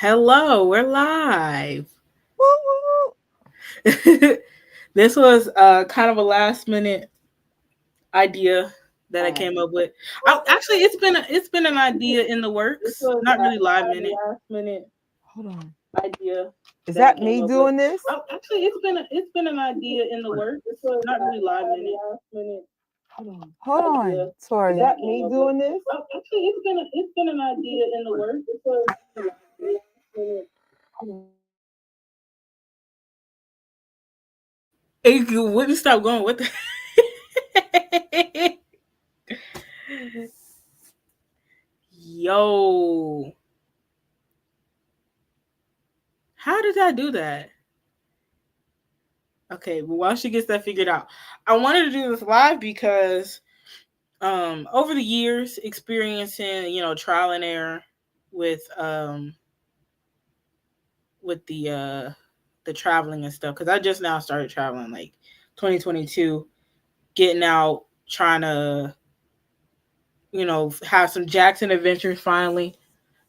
Hello, we're live. Woo, This was kind of a last minute idea that I came up with. Actually, it's been an idea in the This works. was Not really live kind of a minute last minute Hold on. idea Is that I that came me up with. doing this? Actually, it's been an idea in the works. This was Not really live kind of minute. a last minute Hold on. Hold idea on. Sorry. Is that me doing this? Actually, it's been an idea in the works. This was kind of a last minute. Hey, you wouldn't stop going. What the? Yo, how did I do that? Okay, but while she gets that figured out, I wanted to do this live because over the years experiencing, trial and error with the traveling and stuff, because I just now started traveling like 2022, getting out, trying to, have some Jackson adventures finally.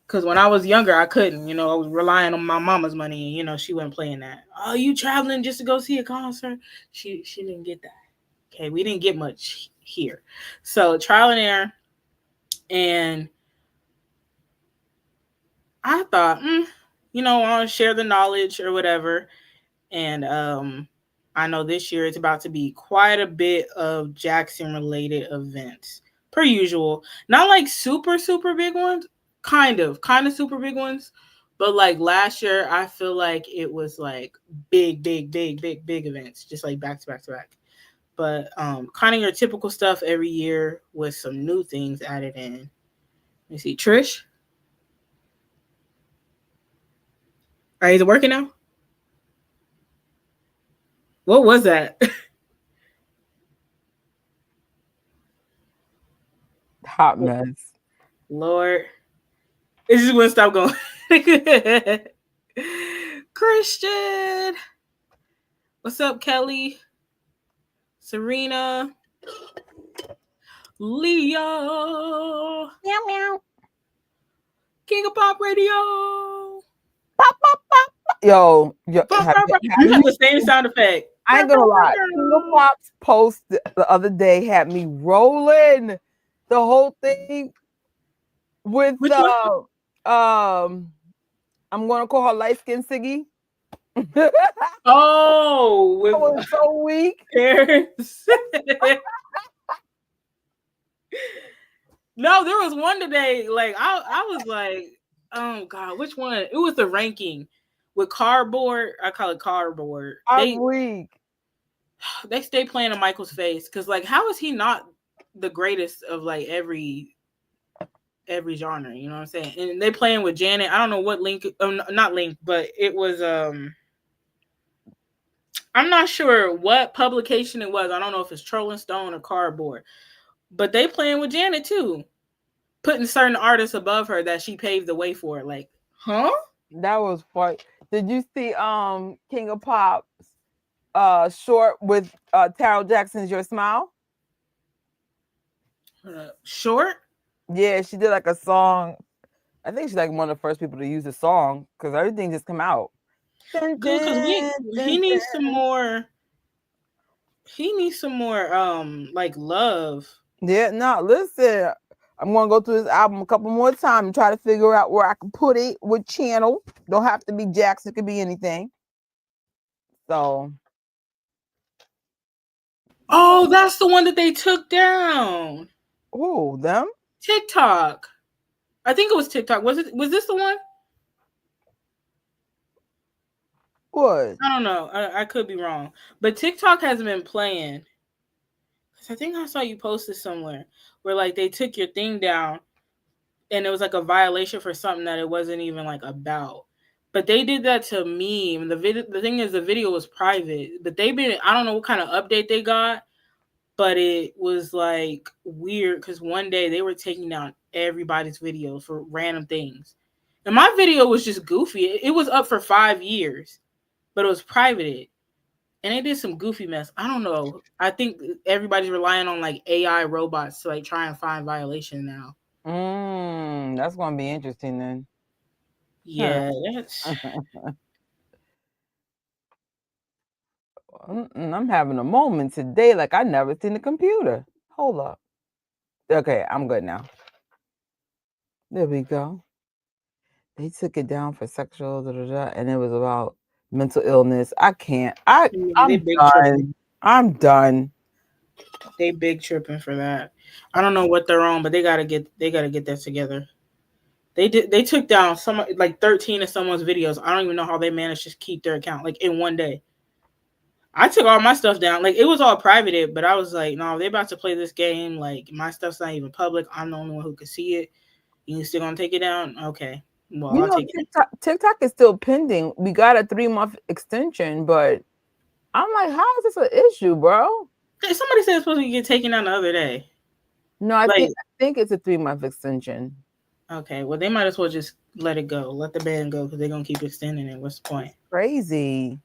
Because when I was younger, I couldn't, I was relying on my mama's money, and she wasn't playing that. Oh, you traveling just to go see a concert? She didn't get that. Okay, we didn't get much here. So trial and error, and I thought, I want to share the knowledge or whatever. And I know this year it's about to be quite a bit of Jackson related events, per usual. Not like super super big ones, kind of super big ones, but like last year, I feel like it was like big events, just like back to back to back. But kind of your typical stuff every year with some new things added in. Let me see, Trish. All right, is it working now? What was that? Hot mess. Lord, it just wouldn't stop going. Christian, what's up, Kelly? Serena, Leo, Meow meow. King of Pop Radio. Pop pop pop. Yo, Pop, pop, pop. You have the same sound effect. I ain't gonna lie. King of Pop's post the other day had me rolling. The whole thing with Which one? I'm gonna call her light skin Siggy. Oh, I was so weak. No, there was one today. Like I was like, oh god, which one? It was the ranking with cardboard. I call it cardboard. I'm weak. They stay playing on Michael's face because, like, how is he not the greatest of like every genre? You know what I'm saying? And they playing with Janet. I don't know what link, not link, but it was I'm not sure what publication it was. I don't know if it's Trolling Stone or Cardboard, but they playing with Janet too, putting certain artists above her that she paved the way for. Like, huh? That was fun. Did you see King of Pop's short with Tara Jackson's Your Smile? Short? Yeah, she did like a song. I think she's like one of the first people to use the song because everything just come out. Good, because he needs some more. He needs some more like love. Yeah, no, listen. I'm gonna go through this album a couple more times and try to figure out where I can put it, what channel. Don't have to be Jackson, it could be anything. So Oh, that's the one that they took down. oh, them? TikTok. I think it was TikTok. Was this the one? What? I don't know. I could be wrong. But TikTok hasn't been playing. I think I saw you posted somewhere where like they took your thing down and it was like a violation for something that it wasn't even like about. But they did that to me. And the thing is the video was private. But I don't know what kind of update they got, but it was like weird because one day they were taking down everybody's videos for random things. And my video was just goofy. It was up for 5 years, but it was private. And they did some goofy mess. I don't know. I think everybody's relying on like AI robots to like try and find violation now. That's gonna be interesting then. Yeah, that's I'm having a moment today like I never seen the computer. Hold up. Okay, I'm good now. There we go. They took it down for sexual, and it was about mental illness. I can't. they I'm big tripping. done. I'm done. They big tripping for that. I don't know what they're on, but they gotta get that together. They took down some like 13 of someone's videos. I don't even know how they managed to keep their account like in one day. I took all my stuff down. Like it was all privated, but I was like, no, they about to play this game. Like my stuff's not even public. I'm the only one who can see it. You still gonna take it down? Okay. Well, You I'll know, take it. TikTok is still pending. We got a 3-month extension, but I'm like, how is this an issue, bro? Somebody said it's supposed to get taken down the other day. No, I think it's a 3-month extension. Okay, well they might as well just let it go. Let the ban go because they're gonna keep extending it. What's the point? Crazy.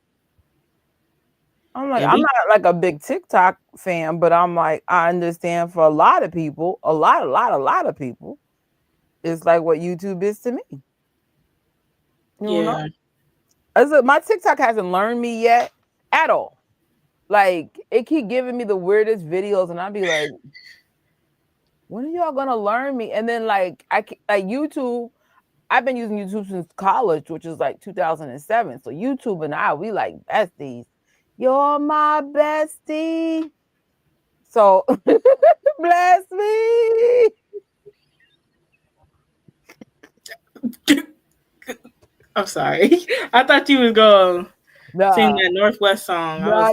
I'm like, I'm not like a big TikTok fan, but I'm like, I understand for a lot of people, a lot of people, it's like what YouTube is to me. You know? My TikTok hasn't learned me yet at all. Like it keep giving me the weirdest videos, and I'll be like, when are y'all gonna learn me? And then like YouTube, I've been using YouTube since college, which is like 2007. So YouTube and I, we like besties. You're my bestie. So bless me. I'm sorry. I thought you was going to sing that Northwest song. No, I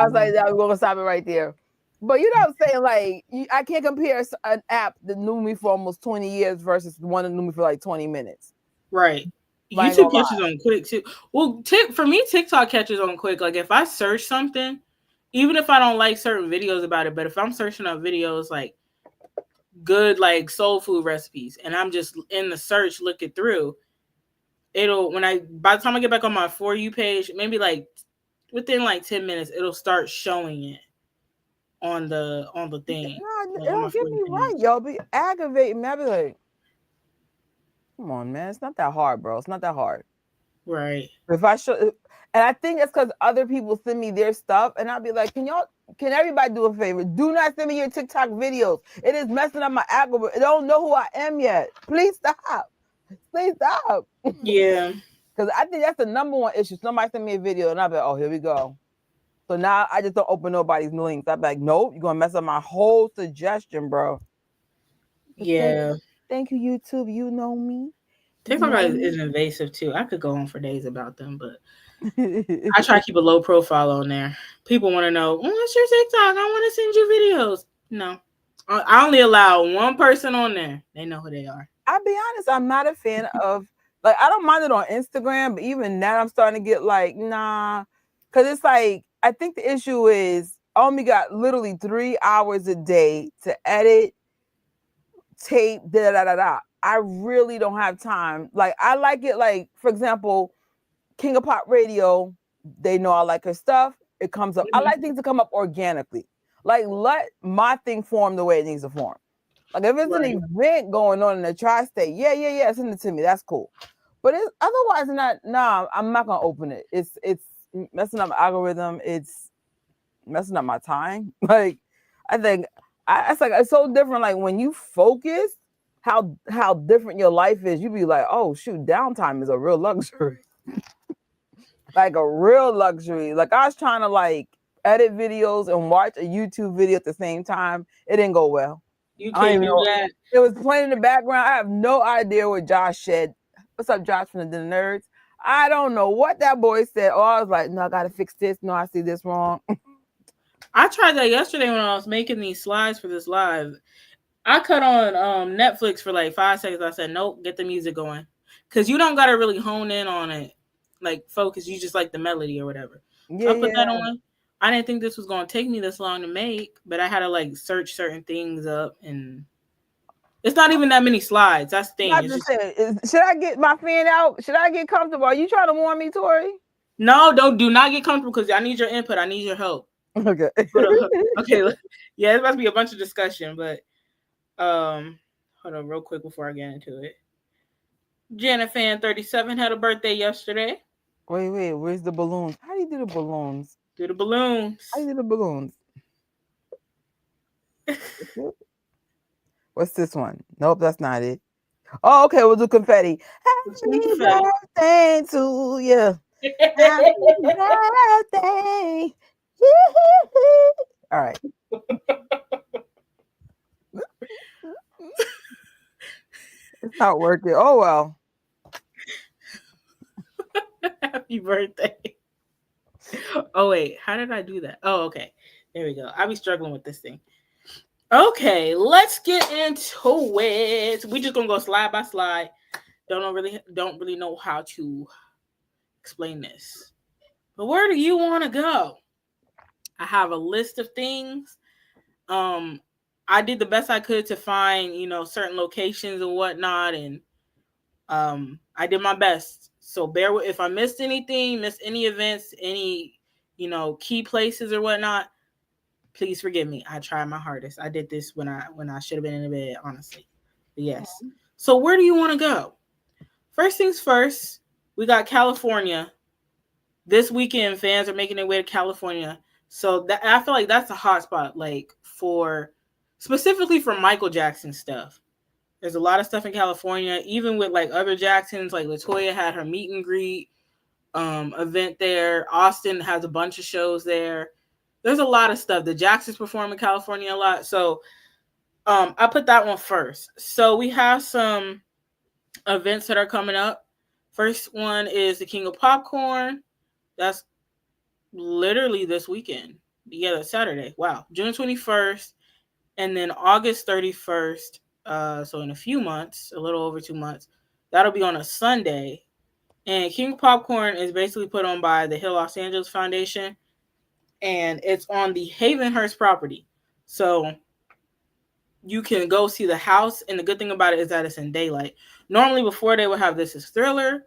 was like, we're gonna stop it right there. But you know what I'm saying? Like, I can't compare an app that knew me for almost 20 years versus the one that knew me for like 20 minutes. Right. YouTube catches on quick too. Well, for me, TikTok catches on quick. Like if I search something, even if I don't like certain videos about it, but if I'm searching up videos like good like soul food recipes, and I'm just in the search looking through, by the time I get back on my For You page, maybe like within like 10 minutes, it'll start showing it on the thing. No, it don't get me right, y'all. Be aggravating me. I be like, come on, man. It's not that hard, bro. It's not that hard. Right. If I show, and I think it's because other people send me their stuff, and I'll be like, can everybody do a favor? Do not send me your TikTok videos. It is messing up my algorithm. It don't know who I am yet. Please stop. Please stop. Yeah. Because I think that's the number one issue. Somebody send me a video, and I'll be like, oh, here we go. So now I just don't open nobody's links. I'm like, nope, you're gonna mess up my whole suggestion, bro. Yeah. Thank you, YouTube. You know me. TikTok is invasive too. I could go on for days about them, but I try to keep a low profile on there. People want to know, what's your TikTok? I want to send you videos. No. I only allow one person on there. They know who they are. I'll be honest, I'm not a fan of, like, I don't mind it on Instagram, but even now I'm starting to get like, nah. Because it's like, I think the issue is I only got literally 3 hours a day to edit, tape, da-da-da-da. I really don't have time. Like, I like it, like, for example, King of Pop Radio, they know I like her stuff. It comes up. I like things to come up organically. Like, let my thing form the way it needs to form. Like, if it's an event going on in the tri-state, yeah, send it to me. That's cool. But it's otherwise I'm not gonna open it. It's messing up my algorithm. It's messing up my time. Like, I think it's so different. Like when you focus, how different your life is. You be like, oh shoot, downtime is a real luxury. Like a real luxury. Like I was trying to like edit videos and watch a YouTube video at the same time. It didn't go well. You can't do that. It was playing in the background. I have no idea what Josh said. What's up, Josh from the Nerds? I don't know what that boy said. Oh, I was like, no, I gotta fix this. No, I see this wrong. I tried that yesterday when I was making these slides for this live. I cut on Netflix for like 5 seconds. I said, nope, get the music going. Because you don't gotta really hone in on it, like focus. You just like the melody or whatever. Yeah, so I put that on. I didn't think this was gonna take me this long to make, but I had to like search certain things up, and it's not even that many slides. That's the thing. Should I get my fan out? Should I get comfortable? Are you trying to warn me, Tori? No, do not get comfortable because I need your input. I need your help. Okay. Okay. Yeah, it's about to be a bunch of discussion, but hold on real quick before I get into it. Janet Fan 37 had a birthday yesterday. Wait, where's the balloons? How do you do the balloons? Do the balloons. How do you do the balloons? What's this one? Nope, that's not it. Oh, okay, we'll do confetti. Happy birthday to you. Happy birthday. All right. It's not working. Oh, well. Happy birthday. Oh, wait. How did I do that? Oh, okay. There we go. I'll be struggling with this thing. Okay, let's get into it. We just gonna go slide by slide. Don't really know how to explain this. But where do you want to go? I have a list of things. I did the best I could to find, certain locations and whatnot, and I did my best. So bear with if I missed anything, missed any events, any, key places or whatnot. Please forgive me. I tried my hardest. I did this when I should have been in the bed, honestly. But yes. So where do you want to go? First things first, we got California. This weekend, fans are making their way to California. So that I feel like that's a hot spot, like specifically for Michael Jackson stuff. There's a lot of stuff in California, even with like other Jacksons, like LaToya had her meet and greet event there. Austin has a bunch of shows there. There's a lot of stuff. The Jacksons perform in California a lot. So I put that one first. So we have some events that are coming up. First one is the King of Popcorn. That's literally this weekend. Yeah, that's Saturday. Wow. June 21st. And then August 31st. So in a few months, a little over 2 months, that'll be on a Sunday. And King of Popcorn is basically put on by the Hill Los Angeles Foundation. And it's on the Havenhurst property. So you can go see the house. And the good thing about it is that it's in daylight. Normally before they would have This Is Thriller.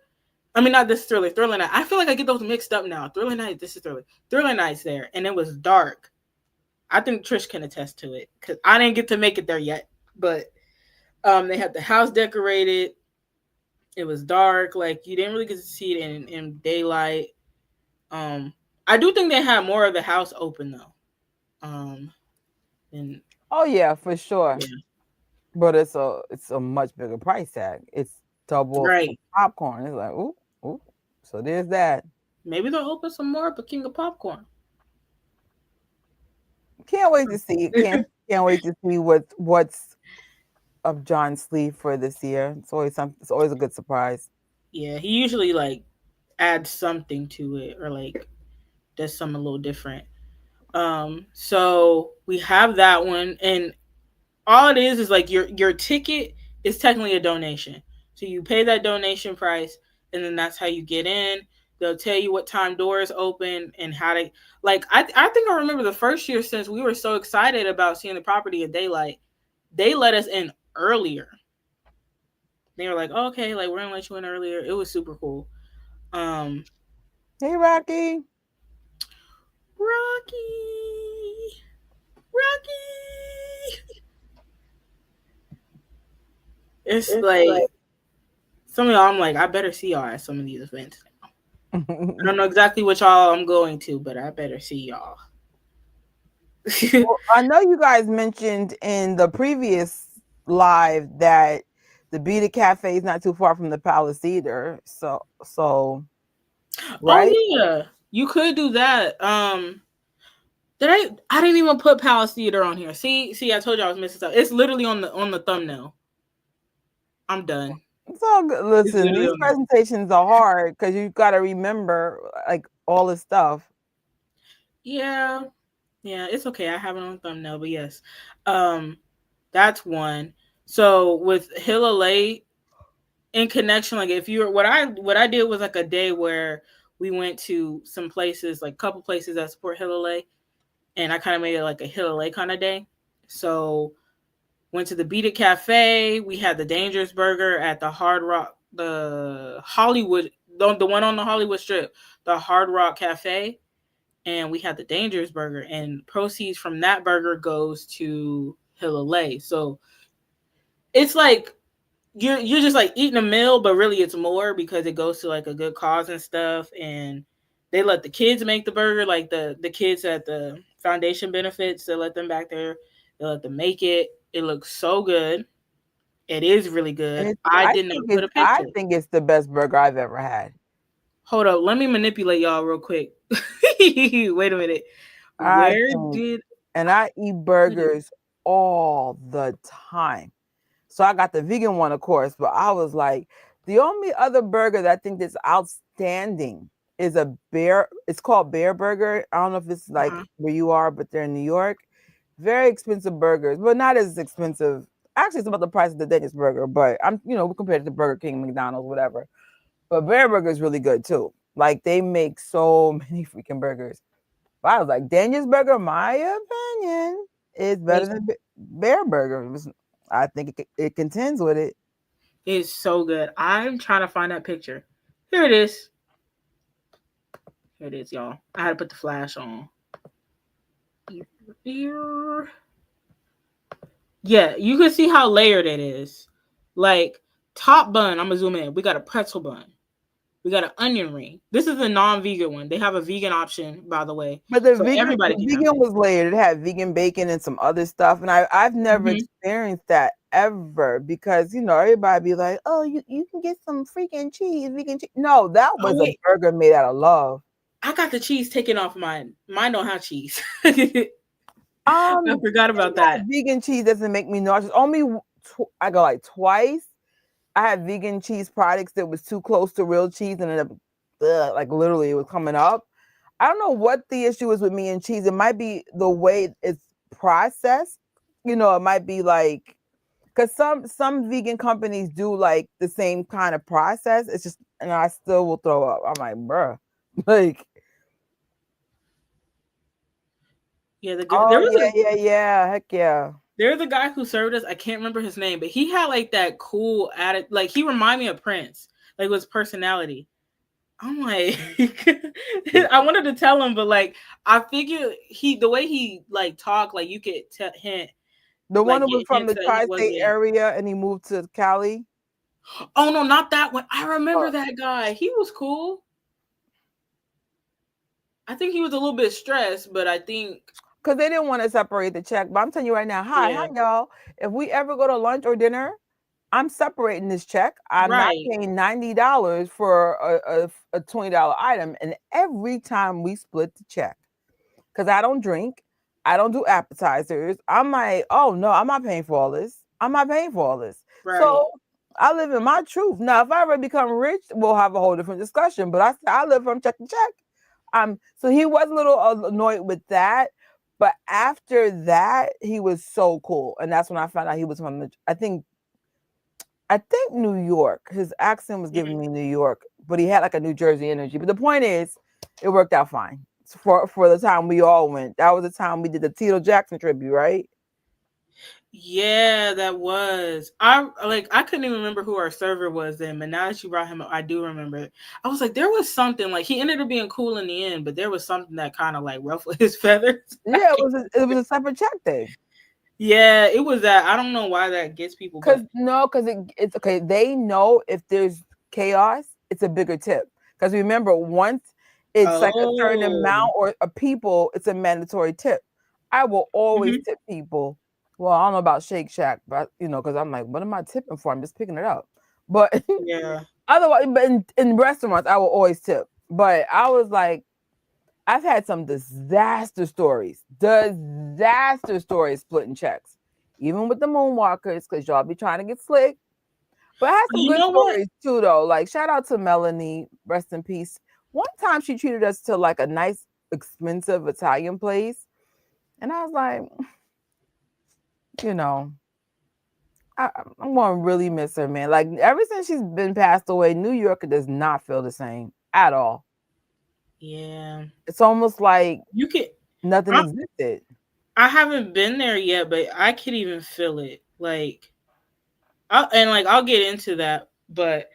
I mean, not This Is Thriller, Thriller Night. I feel like I get those mixed up now. Thriller Night, This Is Thriller. Thriller Night's there. And it was dark. I think Trish can attest to it. Because I didn't get to make it there yet. But they had the house decorated. It was dark. Like, you didn't really get to see it in daylight. I do think they had more of the house open though. And Oh yeah, for sure. yeah. But it's a much bigger price tag. It's double Right. popcorn. It's like ooh. So there's that. Maybe they'll open some more at King of Popcorn. Can't wait to see. Can't wait to see what's up John's sleeve for this year. It's always a good surprise. Yeah, he usually like adds something to it or like does something a little different. So we have that one, and all it is like your ticket is technically a donation. So you pay that donation price, and then that's how you get in. They'll tell you what time doors open and how to like. I think I remember the first year since we were so excited about seeing the property in daylight, they let us in earlier. They were like, oh, okay, like we're gonna let you in earlier. It was super cool. Hey Rocky. It's like some of y'all, I'm like, I better see y'all at some of these events now. I don't know exactly which y'all I'm going to, but I better see y'all. Well, I know you guys mentioned in the previous live that the Beta Cafe is not too far from the Palace either. So right? Oh yeah, you could do that. I didn't even put Palace Theater on here. See, I told you I was missing stuff. It's literally on the thumbnail. I'm done. It's all good. Listen, these presentations are hard because you've got to remember like all the stuff. Yeah, it's okay. I have it on thumbnail, but yes, that's one. So with Hill LA in connection, like if you're what I did was like a day where we went to some places, like a couple places that support Hill LA, and I kind of made it like a Hill LA kind of day. So went to the Beat It Cafe. We had the Dangerous Burger at the Hard Rock, the Hollywood, the one on the Hollywood Strip, the Hard Rock Cafe. And we had the Dangerous Burger. And proceeds from that burger goes to Hill LA. So it's like you're just like eating a meal, but really it's more because it goes to like a good cause and stuff. And they let the kids make the burger, like the kids at the foundation benefits. They let them back there. They let them make it. It looks so good. It is really good. I did not put a I picture. think it's the best burger I've ever had. Hold up, let me manipulate y'all real quick. Wait a minute. I Where think, did and I eat put it? burgers all the time. So I got the vegan one, of course, but I was like, the only other burger that I think that's outstanding is a bear. It's called Bear Burger. I don't know if it's like Uh-huh. where you are, but they're in New York. Very expensive burgers, but not as expensive. Actually, it's about the price of the Danish burger, but we compared it to Burger King, McDonald's, whatever. But Bear Burger is really good too. Like they make so many freaking burgers. But I was like, Daniel's Burger, my opinion, is better It's, than Bear Burger. I think it contends with it. it's so good. I'm trying to find that picture. Here it is. Here it is, y'all. I had to put the flash on. Yeah, you can see how layered it is. Like top bun, I'm gonna zoom in. We got a pretzel bun. We got an onion ring. This is a non-vegan one. They have a vegan option, by the way, But the so the everybody can have vegan it. was layered. It had vegan bacon and some other stuff. And I've never Hmm. experienced that ever because everybody be like, oh, you can get some freaking cheese, vegan cheese. No, that Oh was a wait, burger made out of love. I got the cheese taken off mine. Mine don't have cheese. I forgot about that. Vegan cheese doesn't make me nauseous. Only I go like twice. I had vegan cheese products that was too close to real cheese, and like literally it was coming up. I don't know what the issue is with me and cheese. It might be the way it's processed. It might be like because some vegan companies do like the same kind of process. It's just, and I still will throw up. I'm like, bruh, like, Yeah, oh yeah, heck yeah. there's a guy who served us. I can't remember his name, but he had like that cool attitude. Like he reminded me of Prince, like with his personality. I'm like, I wanted to tell him, but like, I figured the way he like talked, like you could hint, The one like who was get from hints the that he tri-state wasn't. area and he moved to Cali. Oh no, not that one. I remember that guy. He was cool. I think he was a little bit stressed, but I think Because they didn't want to separate the check. But I'm telling you right now, hi yeah, y'all. If we ever go to lunch or dinner, I'm separating this check. I'm not right, paying $90 for a $20 item. And every time we split the check, because I don't drink, I don't do appetizers. I'm like, oh no, I'm not paying for all this. I'm not paying for all this. right. So I live in my truth. Now, if I ever become rich, we'll have a whole different discussion. But I live from check to check. So he was a little annoyed with that. But after that, he was so cool. And that's when I found out he was from I think New York. His accent was giving Mhm. me New York, but he had like a New Jersey energy. But the point is, it worked out fine for the time we all went. That was the time we did the Tito Jackson tribute, right? Yeah, that was. I couldn't even remember who our server was then, but now that you brought him up, I do remember it. I was like, there was something like he ended up being cool in the end, but there was something that kind of like ruffled his feathers. Yeah, it was a separate check thing. Yeah, it was that. I don't know why that gets people, Cause but no, cause it's okay. They know if there's chaos, it's a bigger tip. Cause remember, once it's like a certain oh, amount or a people, it's a mandatory tip. I will always hmm, tip people. Well, I don't know about Shake Shack, but because I'm like, what am I tipping for? I'm just picking it up. But yeah, otherwise, but in restaurants, I will always tip. But I was like, I've had some disaster stories splitting checks, even with the moonwalkers, because y'all be trying to get slick. But I had some you good know what? stories too, though. Like shout out to Melanie, rest in peace. One time she treated us to like a nice, expensive Italian place, and I was like, you know, I'm gonna really miss her, man. Like ever since she's been passed away, New York does not feel the same at all. Yeah, It's almost like you can. nothing I, existed. I haven't been there yet, but I could even feel it. Like I'll get into that, but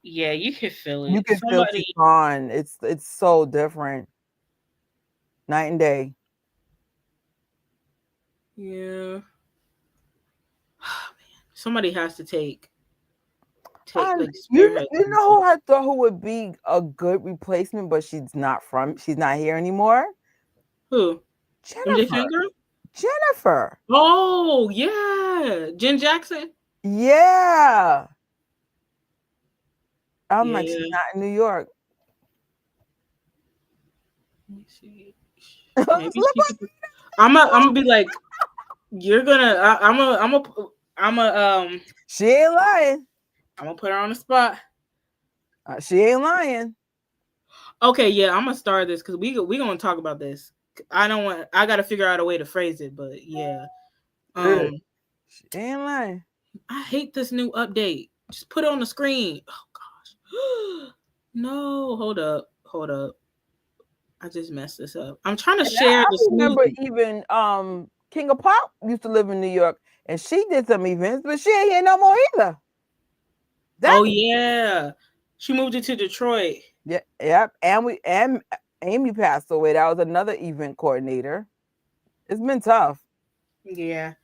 yeah, you can feel You it. can feel Somebody, Tucson. It's so different, night and day. yeah. somebody has to take like You spearhead. know who I thought who would be a good replacement, but she's not here anymore. Who? MJ Jennifer. Fangirl? Jennifer. Oh yeah, Jen Jackson. Yeah. I'm like, she's Yeah. not in New York. Let me see. Look Maybe she could. I'm gonna be like, you're gonna. I'm a. She ain't lying. I'm gonna put her on the spot. She ain't lying. Okay, yeah, I'm gonna start this because we gonna talk about this. I don't want. I gotta figure out a way to phrase it, but yeah. She ain't lying. I hate this new update. Just put it on the screen. Oh gosh. No, hold up. I just messed this up. I'm trying to share I the remember smoothie. even King of Pop used to live in New York, and she did some events, but she ain't here no more either. Oh yeah, she moved it to Detroit. Yeah, yep. And Amy passed away. That was another event coordinator. It's been tough. Yeah.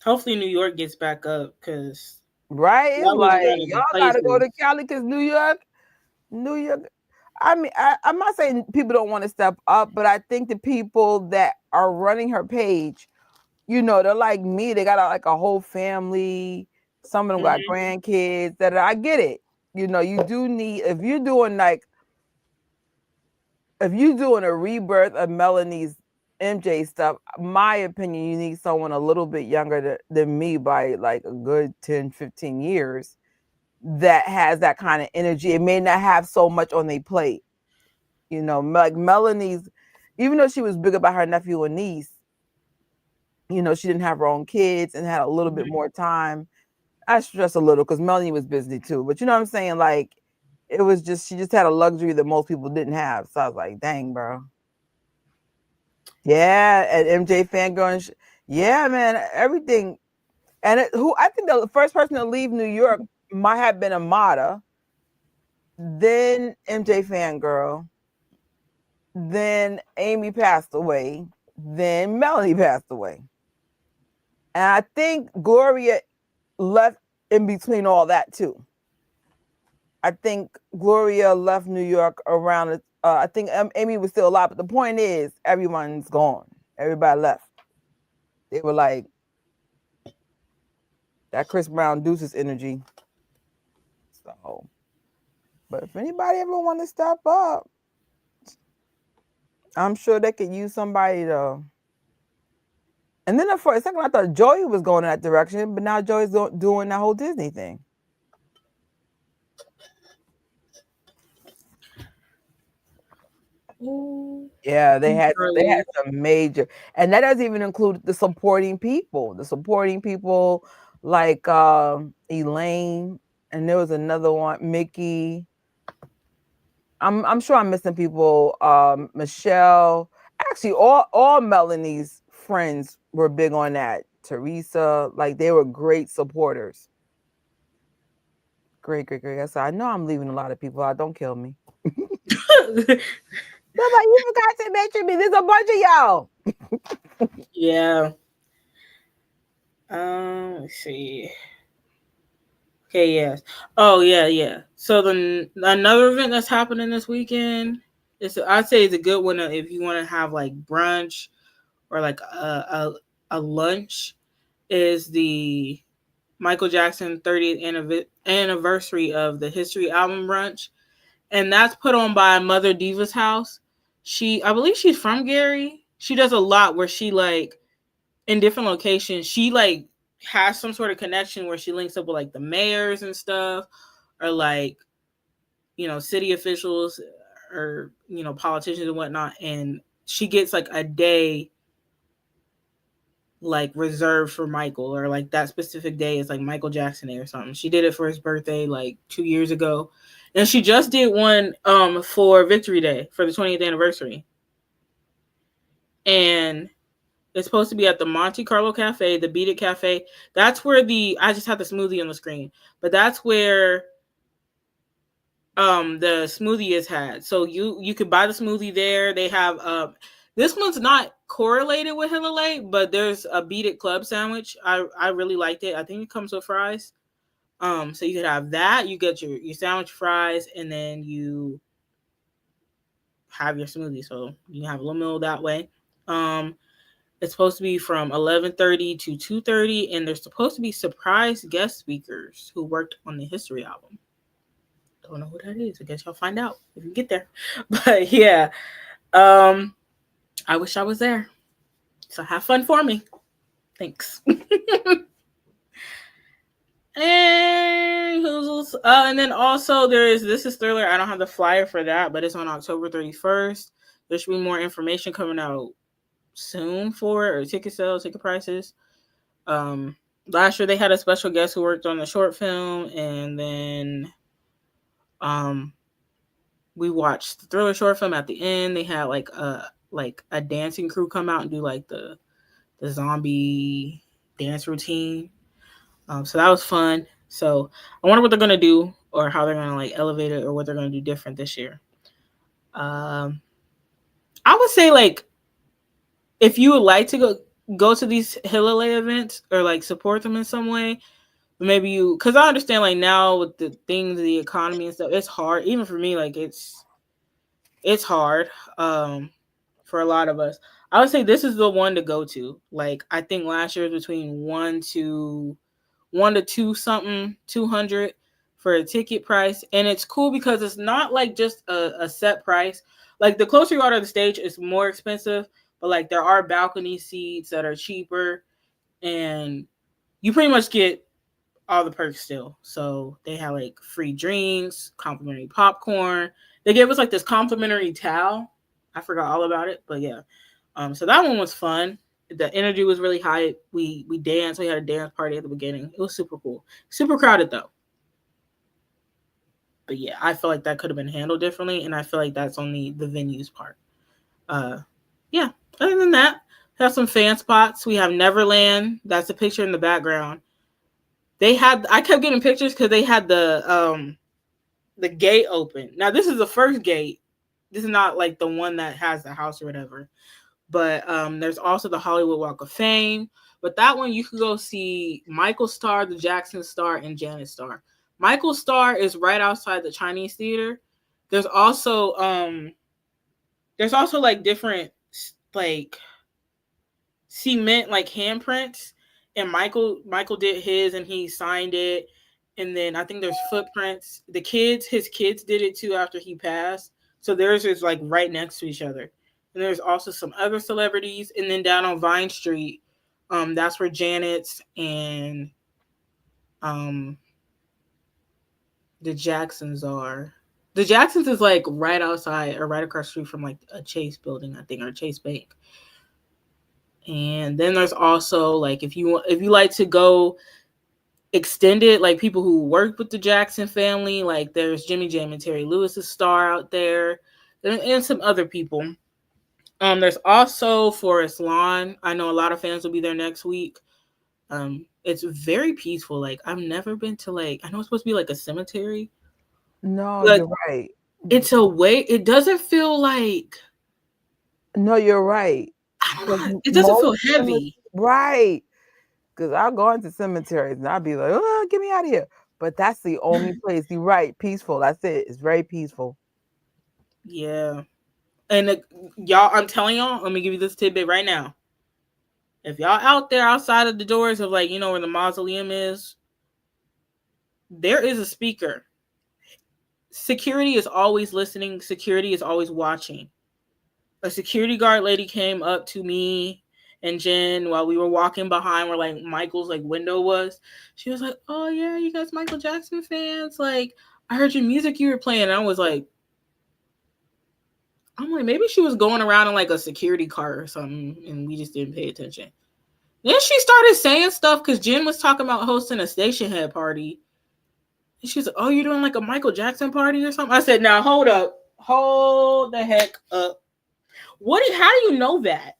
Hopefully New York gets back up because right. It's like y'all gotta go to Cali because New York. I mean, I'm not saying people don't want to step up, but I think the people that are running her page, you know, they're like me. They got like a whole family. Some of them got grandkids. That I get it. You know, you do need if you're doing a rebirth of Melanie's MJ stuff, my opinion, you need someone a little bit younger than me by like a good 10, 15 years that has that kind of energy. It may not have so much on their plate. You know, like Melanie's, even though she was big about her nephew and niece, you know, she didn't have her own kids and had a little bit more time. I stress a little because Melanie was busy too. But you know what I'm saying? Like, it was just, she just had a luxury that most people didn't have. So I was like, dang, bro. Yeah, and MJFANGIRL. Yeah, man, everything. And I think the first person to leave New York might have been Amada, then MJFANGIRL, then Amy passed away, then Melanie passed away. And I think Gloria left in between all that too. I think Gloria left New York around, I think Amy was still alive, but the point is everyone's gone. Everybody left. They were like, that Chris Brown Deuces energy. So, but if anybody ever want to step up, I'm sure they could use somebody to. And then for a second, I thought Joey was going in that direction, but now Joey's doing that whole Disney thing. Yeah, they had some major, and that doesn't even include the supporting people. The supporting people like Elaine, and there was another one, Mickey. I'm sure I'm missing people. Michelle. Actually, all Melanie's friends were big on that. Teresa, like they were great supporters. Great. So I know I'm leaving a lot of people out. Don't kill me. They're like, you forgot to mention me. There's a bunch of y'all. Yeah. Let's see. Okay, yes. Oh, yeah. So another event that's happening this weekend I'd say it's a good one if you want to have like brunch or like a lunch. Is the Michael Jackson 30th anniversary of the History album brunch, and that's put on by Mother Divas House. I believe she's from Gary. She does a lot where she like in different locations. She like has some sort of connection where she links up with like the mayors and stuff, or like, you know, city officials or, you know, politicians and whatnot. And she gets like a day like reserved for Michael, or like that specific day is like Michael Jackson Day or something. She did it for his birthday like 2 years ago. And she just did one for Victory Day for the 20th anniversary. And it's supposed to be at the Monte Carlo Cafe, the Beat It Cafe. That's where I just had the smoothie on the screen, but that's where the smoothie is had. So you could buy the smoothie there. They have this one's not correlated with Hillary, but there's a Beat It Club sandwich. I really liked it. I think it comes with fries. So you could have that. You get your sandwich, fries, and then you have your smoothie. So you have a little meal that way. It's supposed to be from 11:30 to 2:30, and there's supposed to be surprise guest speakers who worked on the History album. Don't know who that is. I guess y'all find out if you get there. But yeah, I wish I was there. So have fun for me. Thanks. And then also this is Thriller. I don't have the flyer for that, but it's on October 31st. There should be more information coming out soon for it, or ticket sales, ticket prices. Last year they had a special guest who worked on the short film, and then we watched the Thriller short film. At the end they had like a dancing crew come out and do like the zombie dance routine. So that was fun. So I wonder what they're gonna do, or how they're gonna like elevate it, or what they're gonna do different this year. I would say, like, if you would like to go to these Hillary events or like support them in some way, maybe because I understand like now with the things, the economy and stuff, it's hard. Even for me, like it's hard for a lot of us. I would say this is the one to go to. Like I think last year was between 1 to 200 for a ticket price, and it's cool because it's not like just a set price. Like the closer you are to the stage, it's more expensive, but like there are balcony seats that are cheaper, and you pretty much get all the perks still. So they have like free drinks, complimentary popcorn. They gave us like this complimentary towel. I forgot all about it, but yeah. So that one was fun. The energy was really high. We danced. We had a dance party at the beginning. It was super cool. Super crowded though. But yeah, I feel like that could have been handled differently, and I feel like that's only the venues part. Yeah. Other than that, we have some fan spots. We have Neverland. That's a picture in the background. I kept getting pictures because they had the gate open. Now this is the first gate. This is not like the one that has the house or whatever. But there's also the Hollywood Walk of Fame. But that one you could go see Michael Starr, the Jackson Starr, and Janet Starr. Michael Starr is right outside the Chinese Theater. There's also like different like cement like handprints, and Michael did his and he signed it. And then I think there's footprints. His kids did it too after he passed. So theirs is like right next to each other. And there's also some other celebrities. And then down on Vine Street, that's where Janet's and the Jacksons are. The Jacksons is like right outside or right across the street from like a Chase building, I think, or Chase Bank. And then there's also like if you like to go extended, like people who worked with the Jackson family, like there's Jimmy Jam and Terry Lewis's star out there, and some other people. There's also Forest Lawn. I know a lot of fans will be there next week. It's very peaceful. Like I've never been to like, I know it's supposed to be like a cemetery. No, you're right. It's a way. It doesn't feel like. No, you're right. It doesn't feel heavy. Right. Because I'll go into cemeteries and I'll be like, oh, get me out of here. But that's the only place. You're right. Peaceful. That's it. It's very peaceful. Yeah. And y'all, I'm telling y'all, let me give you this tidbit right now. If y'all out there outside of the doors of like, where the mausoleum is, there is a speaker. Security is always listening. Security is always watching. A security guard lady came up to me and Jen while we were walking behind where like Michael's like window was. She was like, "Oh yeah, you guys Michael Jackson fans? Like, I heard your music you were playing." And I'm like, maybe she was going around in like a security car or something, and we just didn't pay attention. Then she started saying stuff because Jen was talking about hosting a station head party. And she was like, "Oh, you're doing like a Michael Jackson party or something?" I said, "Now hold up, hold the heck up. How do you know that?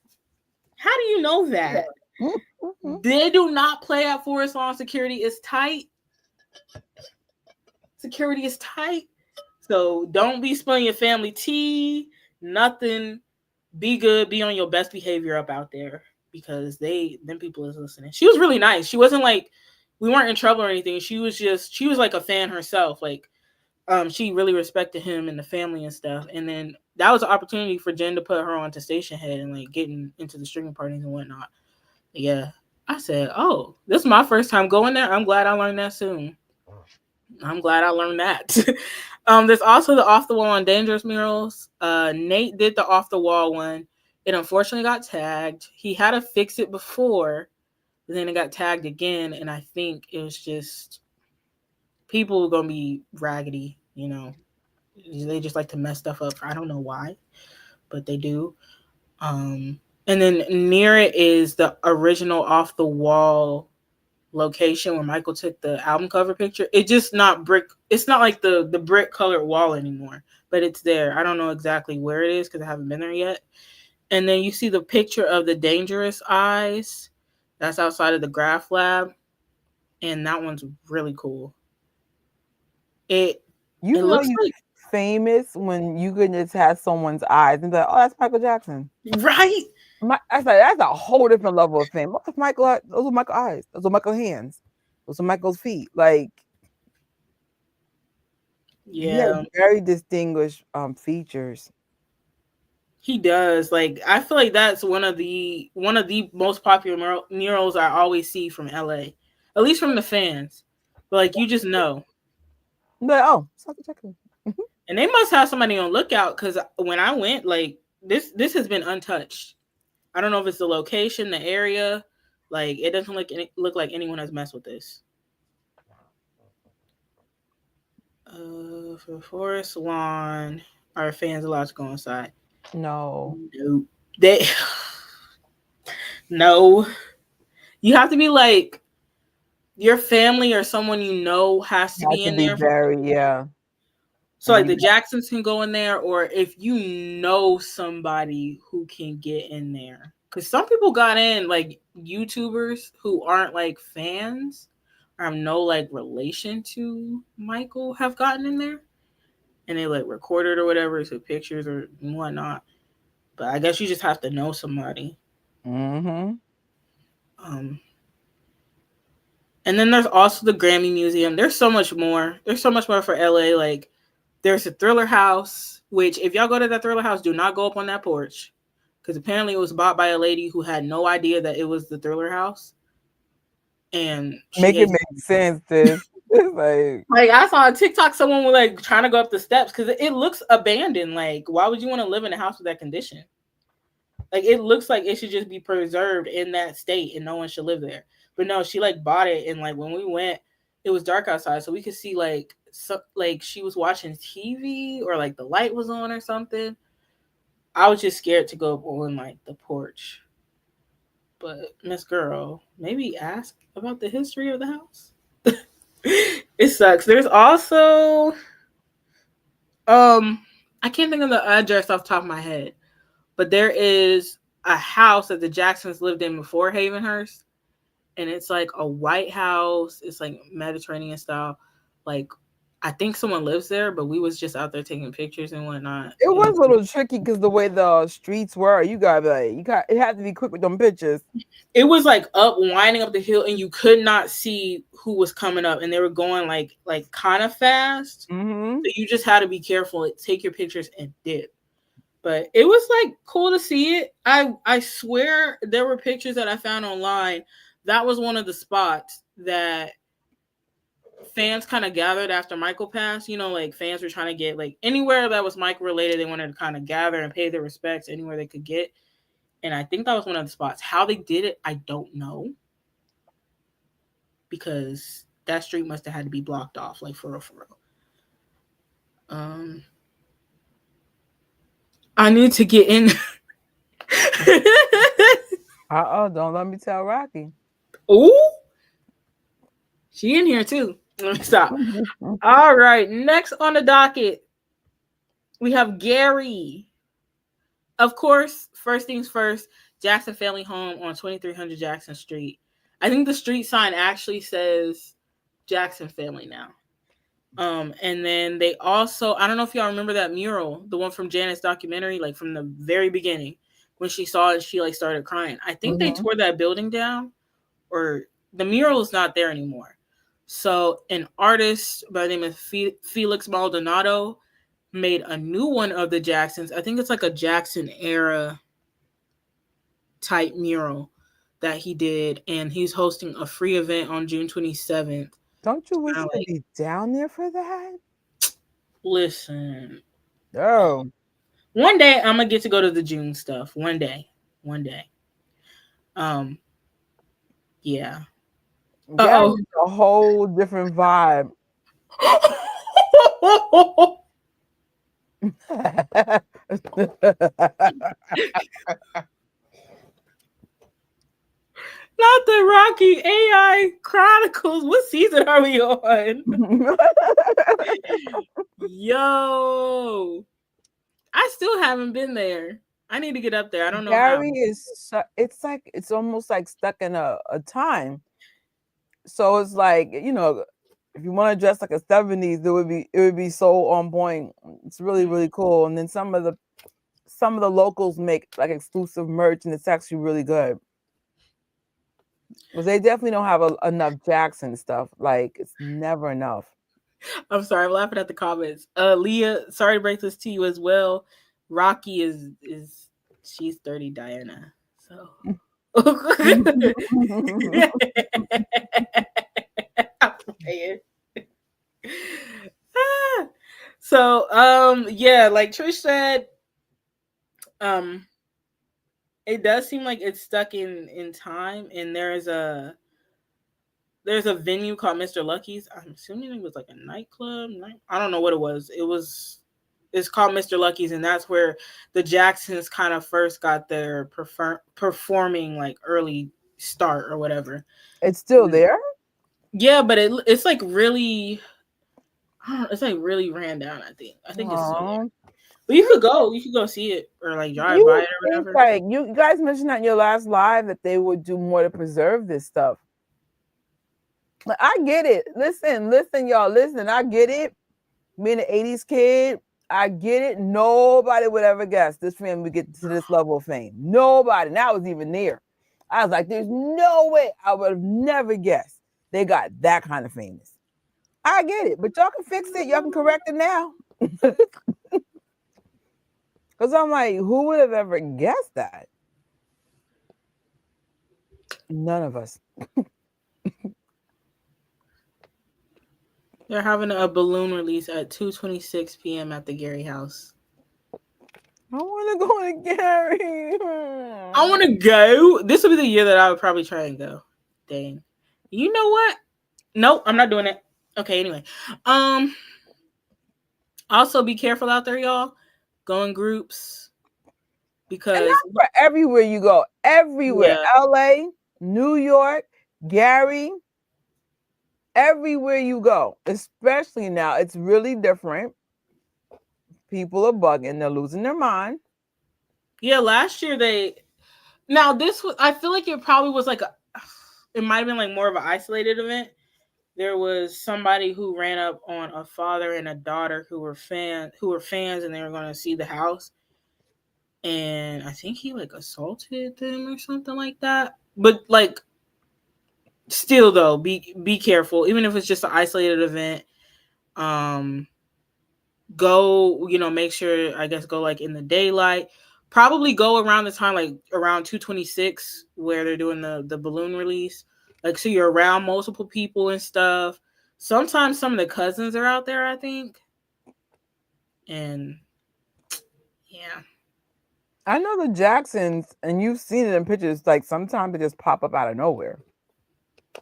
How do you know that? They do not play at Forest Lawn. Security is tight. Security is tight. So don't be spilling your family tea. Nothing. be good, be on your best behavior up out there, because them people is listening. She was really nice. She wasn't like, we weren't in trouble or anything. She was like a fan herself. Like, she really respected him and the family and stuff. And then that was an opportunity for Jen to put her onto station head and like getting into the streaming parties and whatnot. Yeah. I said, oh, this is my first time going there. I'm glad I learned that soon. I'm glad I learned that. There's also the off the wall and dangerous murals. Nate did the off the wall one. It unfortunately got tagged. He had to fix it before, but then it got tagged again, and I think it was just people gonna be raggedy, you know. They just like to mess stuff up. I don't know why, but they do. And then near it is the original off the wall location where Michael took the album cover picture. It's just not brick. It's not like the brick colored wall anymore, but it's there. I don't know exactly where it is because I haven't been there yet. And then you see the picture of the dangerous eyes. That's outside of the graph lab, and that one's really cool. It looks you're like famous when you can just have someone's eyes and be like, oh, that's Michael Jackson. right. That's a whole different level of fame. Look, Michael, those are Michael eyes. Those are Michael hands. Those are Michael's feet. Like, he has very distinguished features. He does. Like, I feel like that's one of the most popular murals I always see from LA, at least from the fans. But like, you just know. But oh, Jackson. And they must have somebody on lookout, because when I went, like, this has been untouched. I don't know if it's the location, the area. Like, it doesn't look like anyone has messed with this. For Forest Lawn, are fans allowed to go inside? No. No. You have to be like, your family or someone you know has to be in there. Yeah. So like the Jacksons can go in there, or if you know somebody who can get in there. Because some people got in, like YouTubers who aren't like fans or have no like relation to Michael have gotten in there. And they like recorded or whatever, so pictures or whatnot. But I guess you just have to know somebody. Mm-hmm. And then there's also the Grammy Museum. There's so much more. There's so much more for LA. Like, there's a Thriller House, which if y'all go to that Thriller House, do not go up on that porch. Because apparently it was bought by a lady who had no idea that it was the Thriller House. And make it make sense, this. Like I saw on TikTok someone was like trying to go up the steps because it looks abandoned. Like, why would you want to live in a house with that condition? Like, it looks like it should just be preserved in that state and no one should live there. But no, she like bought it, and like when we went, it was dark outside, so we could see like she was watching TV or like the light was on or something. I was just scared to go up on like the porch. But Miss Girl, maybe ask about the history of the house. It sucks. There's also I can't think of the address off the top of my head, but there is a house that the Jacksons lived in before Havenhurst, and it's like a white house. It's like Mediterranean style. Like, I think someone lives there, but we was just out there taking pictures and whatnot. It was a little tricky because the way the streets were, it had to be quick with them pictures. It was like winding up the hill, and you could not see who was coming up, and they were going like kind of fast. Mm-hmm. So you just had to be careful, take your pictures and dip. But it was like cool to see it. I swear there were pictures that I found online. That was one of the spots that fans kind of gathered after Michael passed. You know, like fans were trying to get like anywhere that was Michael related, they wanted to kind of gather and pay their respects anywhere they could get. And I think that was one of the spots. How they did it, I don't know. Because that street must have had to be blocked off, like for real, for real. I need to get in. Don't let me tell Rocky. Ooh. She in here too. Let me stop. All right. Next on the docket, we have Gary. Of course, first things first, Jackson Family Home on 2300 Jackson Street. I think the street sign actually says Jackson Family now. And then they also, I don't know if y'all remember that mural, the one from Janet's documentary, like from the very beginning. when she saw it, she like started crying. I think they Mm-hmm. tore that building down, or the mural is not there anymore. So an artist by the name of Felix Maldonado made a new one of the Jacksons. I think it's like a Jackson era type mural that he did, and he's hosting a free event on June 27th. Don't you wish I you could like, be down there for that? listen, Oh, one day I'm gonna get to go to the June stuff. One day. Um, yeah. that Oh. is a whole different vibe. Not the Rocky AI Chronicles. What season are we on? Yo, I still haven't been there. I need to get up there. I don't know how. Gary is it's like it's almost like stuck in a time. So it's like, if you want to dress like a 70s, it would be so on point. It's really, really cool. And then some of the locals make like exclusive merch, and it's actually really good. Because they definitely don't have enough Jackson stuff. Like, it's never enough. I'm sorry, I'm laughing at the comments. Leah, sorry to break this to you as well. Rocky is she's 30 Diana. So I'm playing. So yeah, like Trish said, um it does seem like it's stuck in time, and there's a venue called Mr. Lucky's. I'm assuming it was like a nightclub. I don't know what it was. It's called Mr. Lucky's, and that's where the Jacksons kind of first got their performing like early start or whatever. It's still there? Yeah, but it's like really, it's like really ran down. I think it's still there. But you could go see it or like drive You by would it or think, whatever. like, you guys mentioned that in your last live that they would do more to preserve this stuff. Like, I get it. Listen, y'all. Listen, I get it. Being an 80s kid, I get it. Nobody would ever guess this family would get to this level of fame. Nobody. And I was even there. I was like, there's no way. I would have never guessed they got that kind of famous. I get it. But y'all can fix it. Y'all can correct it now. Because I'm like, who would have ever guessed that? None of us. They're having a balloon release at 2:26 p.m. at the Gary House. I want to go to Gary. I want to go. This will be the year that I would probably try and go. Dang. You know what? Nope, I'm not doing it. Okay, anyway. Also be careful out there, y'all. Go in groups. Because and not for everywhere you go. Everywhere. Yeah. LA, New York, Gary. Everywhere you go. Especially now. It's really different. People are bugging. They're losing their mind. Yeah, last year this was, I feel like it probably was like it might have been like more of an isolated event. There was somebody who ran up on a father and a daughter who were fans, and they were going to see the house, and I think he like assaulted them or something like that. But like, still though, be careful, even if it's just an isolated event. Go, make sure, I guess, go like in the daylight. Probably go around the time like around 2:26 where they're doing the balloon release. Like, so you're around multiple people and stuff. Sometimes some of the cousins are out there, I think. And yeah. I know the Jacksons, and you've seen it in pictures, like sometimes they just pop up out of nowhere.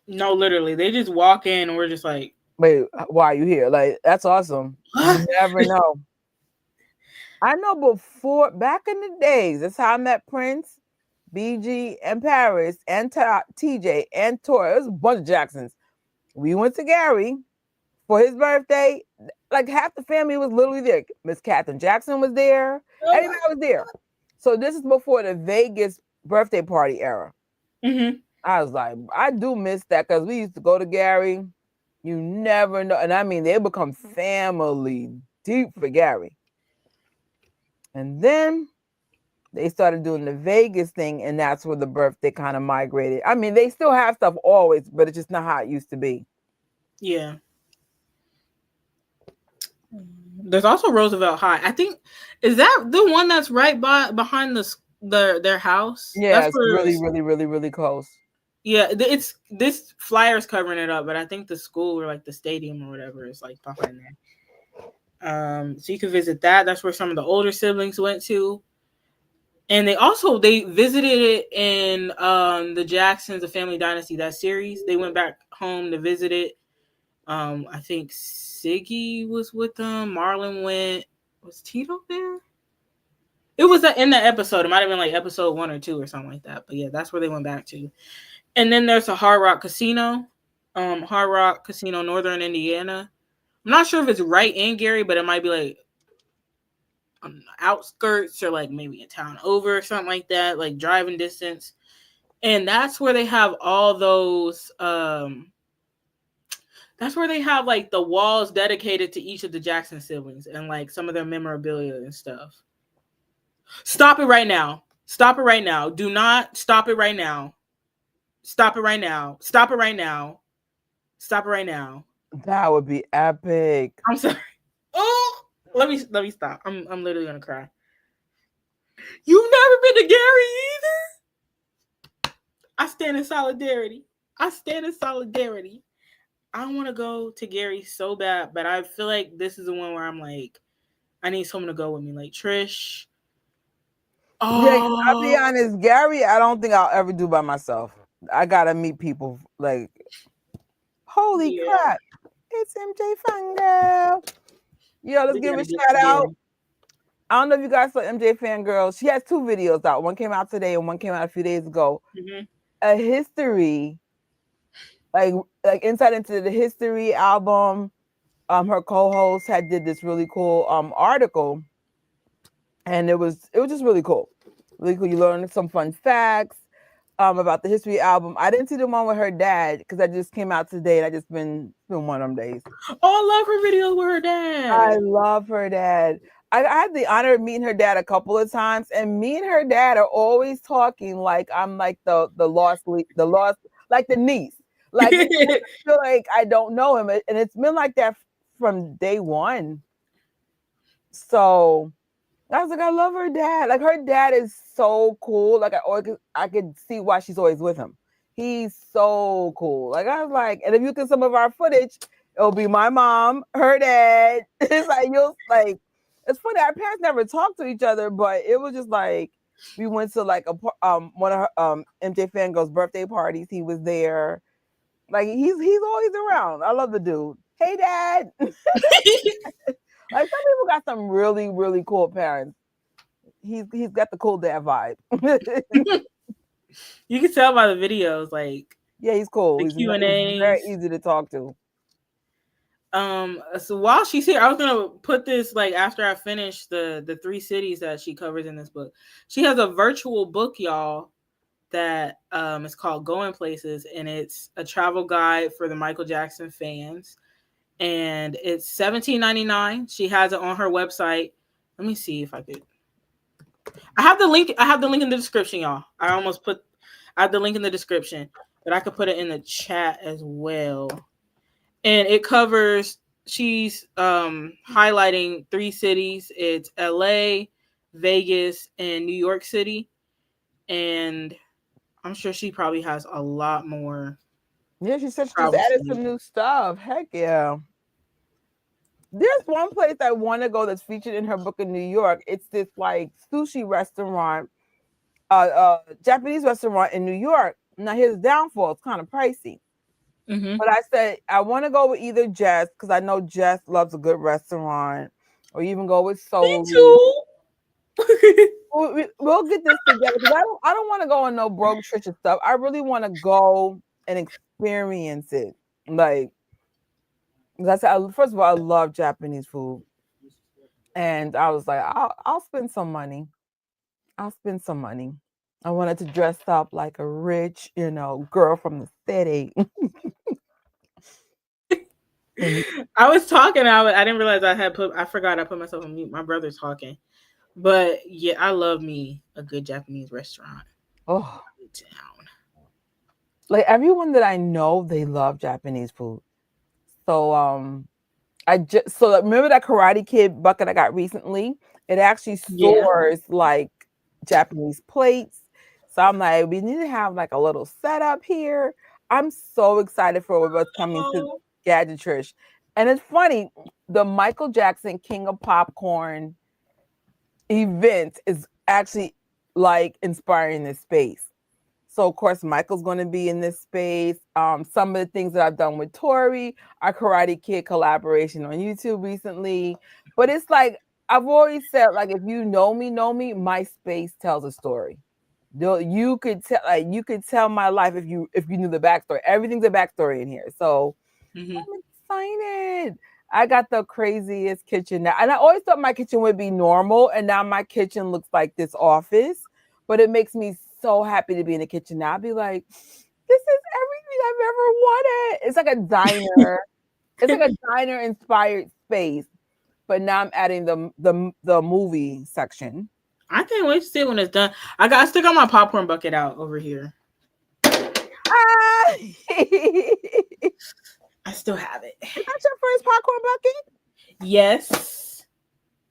No, literally. They just walk in and we're just like, wait, why are you here? Like, that's awesome. You never know. I know before, back in the days, that's how I met Prince, BG, and Paris, and TJ, and Tori. It was a bunch of Jacksons. We went to Gary for his birthday. Like, half the family was literally there. Miss Catherine Jackson was there. Everybody was there. So this is before the Vegas birthday party era. Mm-hmm. I was like, I do miss that because we used to go to Gary. You never know. And I mean, they become family deep for Gary. And then they started doing the Vegas thing, and that's where the birthday kind of migrated. I mean, they still have stuff always, but it's just not how it used to be. Yeah. There's also Roosevelt High. I think is that the one that's right behind their house. Yeah, That's it's where. really, really, really, really close. Yeah, it's this flyer's covering it up, but I think the school or like the stadium or whatever is like behind there. So you can visit that. That's where some of the older siblings went to. And they visited it in the Jacksons, the Family Dynasty, that series. They went back home to visit it. I think Siggy was with them. Marlon went. Was Tito there? It was in that episode. It might have been like episode 1 or 2 or something like that. But yeah, that's where they went back to. And then there's a Hard Rock Casino, Northern Indiana. I'm not sure if it's right in Gary, but it might be like on the outskirts or like maybe a town over or something like that, like driving distance. And that's where they have all those that's where they have like the walls dedicated to each of the Jackson siblings and like some of their memorabilia and stuff. Stop it right now. Stop it right now. Do not stop it right now. Stop it right now. Stop it right now. Stop it right now. That would be epic. I'm sorry. Oh, let me stop. I'm literally gonna cry. You've never been to Gary either. I stand in solidarity. I stand in solidarity. I want to go to Gary so bad, but I feel like this is the one where I'm like, I need someone to go with me, like Trish. Yeah, I'll be Oh, honest, Gary, I don't think I'll ever do by myself. I gotta meet people. Like, holy yeah. crap, it's MJFANGIRL. Yo, let's We give gotta a get shout out. together. I don't know if you guys saw MJFANGIRL. She has 2 videos out. One came out today and one came out a few days ago. Mm-hmm. A history, like insight into the history album. Her co-host did this really cool article, and it was just really cool. Really cool. You learn some fun facts about the history album. I didn't see the one with her dad because that just came out today, and I just been one of them days. Oh, I love her videos with her dad. I love her dad. I had the honor of meeting her dad a couple of times, and me and her dad are always talking like I'm like the lost like the niece. Like I feel like I don't know him, and it's been like that from day one. So I was like, I love her dad. Like her dad is so cool. Like I could see why she's always with him. He's so cool. Like I was like, and if you look at some of our footage, it'll be my mom, her dad. It's like you'll like. It's funny. Our parents never talked to each other, but it was just like we went to like one of her MJFANGIRL's birthday parties. He was there. Like he's always around. I love the dude. Hey, Dad. Like some people got some really, really cool parents. He's got the cool dad vibe. You can tell by the videos, like Yeah, he's cool. the He's Q&As. very easy to talk to. So while she's here, I was gonna put this like after I finish the 3 cities that she covers in this book. She has a virtual book, y'all, that is called Going Places, and it's a travel guide for the Michael Jackson fans. And it's $17.99. She has it on her website. Let me see if I could. I have the link. I have the link in the description, y'all. I have the link in the description, but I could put it in the chat as well. And it covers. She's highlighting 3 cities. It's LA, Vegas, and New York City. And I'm sure she probably has a lot more. Yeah, she said she just added some new stuff. Heck yeah. There's one place I want to go that's featured in her book in New York. It's this like sushi restaurant, Japanese restaurant in New York. Now here's the downfall: it's kind of pricey. Mm-hmm. But I said I want to go with either Jess because I know Jess loves a good restaurant, or even go with Soul. Me too. We'll get this together because I don't want to go on no broke Trisha stuff. I really want to go and experience it. Like I said, first of all, I love Japanese food, and I was like, I'll spend some money. I'll spend some money. I wanted to dress up like a rich, girl from the city. I was talking. I didn't realize I forgot I put myself on mute. My brother's talking. But yeah, I love me a good Japanese restaurant Oh, in town. like everyone that I know, they love Japanese food. So I just so like, remember that Karate Kid bucket I got recently? It actually Yeah. stores like Japanese plates. So I'm like, we need to have like a little setup here. I'm so excited for what's coming to Oh. Gadget Trish. And it's funny, the Michael Jackson King of Popcorn event is actually like inspiring this space. So of course Michael's going to be in this space. Some of the things that I've done with Tori, our Karate Kid collaboration on YouTube recently. But it's like I've always said, like if you know me, my space tells a story. You could tell, like you could tell my life if you knew the backstory. Everything's a backstory in here. So Hmm. I'm excited. I got the craziest kitchen now. And I always thought my kitchen would be normal. And now my kitchen looks like this office. But it makes me so happy to be in the kitchen now. I'll be like, this is everything I've ever wanted. It's like a diner. It's like a diner inspired space. But now I'm adding the movie section. I can't wait to see it when it's done. I still got my popcorn bucket out over here. Ah! I still have it. Is that your first popcorn bucket? Yes.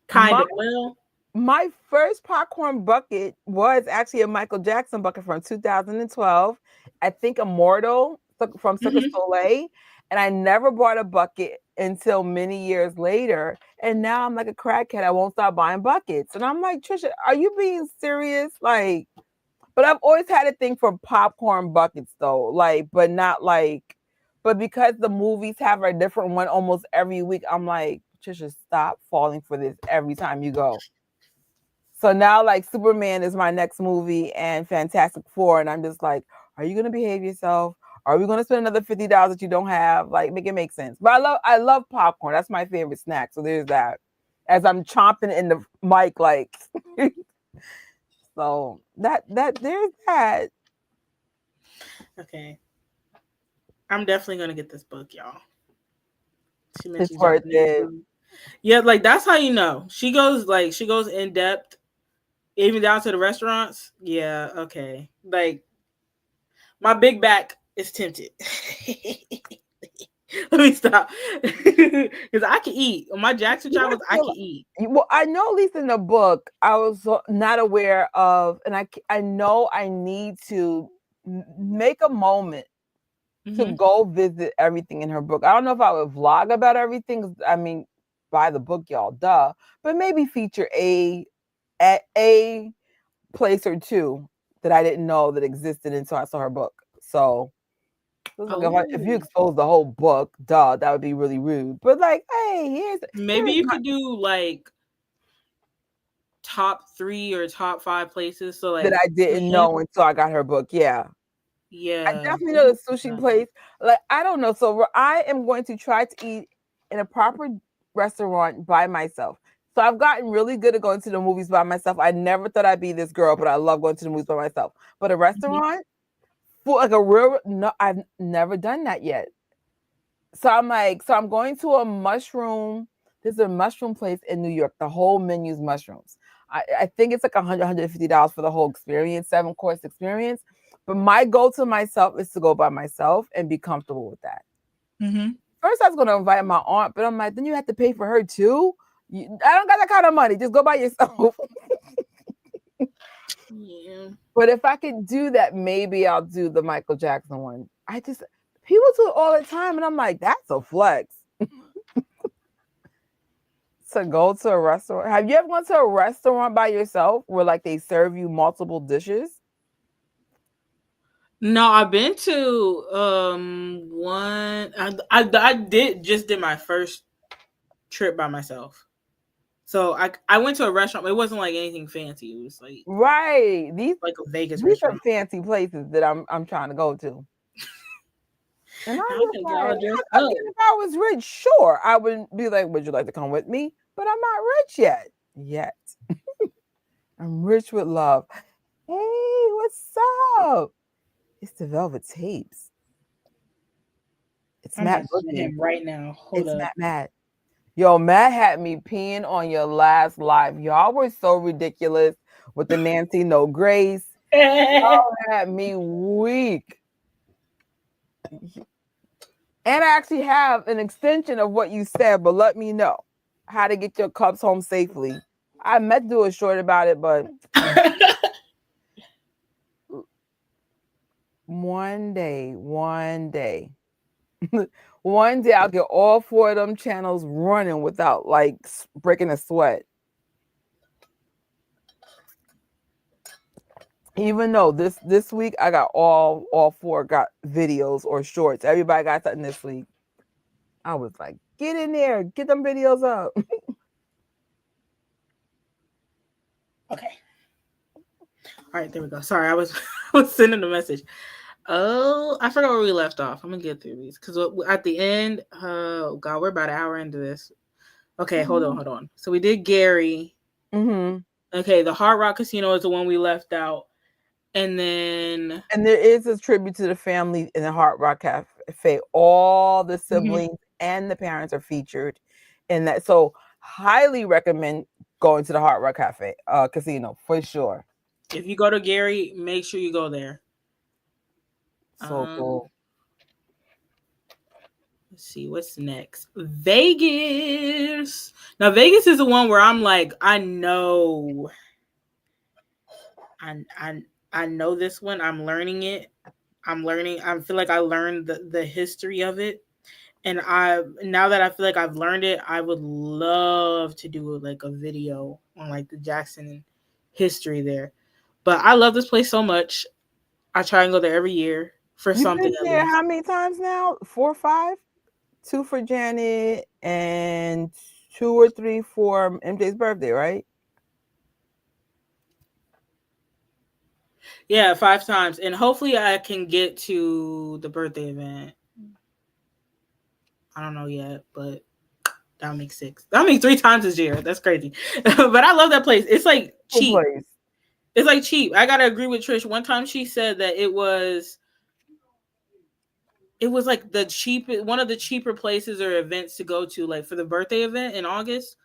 Kind My of. Well. My first popcorn bucket was actually a Michael Jackson bucket from 2012. I think Immortal from Cirque du Hmm. Soleil. And I never bought a bucket until many years later. And now I'm like a crackhead. I won't stop buying buckets. And I'm like, Trisha, are you being serious? Like, but I've always had a thing for popcorn buckets though. Like, but not like, but because the movies have a different one almost every week, I'm like, Trisha, stop falling for this every time you go. So now, like Superman is my next movie, and Fantastic Four, and I'm just like, are you gonna behave yourself? Are we gonna spend another $50 that you don't have? Like, make it make sense. But I love popcorn. That's my favorite snack. So there's that. As I'm chomping in the mic, like, so that there's that. Okay. I'm definitely gonna get this book, y'all. She It's mentioned worth Japanese it. food. Yeah, like that's how you know. She goes in depth, even down to the restaurants. Yeah, okay. Like my big back is tempted. Let me stop. Because I can eat. On my Jackson You travels, I I feel can eat. well, I know at least in the book, I was not aware of, and I know I need to make a moment to Hmm. go visit everything in her book. I don't know if I would vlog about everything. I mean, buy the book, y'all, duh. But maybe feature a place or two that I didn't know that existed until I saw her book. So it was like if you Oh. expose the whole book, duh, that would be really rude. But like, hey, Maybe here's you my could do like top three or top five places. So that like I didn't Japan. know until I got her book. Yeah. I Yeah. definitely know the sushi place. Like I don't know. So I am going to try to eat in a proper restaurant by myself. So I've gotten really good at going to the movies by myself. I never thought I'd be this girl, but I love going to the movies by myself. But a Mhm. restaurant for like a real no, I've never done that yet. So I'm like, so I'm going to a mushroom. There's a mushroom place in New York. The whole menu's mushrooms. I think it's like $150 for the whole experience, 7 course experience. But my goal to myself is to go by myself and be comfortable with that. Mhm. First, I was going to invite my aunt, but I'm like, then you have to pay for her too. I don't got that kind of money. Just go by yourself. Yeah. But if I could do that, maybe I'll do the Michael Jackson one. I just people do it all the time, and I'm like, that's a flex. To go to a restaurant. Have you ever gone to a restaurant by yourself where like they serve you multiple dishes? No, I've been to one. I did my first trip by myself. So I went to a restaurant. But it wasn't like anything fancy. It was Right. like a Vegas These are restaurant. fancy places that I'm trying to go to. And I'm I was just gonna get like, all dressed up. again, if I was rich, sure, I would be like, would you like to come with me? But I'm not rich yet. Yet. I'm rich with love. Hey, what's up? It's the Velvet Tapes. It's I'm Matt messaging Boogie. him right now. Hold It's up. Matt. Yo, Matt had me peeing on your last live. Y'all were so ridiculous with the Nancy No Grace. Y'all had me weak. And I actually have an extension of what you said, but let me know how to get your cups home safely. I meant to do a short about it, but one day, one day I'll get all 4 of them channels running without like breaking a sweat. Even though this week I got all 4 got videos or shorts. Everybody got something this week. I was like, get in there, get them videos up. Okay. All right, there we go. Sorry, I was sending a message. Oh, I forgot where we left off. I'm gonna get through these because at the end, oh god, we're about an hour into this. Okay, hold on. So we did Gary. Mm-hmm. Okay, the Hard Rock Casino is the one we left out, and then there is a tribute to the family in the Hard Rock Cafe. All the siblings and the parents are featured in that. So highly recommend going to the Hard Rock Cafe Casino for sure. If you go to Gary, make sure you go there. So cool. Let's see what's next. Vegas. Now Vegas is the one where I'm like, I know this one. I'm learning it. I feel like I learned the history of it. And now that I feel like I've learned it, I would love to do like a video on like the Jackson history there. But I love this place so much. I try and go there every year for something. You've been there how many times now? 4 or 5? 2 for Janet and 2 or 3 for MJ's birthday, right? Yeah, 5 times. And hopefully I can get to the birthday event. I don't know yet, but that'll make 6. That'll make 3 times this year. That's crazy. But I love that place. It's like cheap. It's like cheap. I gotta agree with Trish. One time she said that it was like one of the cheaper places or events to go to, like for the birthday event in August.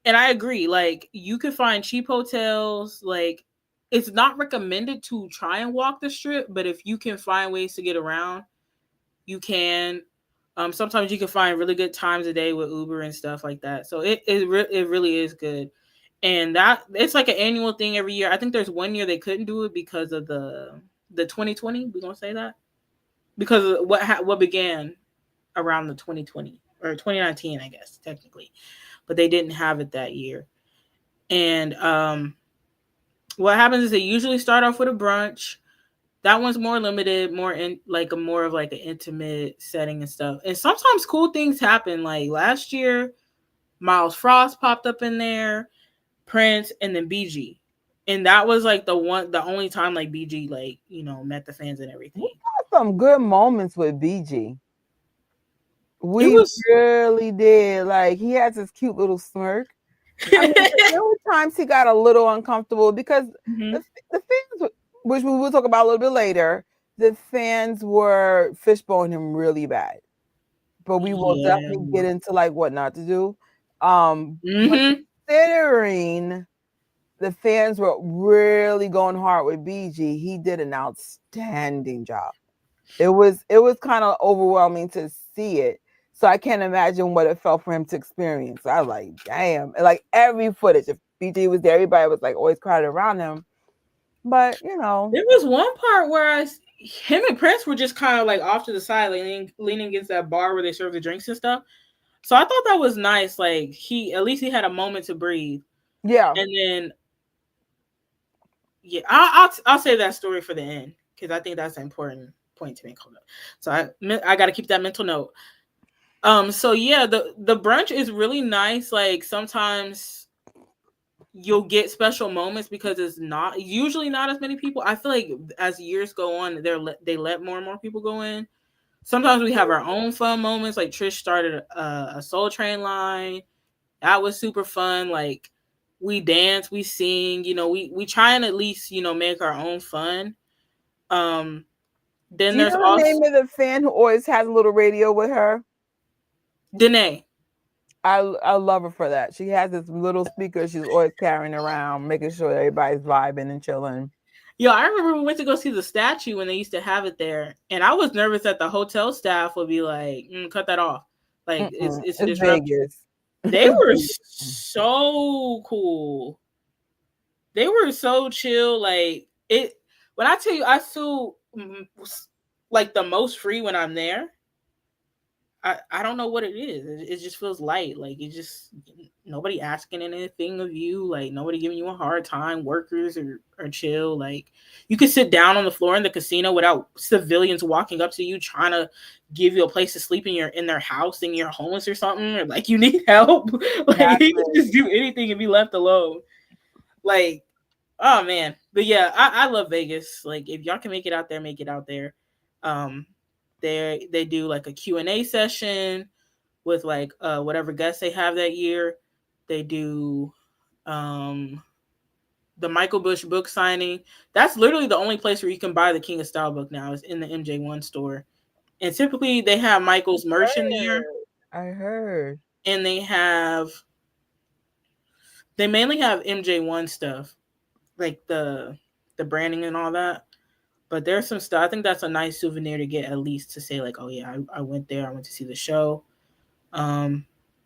And I agree. Like you could find cheap hotels. Like it's not recommended to try and walk the strip, but if you can find ways to get around, you can. Sometimes you can find really good times a day with Uber and stuff like that. So it really is good. And that it's like an annual thing every year. I think there's one year they couldn't do it because of the 2020. We're gonna say that because of what began around the 2020 or 2019, I guess technically, but they didn't have it that year. And what happens is they usually start off with a brunch. That one's more limited, more in like a more of like an intimate setting and stuff. And sometimes cool things happen. Like last year, Miles Frost popped up in there, Prince, and then BG. And that was like the only time like BG like, met the fans and everything. We got some good moments with BG. We really did. Like he has this cute little smirk. I mean, there were times he got a little uncomfortable because the fans, which we will talk about a little bit later, the fans were fishboning him really bad. But we will definitely get into like what not to do. But considering the fans were really going hard with BG, he did an outstanding job. It was kind of overwhelming to see it. So I can't imagine what it felt for him to experience. I was like, damn. And like every footage, if BG was there, everybody was like always crowded around him. But there was one part where him and Prince were just kind of like off to the side, leaning against that bar where they serve the drinks and stuff. So I thought that was nice. Like at least he had a moment to breathe. Yeah. And then, yeah, I'll save that story for the end because I think that's an important point to make. Hold up. So I got to keep that mental note. So yeah, the brunch is really nice. Like sometimes you'll get special moments because it's usually not as many people. I feel like as years go on, they let more and more people go in. Sometimes we have our own fun moments. Like Trish started a Soul Train line. That was super fun. Like we dance, we sing. We try and at least make our own fun. Then there's also the name of the fan who always has a little radio with her. Danae. I love her for that. She has this little speaker she's always carrying around, making sure everybody's vibing and chilling. Yo, I remember we went to go see the statue when they used to have it there, and I was nervous that the hotel staff would be like, "Cut that off," like it's It's disruptive. Vegas. They were so cool. They were so chill. Like it. When I tell you, I feel like the most free when I'm there. I don't know what it is. It just feels light. Like it just nobody asking anything of you. Like nobody giving you a hard time. Workers are chill. Like you could sit down on the floor in the casino without civilians walking up to you trying to give you a place to sleep in their house and you're homeless or something, or like you need help. Like you can just do anything and be left alone. Like, oh man. But yeah, I love Vegas. Like if y'all can make it out there, make it out there. Um they do like a Q&A session with like whatever guests they have that year. They do the Michael Bush book signing. That's literally the only place where you can buy the King of Style book now is in the MJ1 store. And typically they have Michael's merch in there. I heard. And they mainly have MJ1 stuff, like the branding and all that. But there's some stuff. I think that's a nice souvenir to get, at least to say like, oh yeah, I went there. I went to see the show. And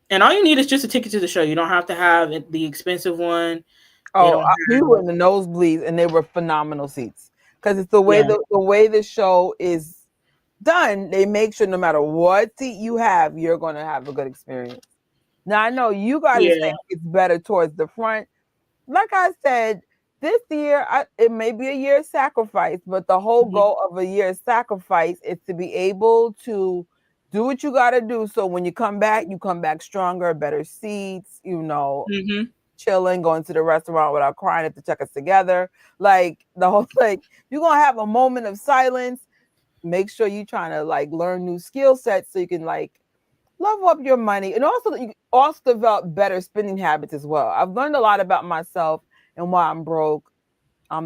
all you need is just a ticket to the show. You don't have to have the expensive one. Oh, we were in the nosebleeds, and they were phenomenal seats because it's the way the way the show is done. They make sure no matter what seat you have, you're going to have a good experience. Now I know you guys think it's better towards the front. Like I said, this year it may be a year of sacrifice, but the whole goal of a year of sacrifice is to be able to do what you got to do. So when you come back stronger, better seats, chilling, going to the restaurant without crying if the check us together. Like the whole, like you're going to have a moment of silence. Make sure you're trying to like learn new skill sets so you can like level up your money. And also you also develop better spending habits as well. I've learned a lot about myself and why I'm broke.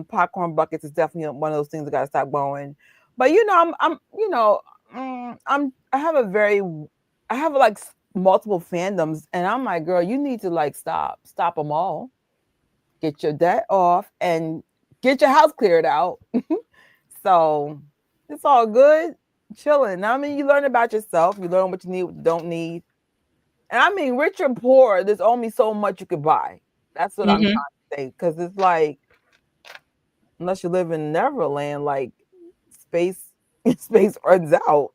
Popcorn buckets is definitely one of those things I got to stop going. But I have like multiple fandoms, and I'm like, girl, you need to like stop them all, get your debt off, and get your house cleared out. So it's all good, chilling. I mean, you learn about yourself, you learn what you need, what you don't need. And I mean, rich or poor, there's only so much you could buy. That's what I'm trying to say, because it's like, unless you live in Neverland, like space runs out.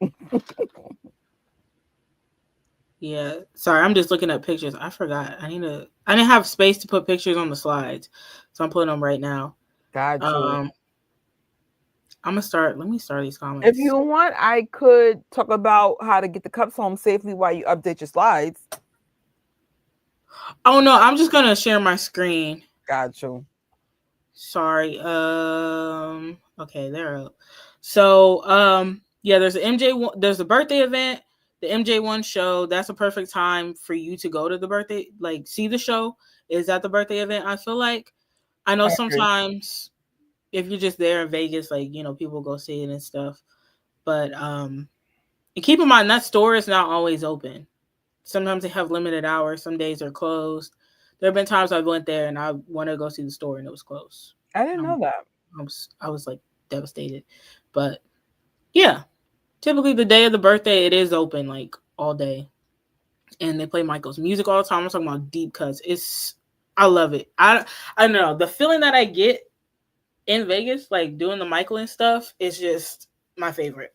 Yeah, sorry, I'm just looking at pictures. I forgot. I didn't have space to put pictures on the slides, so I'm putting them right now. Got you. Let me start these comments. If you want, I could talk about how to get the cups home safely while you update your slides. Oh no, I'm just gonna share my screen. Got you. Sorry. Okay, there. So yeah, there's there's a birthday event, the MJ1 show. That's a perfect time for you to go to the birthday, like see the show is at the birthday event. I feel like I know sometimes if you're just there in Vegas, like people go see it and stuff. But and keep in mind that store is not always open. Sometimes they have limited hours. Some days are closed. There have been times I went there and I wanted to go see the store and it was closed. I didn't know that. I was like devastated. But yeah, typically the day of the birthday, it is open like all day. And they play Michael's music all the time. I'm talking about deep cuts. I love it. I don't know. The feeling that I get in Vegas, like doing the Michael and stuff, is just my favorite.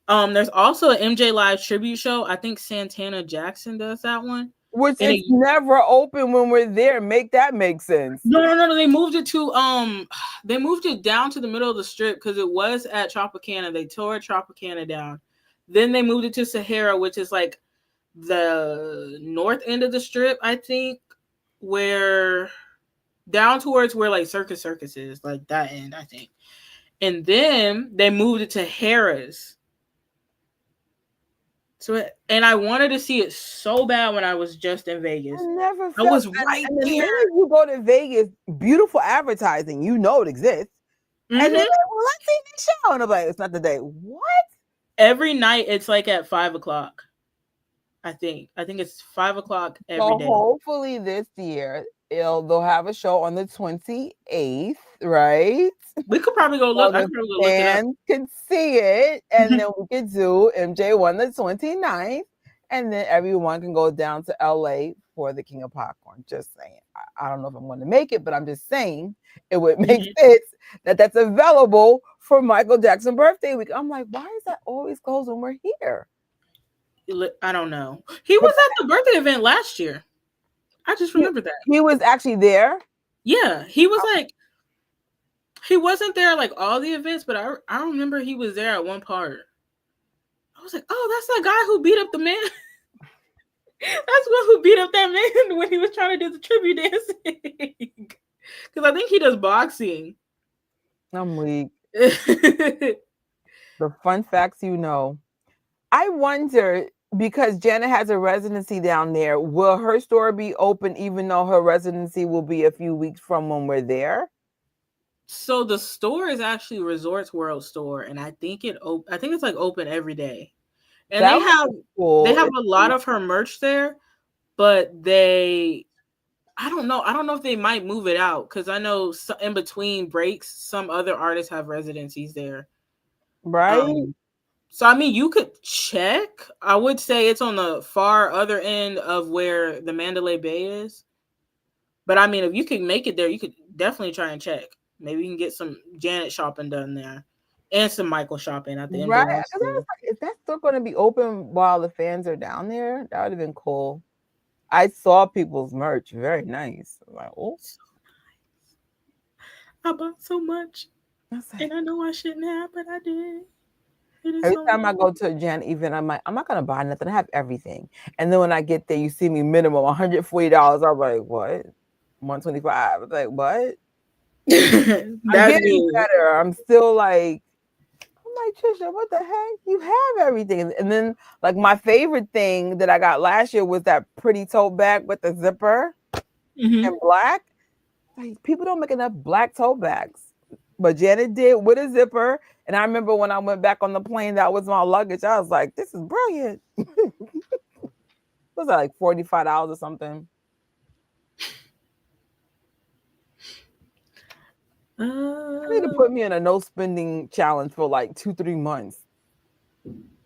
There's also an MJ Live tribute show. I think Santana Jackson does that one. Which is never open when we're there. Make that make sense. No. They moved it to they moved it down to the middle of the strip because it was at Tropicana. They tore Tropicana down. Then they moved it to Sahara, which is like the north end of the strip, I think, where down towards where like Circus is, like that end, I think. And then they moved it to Harrah's. So, and I wanted to see it so bad when I was just in Vegas. I was right there. The minute you go to Vegas, beautiful advertising, it exists. And then let's see the show. And I'm like, it's not the day. What? Every night it's like at 5:00. I think it's 5 o'clock every So day. hopefully this year they'll have a show on the 28th, right? We could probably go So look. I the could probably go look it up. fans can see it, and then we could do MJ won the 29th, and then everyone can go down to LA for the King of Popcorn. Just saying. I don't know if I'm going to make it, but I'm just saying it would make sense that that's available for Michael Jackson birthday week. I'm like, why is that always closed when we're here? I don't know. He was at the birthday event last year. I just remember that. He was actually there? Yeah, he was like, he wasn't there like all the events, but I remember he was there at one part. I was like, oh, that's that guy who beat up the man. That's one who beat up that man when he was trying to do the tribute dancing. Because I think he does boxing. I'm weak. The fun facts you know. I wonder, because Janet has a residency down there, will her store be open even though her residency will be a few weeks from when we're there? So the store is actually Resorts World store, and I think it's like open every day. And That they would have be cool. they have a lot of her merch there, but I don't know if they might move it out, because I know in between breaks, some other artists have residencies there. Right? So I mean, you could check. I would say it's on the far other end of where the Mandalay Bay is. But I mean, if you could make it there, you could definitely try and check. Maybe you can get some Janet shopping done there, and some Michael shopping at the MJ Right. One store. Is that still going to be open while the fans are down there? That would have been cool. I saw people's merch. Very nice. I'm like, oh, So nice. I bought so much, and I know I shouldn't have, but I did. Every time I go to a Janet event, I'm like, I'm not going to buy nothing. I have everything. And then when I get there, you see me minimum $140. I'm like, what? 125. I'm like, what? I'm getting better. I'm still like, Trisha, what the heck? You have everything. And then, like, my favorite thing that I got last year was that pretty tote bag with the zipper in black. Like, people don't make enough black tote bags, but Janet did with a zipper. And I remember when I went back on the plane, that was my luggage. I was like, this is brilliant. Was that like $45 or something? I need to put me in a no spending challenge for like 2-3 months.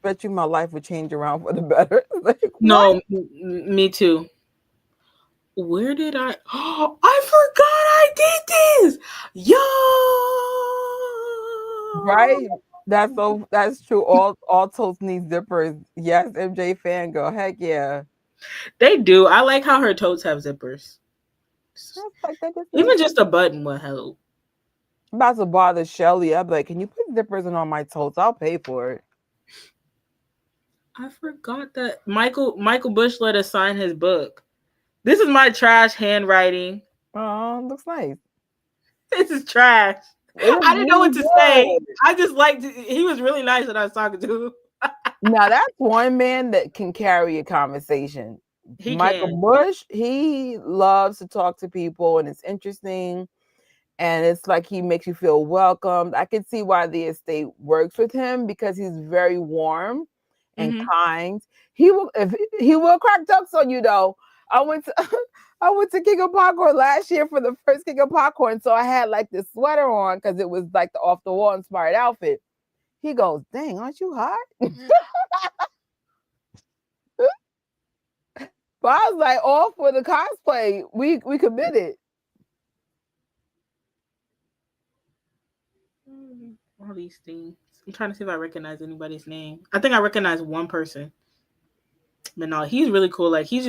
Bet you my life would change around for the better. Like, no, me too. Where did I? Oh, I forgot I did this. Yo, right? That's true. All totes need zippers. Yes, MJ fangirl. Heck yeah. They do. I like how her totes have zippers. Even just a button will help. I'm about to bother Shelly. I'll be like, can you put zippers in on my totes? I'll pay for it. I forgot that Michael Bush let us sign his book. This is my trash handwriting. Oh, looks nice. This is trash. I didn't know what to say. I just liked it. He was really nice that I was talking to. Now that's one man that can carry a conversation. Michael Bush, he loves to talk to people, and it's interesting. And it's like he makes you feel welcomed. I can see why the estate works with him, because he's very warm and kind. He will crack jokes on you though. I went to King of Popcorn last year for the first King of Popcorn, so I had like this sweater on because it was like the off the wall inspired outfit. He goes, "Dang, aren't you hot?" But I was like, all for the cosplay. We committed. All these things. I'm trying to see if I recognize anybody's name. I think I recognize one person. But no, he's really cool. Like, I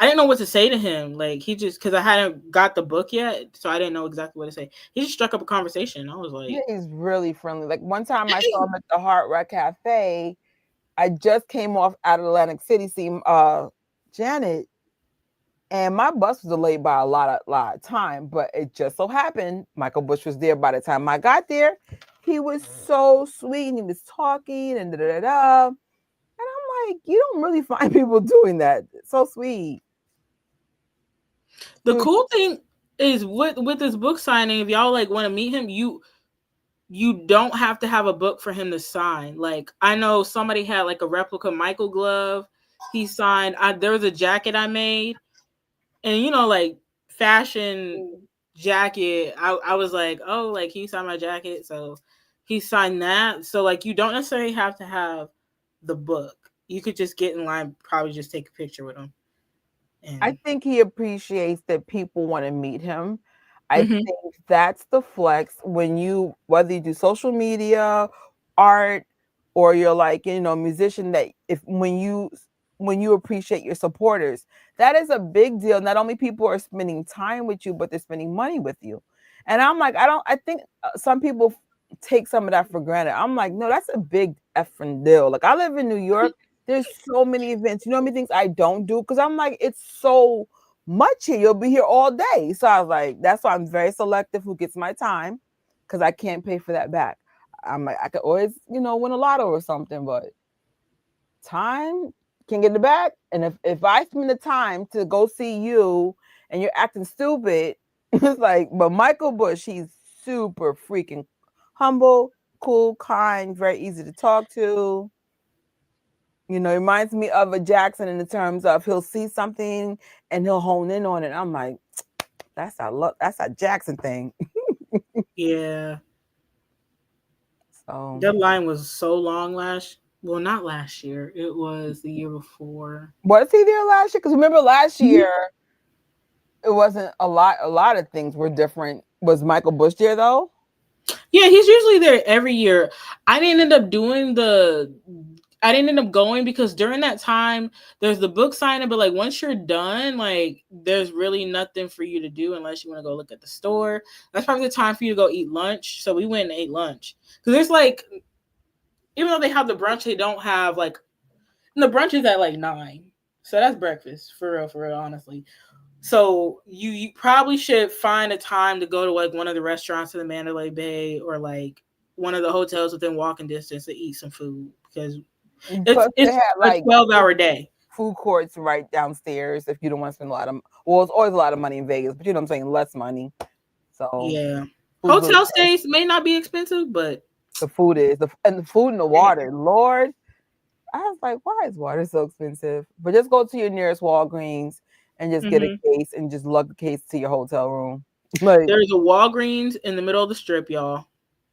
didn't know what to say to him. Like, because I hadn't got the book yet, so I didn't know exactly what to say. He just struck up a conversation. I was like, yeah, he's really friendly. Like, one time I saw him at the Hard Rock Cafe. I just came off out of Atlantic City, seeing Janet, and my bus was delayed by a lot of time. But it just so happened Michael Bush was there by the time I got there. He was so sweet, and he was talking and da-da-da-da. And I'm like, you don't really find people doing that. It's so sweet. The cool thing is with this book signing, if y'all like want to meet him, you don't have to have a book for him to sign. Like, I know somebody had like a replica Michael glove He signed. There was a jacket I made, and like fashion jacket. I was like, oh, like he signed my jacket, so he signed that. So like you don't necessarily have to have the book. You could just get in line, probably just take a picture with him. I And think he appreciates that people want to meet him. I Mhm. think that's the flex when you, whether you do social media, art, or you're like, musician, that when you appreciate your supporters, that is a big deal. Not only people are spending time with you, but they're spending money with you. And I'm like, I think some people take some of that for granted. I'm like, no, that's a big effing deal. Like I live in New York. There's so many events. You know how many things I don't do? Because I'm like, it's so much here. You'll be here all day. So I was like, that's why I'm very selective who gets my time, because I can't pay for that back. I'm like, I could always, win a lotto or something, but time can get it back. And if I spend the time to go see you and you're acting stupid, it's like, but Michael Bush, he's super freaking humble, cool, kind, very easy to talk to. It reminds me of a Jackson in the terms of he'll see something and he'll hone in on it. I'm like, that's a Jackson thing. Yeah, So that line was so long not last year. It was the year before. was he there last year? Because remember last Mhm. year it wasn't a lot. A lot of things were different. Was Michael Bush there though? Yeah, he's usually there every year. I didn't end up doing the I didn't end up going because during that time there's the book signing, but like once you're done, like there's really nothing for you to do unless you want to go look at the store. That's probably the time for you to go eat lunch. So we went and ate lunch. Because there's like, even though they have the brunch, they don't have like, and the brunch is at like 9. So that's breakfast for real, honestly. So you probably should find a time to go to like one of the restaurants in the Mandalay Bay or like one of the hotels within walking distance to eat some food, because it's Plus they it's had a like 12-hour day. food courts right downstairs if you don't want to spend a lot of. Well, it's always a lot of money in Vegas, but you know what I'm saying, less money. So Yeah. food's really Hotel good. stays may not be expensive, but The food is the food and the water. Lord, I was like, why is water so expensive? But just go to your nearest Walgreens and just get a mhm. case and just lug the case to your hotel room. Like There's a Walgreens in the middle of the strip, y'all.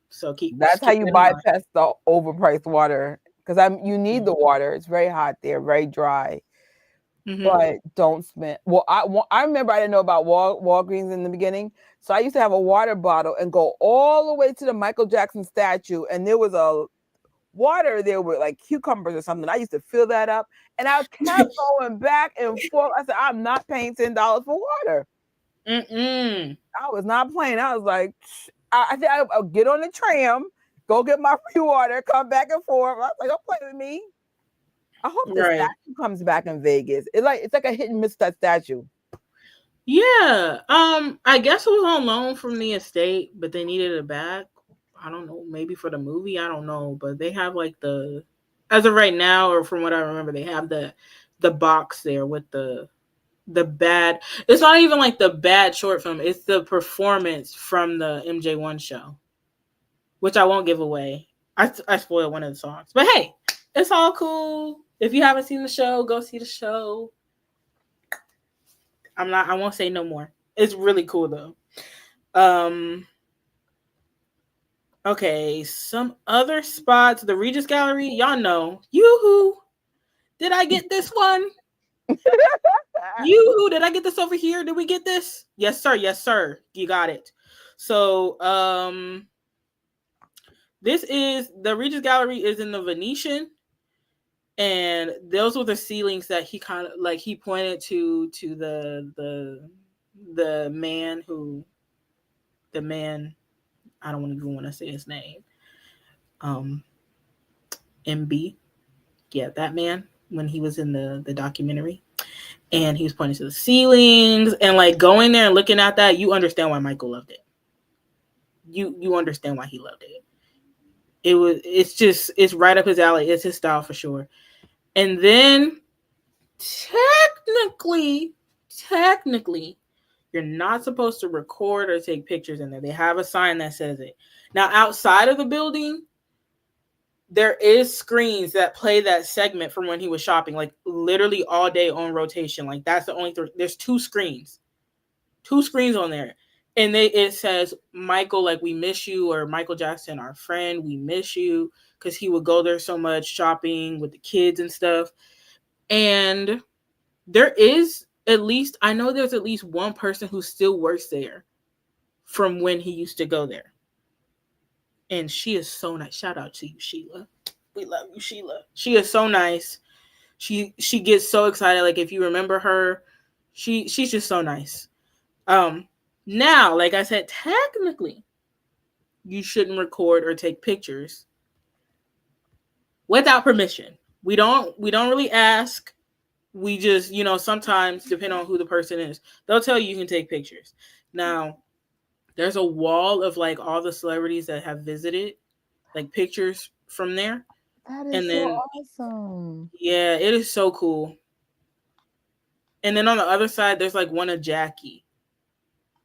So that's just how keep you that in mind. bypass the overpriced water. Because you need the water. It's very hot there, very dry. Mm-hmm. But don't spend. Well, I remember I didn't know about Walgreens in the beginning, so I used to have a water bottle and go all the way to the Michael Jackson statue, and there was a water there with like cucumbers or something. I used to fill that up, and I kept going back and forth. I said, I'm not paying $10 for water. Mm-mm. I was not playing. I was like, I think I'll get on the tram, go get my free water, come back and forth. I was like, don't play with me. I hope the Right. statue comes back in Vegas. It's like a hit and miss, that statue. Yeah. I guess it was on loan from the estate, but they needed it back. I don't know, maybe for the movie, I don't know, but they have like as of right now, or from what I remember, they have the box there with the bad. It's not even like the bad short film. It's the performance from the MJ1 show, which I won't give away. I spoiled one of the songs, but hey, it's all cool. If you haven't seen the show, go see the show. I won't say no more. It's really cool though. Um. Okay, some other spots. The Regis Gallery, y'all know. Yoo-hoo! Did I get this one? Yoo-hoo! Did I get this over here? Did we get this? Yes, sir. Yes, sir. You got it. So, this is the Regis Gallery is in the Venetian, and those were the ceilings that he kind of like he pointed to the man who the man I don't even want to say his name. Um, MB, yeah, that man when he was in the documentary, and he was pointing to the ceilings and like going there and looking at that, you understand why Michael loved it. You understand why he loved it. It's right up his alley. It's his style for sure. And then technically, technically, you're not supposed to record or take pictures in there. They have a sign that says it. Now outside of the building, there is screens that play that segment from when he was shopping, like literally all day on rotation. Like that's the only there's two screens on there, and it says Michael, like we miss you, or Michael Jackson, our friend, we miss you, because he would go there so much shopping with the kids and stuff. And there is at least, I know there's at least one person who still works there from when he used to go there, and she is so nice. Shout out to you, Sheila. We love you, Sheila. She is so nice. She gets so excited. Like if you remember her, she's just so nice. Um, Now, like I said, technically, you shouldn't record or take pictures without permission. We don't really ask. We just, sometimes depending on who the person is, they'll tell you can take pictures. Now, there's a wall of like all the celebrities that have visited, like pictures from there. That is And so then awesome. yeah, it is so cool. And then on the other side, there's like one of Jackie.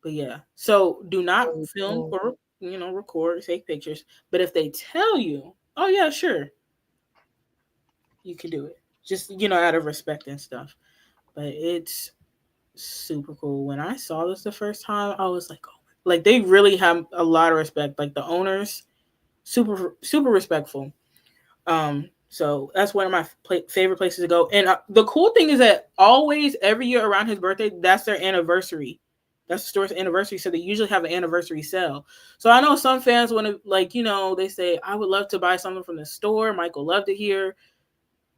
But yeah, so do not Very film cool. or record, take pictures. But if they tell you, oh yeah, sure, you can do it. Just out of respect and stuff. But it's super cool. When I saw this the first time, I was like, oh, like they really have a lot of respect. Like the owners, super super respectful. So that's one of my favorite places to go. And the cool thing is that always every year around his birthday, that's their anniversary. That's the store's anniversary, so they usually have an anniversary sale. So I know some fans want to, like, they say, I would love to buy something from the store. Michael loved it here.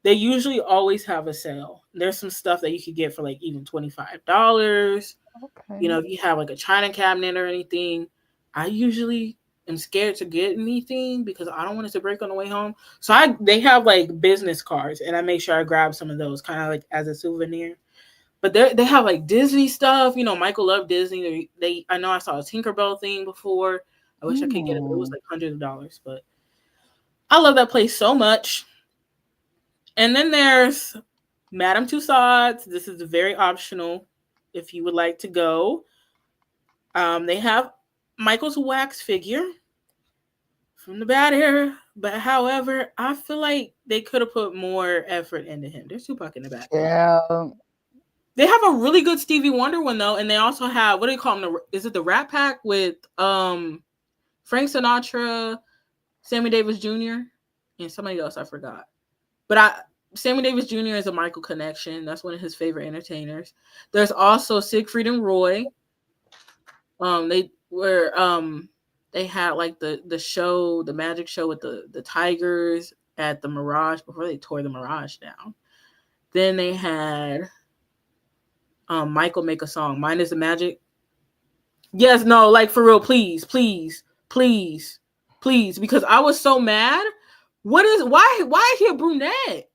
They usually always have a sale. There's some stuff that you could get for like even $25. Okay. If you have like a china cabinet or anything. I usually am scared to get anything because I don't want it to break on the way home. So they have like business cards, and I make sure I grab some of those kind of like as a souvenir. But they have like Disney stuff. Michael loved Disney. I know I saw a Tinkerbell thing before. I wish I could get it, but it was Mm. like hundreds of dollars. But I love that place so much. And then there's Madame Tussauds. This is very optional if you would like to go. They have Michael's wax figure from the bad era, but however, I feel like they could have put more effort into him. There's Tupac in the back. Yeah. They have a really good Stevie Wonder one though, and they also have, what do you call them? Is it the Rat Pack with Frank Sinatra, Sammy Davis Jr., and somebody else I forgot. But Sammy Davis Jr. is a Michael connection. That's one of his favorite entertainers. There's also Siegfried and Roy. They were they had like the show, the magic show with the tigers at the Mirage before they tore the Mirage down. Then they had Michael make a song. Mine is the magic. Yes, no, like for real, please, please, please, please, because I was so mad. Why is he a brunette?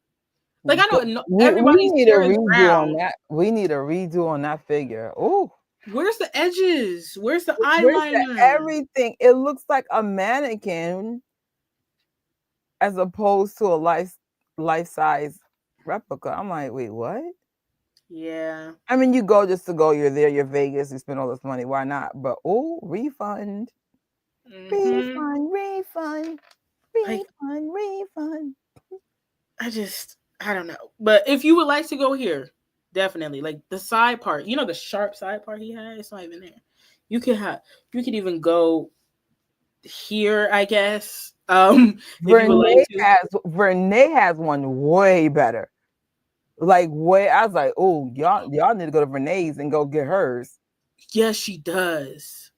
Like I know We everybody's need a hair is redo on brown. that. We need a redo on that figure. Oh, Where's the edges? Where's the where's the eyeliner? everything? It looks like a mannequin as opposed to a life size replica. I'm like, wait, what? Yeah. I mean, you go just to go. You're there. You're Vegas. You spend all this money. Why not? But oh, refund, Mhm. refund, refund, Like refund, refund. I don't know. But if you would like to go here, definitely. Like the side part, the sharp side part he had, it's not even there. You could have you could even go here, I guess. If you would like to. Vernay has one way better. Like way, I was like, oh, y'all need to go to Vernay's and go get hers. Yes, she does.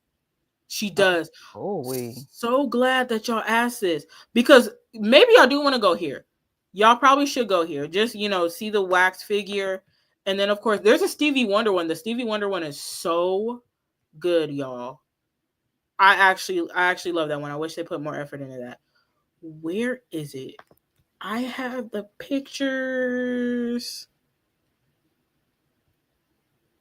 She does. Oh, we. So glad that y'all asked this because maybe y'all do want to go here. Y'all probably should go here. Just, see the wax figure. And then, of course, there's a Stevie Wonder one. The Stevie Wonder one is so good, y'all. I actually love that one. I wish they put more effort into that. Where is it? I have the pictures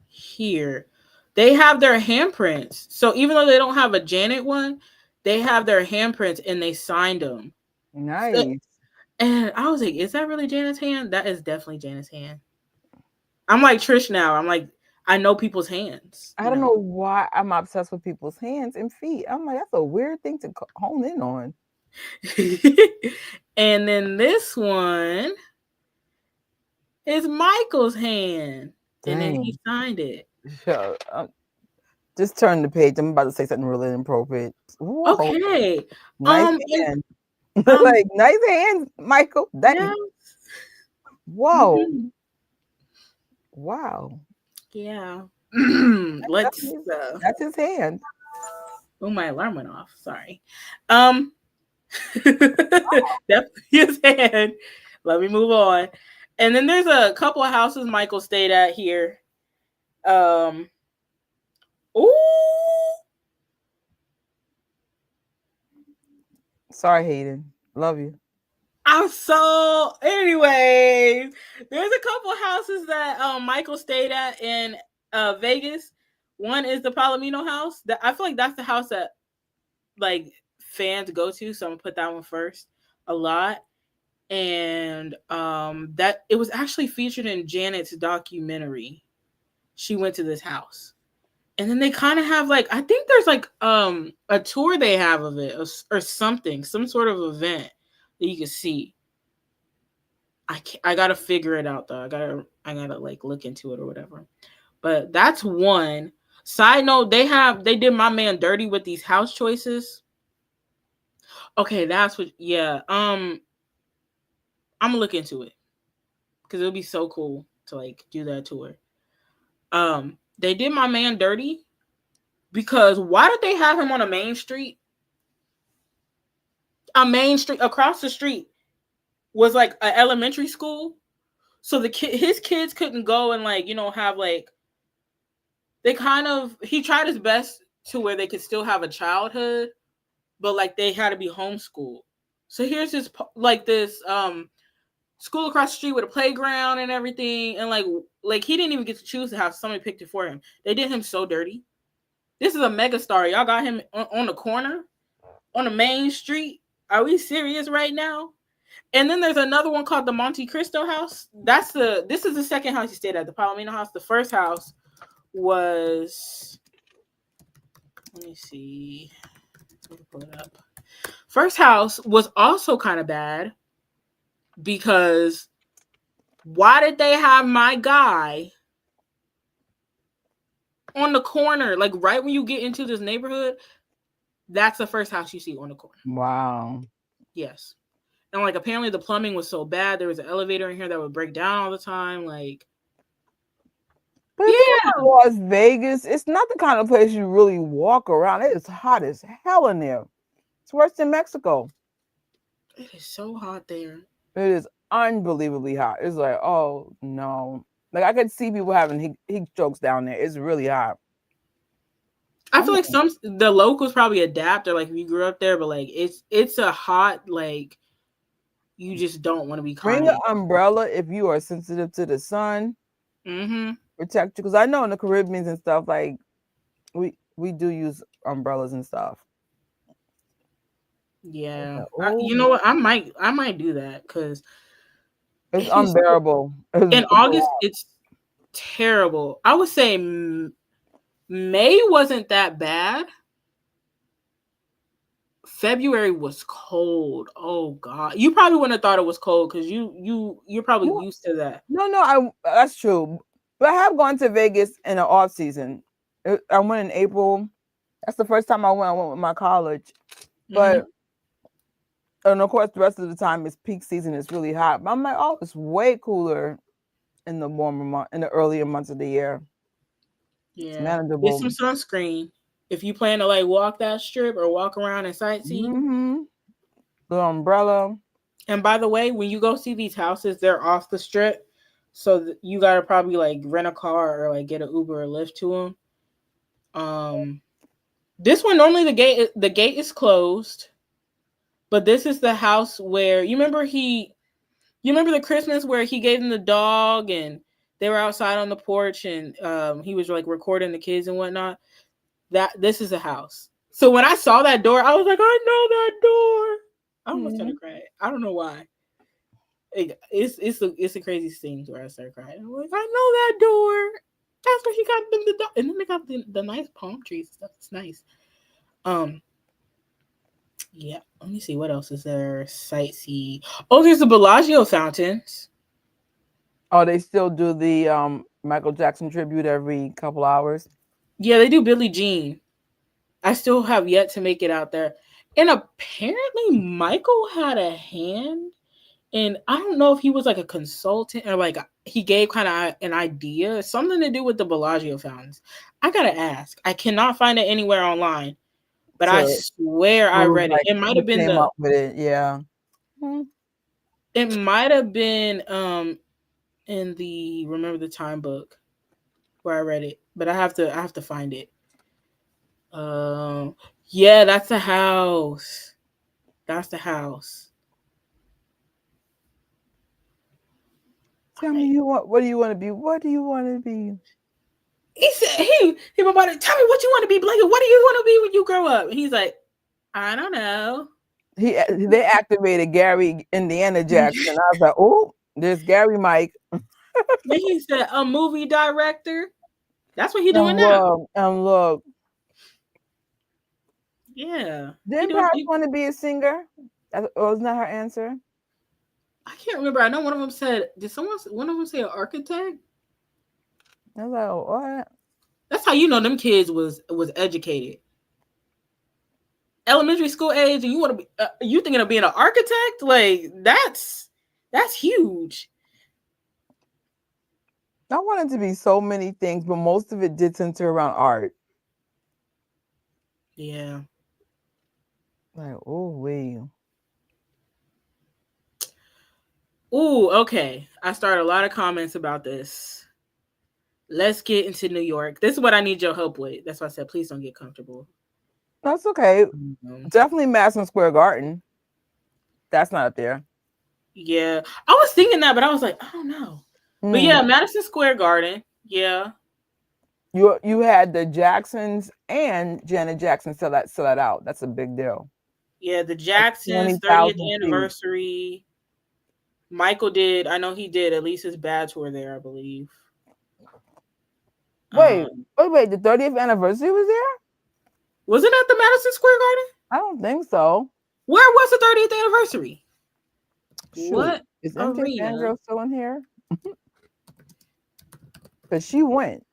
here. They have their handprints. So even though they don't have a Janet one, they have their handprints and they signed them. Nice. And I was like, is that really Janet's hand? That is definitely Janet's hand. I'm like Trish now. I'm like, I know people's hands, I don't know why I'm obsessed with people's hands and feet. I'm like, that's a weird thing to hone in on. And then this one is Michael's hand. And then he Dang. signed it. Sure. Just turn the page. I'm about to say something really inappropriate. Whoa. Okay. Nice And, hand. um, Like, nice hands, Michael. yeah. Dang. Whoa. Mm-hmm. Wow. Yeah. That's Let's his, that's his hand. oh, my alarm went off. Sorry. Um That's his hand. Let me move on. And then there's a couple of houses Michael stayed at here. Um Ooh. Sorry, Hayden. Love you. Anyways, there's a couple houses that Michael stayed at in Vegas. One is the Palomino house. That I feel like that's the house that like fans go to, so I'm gonna put that one first a lot. And that it was actually featured in Janet's documentary. She went to this house. And then they kind of have like I think there's like a tour they have of it or something, some sort of event that you can see. I gotta figure it out though. I gotta like look into it or whatever. But that's one. Side note, they did my man dirty with these house choices. Okay, that's what yeah. I'm gonna look into it. Because it would be so cool to like do that tour. They did my man dirty because why did they have him on a main street? A main street across the street was like an elementary school, so his kids couldn't go and like have like he tried his best to where they could still have a childhood, but like they had to be homeschooled. So here's this school across the street with a playground and everything, and like he didn't even get to choose the house. Somebody picked it for him. They did him so dirty. This is a mega star. Y'all got him on the corner, on the main street. Are we serious right now? And then there's another one called the Monte Cristo house. This is the second house he stayed at, the Palomino house. The first house was, let me see. Let me pull it up. First house was also kind of bad because why did they have my guy on the corner? Like right when you get into this neighborhood, that's the first house you see on the corner. Wow. Yes. And like apparently the plumbing was so bad, there was an elevator in here that would break down all the time. Like, but yeah, Las Vegas, it's not the kind of place you really walk around. It is hot as hell in there. It's worse than Mexico. It is so hot there. It is unbelievably hot. It's like, oh no. Like I could see people having heat strokes down there. It's really hot. I feel like the locals probably adapt, or like if you grew up there, but like it's a hot, like you just don't want to be caught. Bring an umbrella if you are sensitive to the sun. Mm-hmm. Protect you, because I know in the Caribbean and stuff, like we do use umbrellas and stuff. Yeah, you know what? I might do that because it's unbearable. In August, it's terrible. I would say May wasn't that bad. February was cold. Oh God, you probably wouldn't have thought it was cold because you're probably used to that. No, that's true. But I have gone to Vegas in the off season. I went in April. That's the first time I went with my college. But and of course, the rest of the time it's peak season. It's really hot. But I'm like, oh, it's way cooler in the in the earlier months of the year. Yeah, it's manageable. Get some sunscreen if you plan to like walk that strip or walk around and sightsee. Mm-hmm. The umbrella. And by the way, when you go see these houses, they're off the strip, so you gotta probably like rent a car or like get an Uber or Lyft to them. This one normally the gate is closed, but this is the house where you remember the Christmas where he gave them the dog and they were outside on the porch and he was like recording the kids and whatnot. This is a house. So when I saw that door, I was like, I know that door. I almost started crying. I don't know why. It's the craziest thing where I started crying. I'm like, I know that door. That's where he got them the dog. And then they got the nice palm trees and stuff. It's nice. Yeah. Let me see what else is there. Sightsee. Oh, there's the Bellagio fountains. Oh, they still do the Michael Jackson tribute every couple hours. Yeah, they do Billie Jean. I still have yet to make it out there. And apparently Michael had a hand, and I don't know if he was like a consultant or like he gave kind of an idea, something to do with the Bellagio fountains. I gotta ask. I cannot find it anywhere online, but I So swear I who read it. like It might who have been came the. up with it? Yeah. Hmm. It might have been in the Remember the Time book where I read it, but I have to find it. Um, yeah, that's the house. That's the house. Tell me Right. you want what do you want to be? What do you want to be? He said he about to tell me what you want to be, Blanket. What do you want to be when you grow up? And he's like, I don't know. They activated Gary Indiana Jackson. I was like, oh, there's Gary Mike. Then he said a movie director. That's what he doing now. Look. Yeah, he Didn't doing. Paris want to be a singer? That wasn't that her answer? I can't remember. I know one of them said. Did someone? One of them say an architect? I was like, what? That's how you know them kids was educated. Elementary school age, and you want to be. You thinking of being an architect? Like that's huge. I wanted to be so many things, but most of it did center around art. Yeah. Like, oh, wait. Ooh, okay. I started a lot of comments about this. Let's get into New York. This is what I need your help with. That's why I said, please don't get comfortable. That's okay. Mm-hmm. Definitely Madison Square Garden. That's not up there. Yeah, I was thinking that, but I was like, I don't know. But yeah, Madison Square Garden. Yeah. You had the Jacksons and Janet Jackson sell that out. That's a big deal. Yeah, the Like Jacksons 30th 20,000 feet. anniversary. Michael did. I know he did at least his bad tour there, I believe. Wait. The 30th anniversary was there? Was it at the Madison Square Garden? I don't think so. Where was the 30th anniversary? Shoot. What Is arena? MJFANGIRL still in here? Because she went.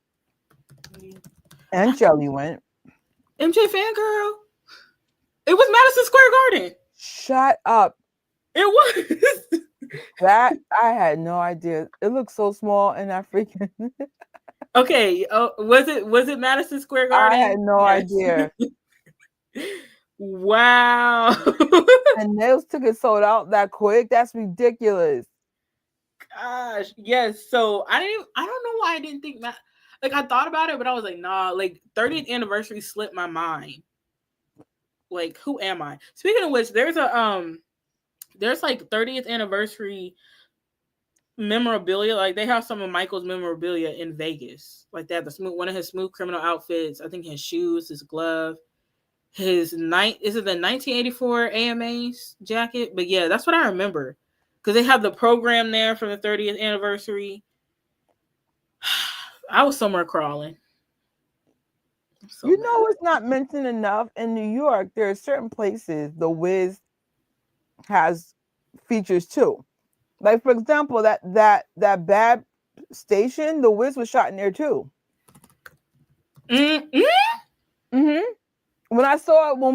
And Shelly went. MJFANGIRL? It was Madison Square Garden. Shut up. It was. That I had no idea. It looks so small and that freaking. Okay. Was it Madison Square Garden? I had no idea. Wow. And those tickets sold out that quick. That's ridiculous. Gosh. Yes. So I don't know why I didn't think that. Like I thought about it, but I was like, nah. Like 30th anniversary slipped my mind. Like who am I? Speaking of which, there's like 30th anniversary memorabilia. Like they have some of Michael's memorabilia in Vegas. Like they have one of his Smooth Criminal outfits. I think his shoes, his glove, his is it the 1984 AMA's jacket? But yeah, that's what I remember. Because they have the program there for the 30th anniversary. I was somewhere crawling. So you know it's not mentioned enough in New York. There are certain places the Wiz has features too. Like for example, that bad station, the Wiz was shot in there too. When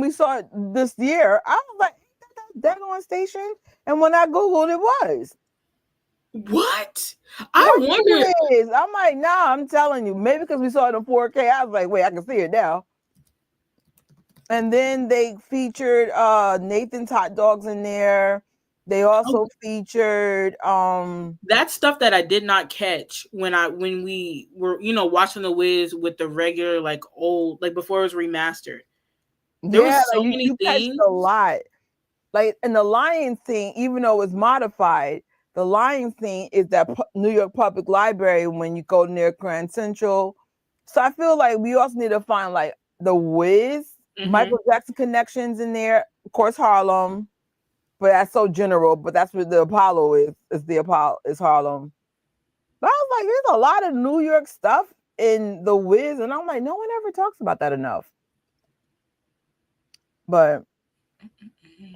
we saw it this year, I was like, that on station? And when I Googled, it was. What? I wonder. It is. I'm like, nah, I'm telling you. Maybe because we saw it in 4K. I was like, wait, I can see it now. And then they featured Nathan's hot dogs in there. They also featured that's stuff that I did not catch when we were, watching the Wiz with the regular, like old, like before it was remastered. There was so many things. A lot. Like in the Lion thing, even though it was modified, the Lion thing is that New York Public Library when you go near Grand Central. So I feel like we also need to find like the Wiz, Michael Jackson connections in there. Of course, Harlem, but that's so general. But that's what the Apollo is. Is Harlem. But I was like, there's a lot of New York stuff in the Wiz, and I'm like, no one ever talks about that enough. But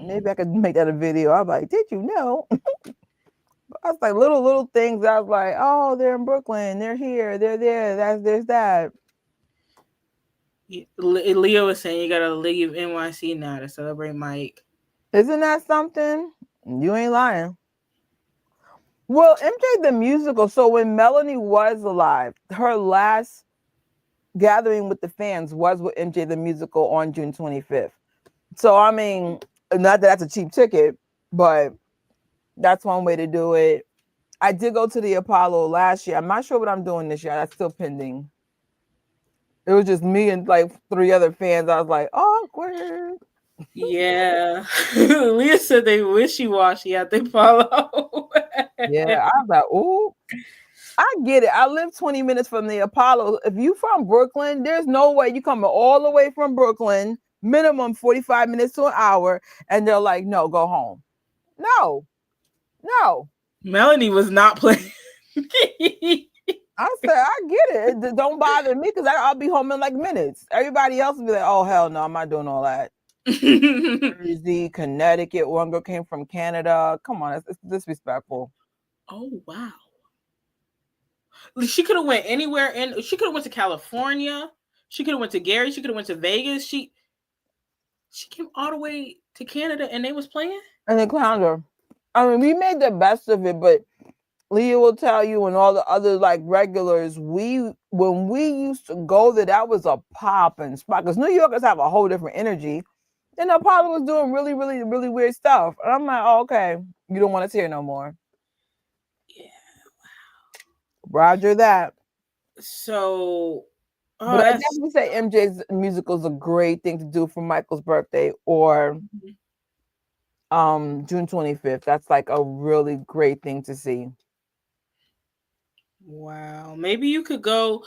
Maybe I could make that a video. I'm like, did you know? I was like little things. I was like, oh, they're in Brooklyn. They're here. They're there. There's that. Leo is saying you gotta leave NYC now to celebrate Mike. Isn't that something? You ain't lying. Well, MJ the musical. So when Melanie was alive, her last gathering with the fans was with MJ the musical on June 25th. So I mean, not that that's a cheap ticket, but that's one way to do it. I did go to the Apollo last year. I'm not sure what I'm doing this year. That's still pending. It was just me and like 3 other fans. I was like, awkward. Yeah. Leah said they wishy-washy at the Apollo. Yeah, I was like, ooh. I get it. I live 20 minutes from the Apollo. If you from Brooklyn, there's no way you coming all the way from Brooklyn, minimum 45 minutes to an hour, and they're like, no, go home. No. Melanie was not playing. I said, I get it. Don't bother me because I'll be home in like minutes. Everybody else will be like, oh, hell no, I'm not doing all that. Jersey, Connecticut. One girl came from Canada. Come on, it's disrespectful. Oh, wow. She could have went anywhere. She could have went to California. She could have went to Gary. She could have went to Vegas. She came all the way to Canada and they was playing? And they clowned her. I mean, we made the best of it, but Leah will tell you and all the other like regulars, when we used to go there, that was a popping spot because New Yorkers have a whole different energy. And Apollo was doing really, really, really weird stuff. And I'm like, oh, okay, you don't want us here no more. Yeah. Wow. Roger that. So, but I definitely say MJ's musical is a great thing to do for Michael's birthday or June 25th. That's like a really great thing to see. Wow. Maybe you could go.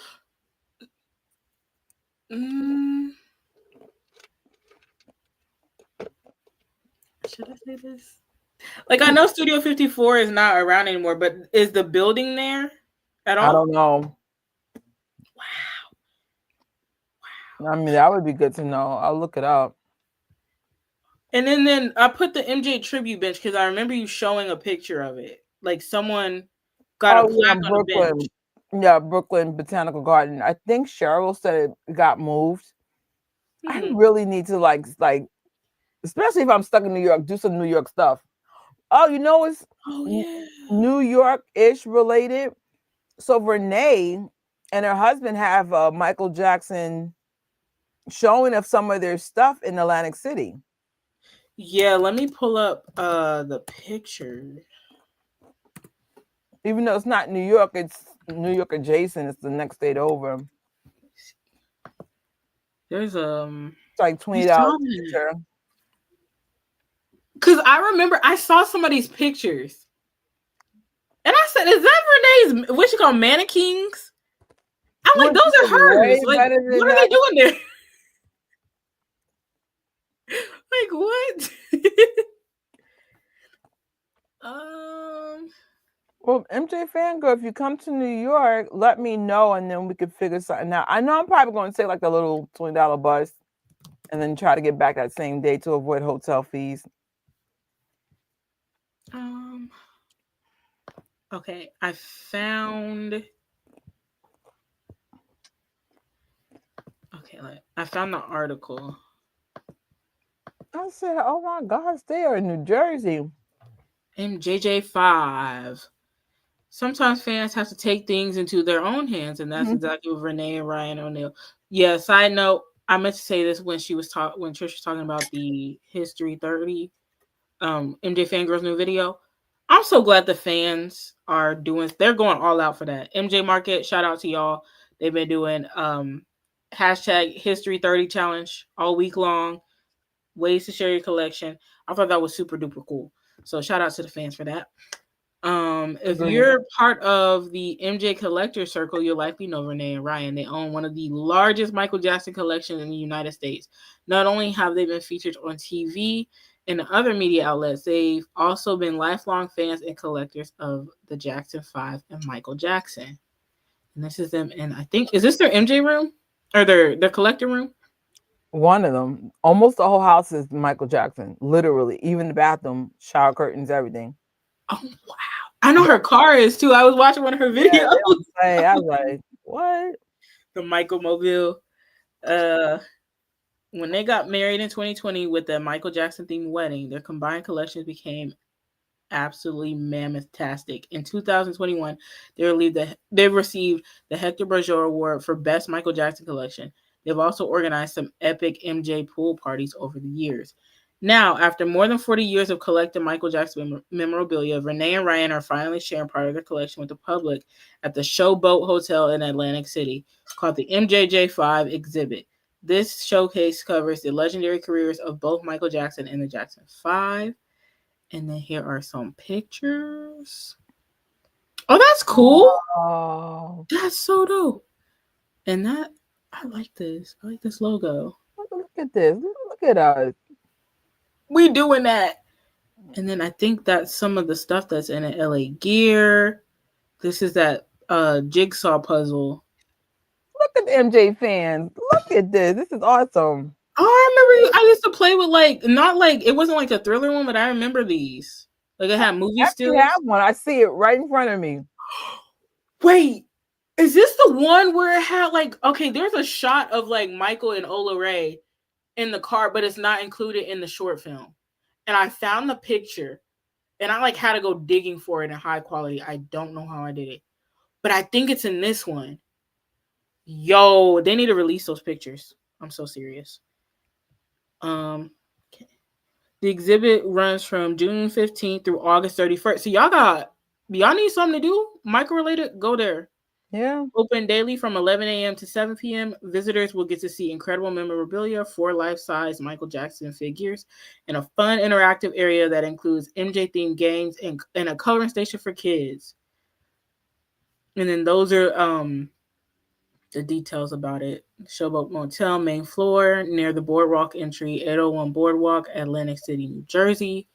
Should I say this? Like, I know Studio 54 is not around anymore, but is the building there at all? I don't know. Wow. I mean, that would be good to know. I'll look it up. And then I put the MJ tribute bench because I remember you showing a picture of it. Like someone got a plaque on the bench. Yeah, Brooklyn Botanical Garden. I think Cheryl said it got moved. I really need to like, especially if I'm stuck in New York, do some New York stuff. Oh, you know, it's New York-ish related. So Renee and her husband have a Michael Jackson showing of some of their stuff in Atlantic City. Yeah, let me pull up the picture. Even though it's not New York, it's New York adjacent. It's the next state over. There's it's like $20 picture. Because I remember I saw some of these pictures. And I said, is that Renee's, what you call mannequins? I'm like, those are hers. Like, what are they doing there? Like, what? Well, MJFANGIRL, if you come to New York, let me know and then we could figure something out. I know I'm probably going to take like a little $20 bus and then try to get back that same day to avoid hotel fees. Okay, I found. Okay, I found the article. I said, oh my gosh, they are in New Jersey. MJJ5. Sometimes fans have to take things into their own hands, and that's exactly what Renee and Ryan O'Neal. Yeah, side note, I meant to say this when Trish was talking about the History 30 MJFANGIRL's new video. I'm so glad the fans are they're going all out for that. MJ Market, shout out to y'all. They've been doing hashtag History 30 challenge all week long. Ways to share your collection. I thought that was super duper cool. So shout out to the fans for that. If you're part of the MJ collector circle, you'll likely know Renee and Ryan. They own one of the largest Michael Jackson collections in the United States. Not only have they been featured on TV and other media outlets, they've also been lifelong fans and collectors of the Jackson 5 and Michael Jackson. And this is them. And I think, is this their MJ room or their collector room? One of them. Almost the whole house is Michael Jackson. Literally. Even the bathroom, shower curtains, everything. Oh wow. I know her car is too. I was watching one of her Yeah, videos. they don't say. I was like, what? The Michael Mobile. Uh when they got married in 2020 with the Michael Jackson themed wedding, their combined collections became absolutely mammoth-tastic. In 2021, they received the Hector Berger Award for Best Michael Jackson Collection. They've also organized some epic MJ pool parties over the years. Now, after more than 40 years of collecting Michael Jackson memorabilia, Renee and Ryan are finally sharing part of their collection with the public at the Showboat Hotel in Atlantic City, called the MJJ5 exhibit. This showcase covers the legendary careers of both Michael Jackson and the Jackson 5. And then here are some pictures. Oh, that's cool. Oh, That's so dope. And that, I like this. I like this logo. look at this. Look at us. We doing that. And then I think that's some of the stuff that's in it. LA Gear. This is that jigsaw puzzle. Look at the MJ fans. Look at this. This is awesome. Oh, I remember I used to play with not like, it wasn't like a Thriller one, but I remember these. Like it had movie I actually stills. have one. I see it right in front of me. Wait, is this the one where it had like, okay, there's a shot of like Michael and Ola Ray in the car, but it's not included in the short film. And I found the picture and I like had to go digging for it in high quality. I don't know how I did it, but I think it's in this one. Yo, they need to release those pictures. I'm so serious. Okay. The exhibit runs from June 15th through August 31st. So y'all need something to do? Micro related? Go there. Yeah. Open daily from 11 a.m. to 7 p.m. Visitors will get to see incredible memorabilia, 4 life-size Michael Jackson figures, and a fun interactive area that includes MJ-themed games and a coloring station for kids. And then those are the details about it. Showboat Motel, main floor, near the Boardwalk entry, 801 Boardwalk, Atlantic City, New Jersey,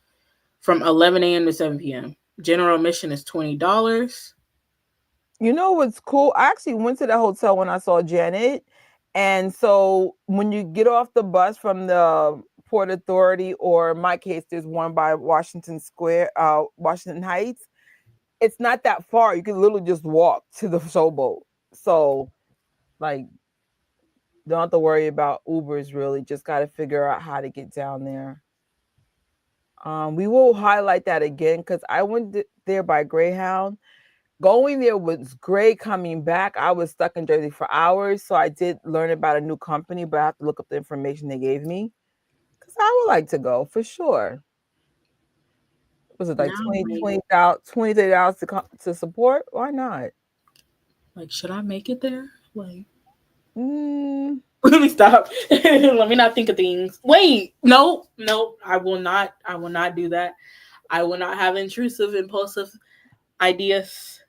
from 11 a.m. to 7 p.m. General admission is $20. You know what's cool? I actually went to the hotel when I saw Janet. And so when you get off the bus from the Port Authority, or in my case, there's one by Washington Square, Washington Heights, it's not that far. You can literally just walk to the showboat. So, like, don't have to worry about Ubers really. Just got to figure out how to get down there. We will highlight that again because I went there by Greyhound. Going there was great. Coming back, I was stuck in Jersey for hours. So I did learn about a new company, but I have to look up the information they gave me because I would like to go for sure. Was it like Now, $20 to support? Why not? like, should I make it there? Like, Mm, let me stop. Let me not think of things. Wait, no, I will not. I will not do that. I will not have intrusive, impulsive ideas.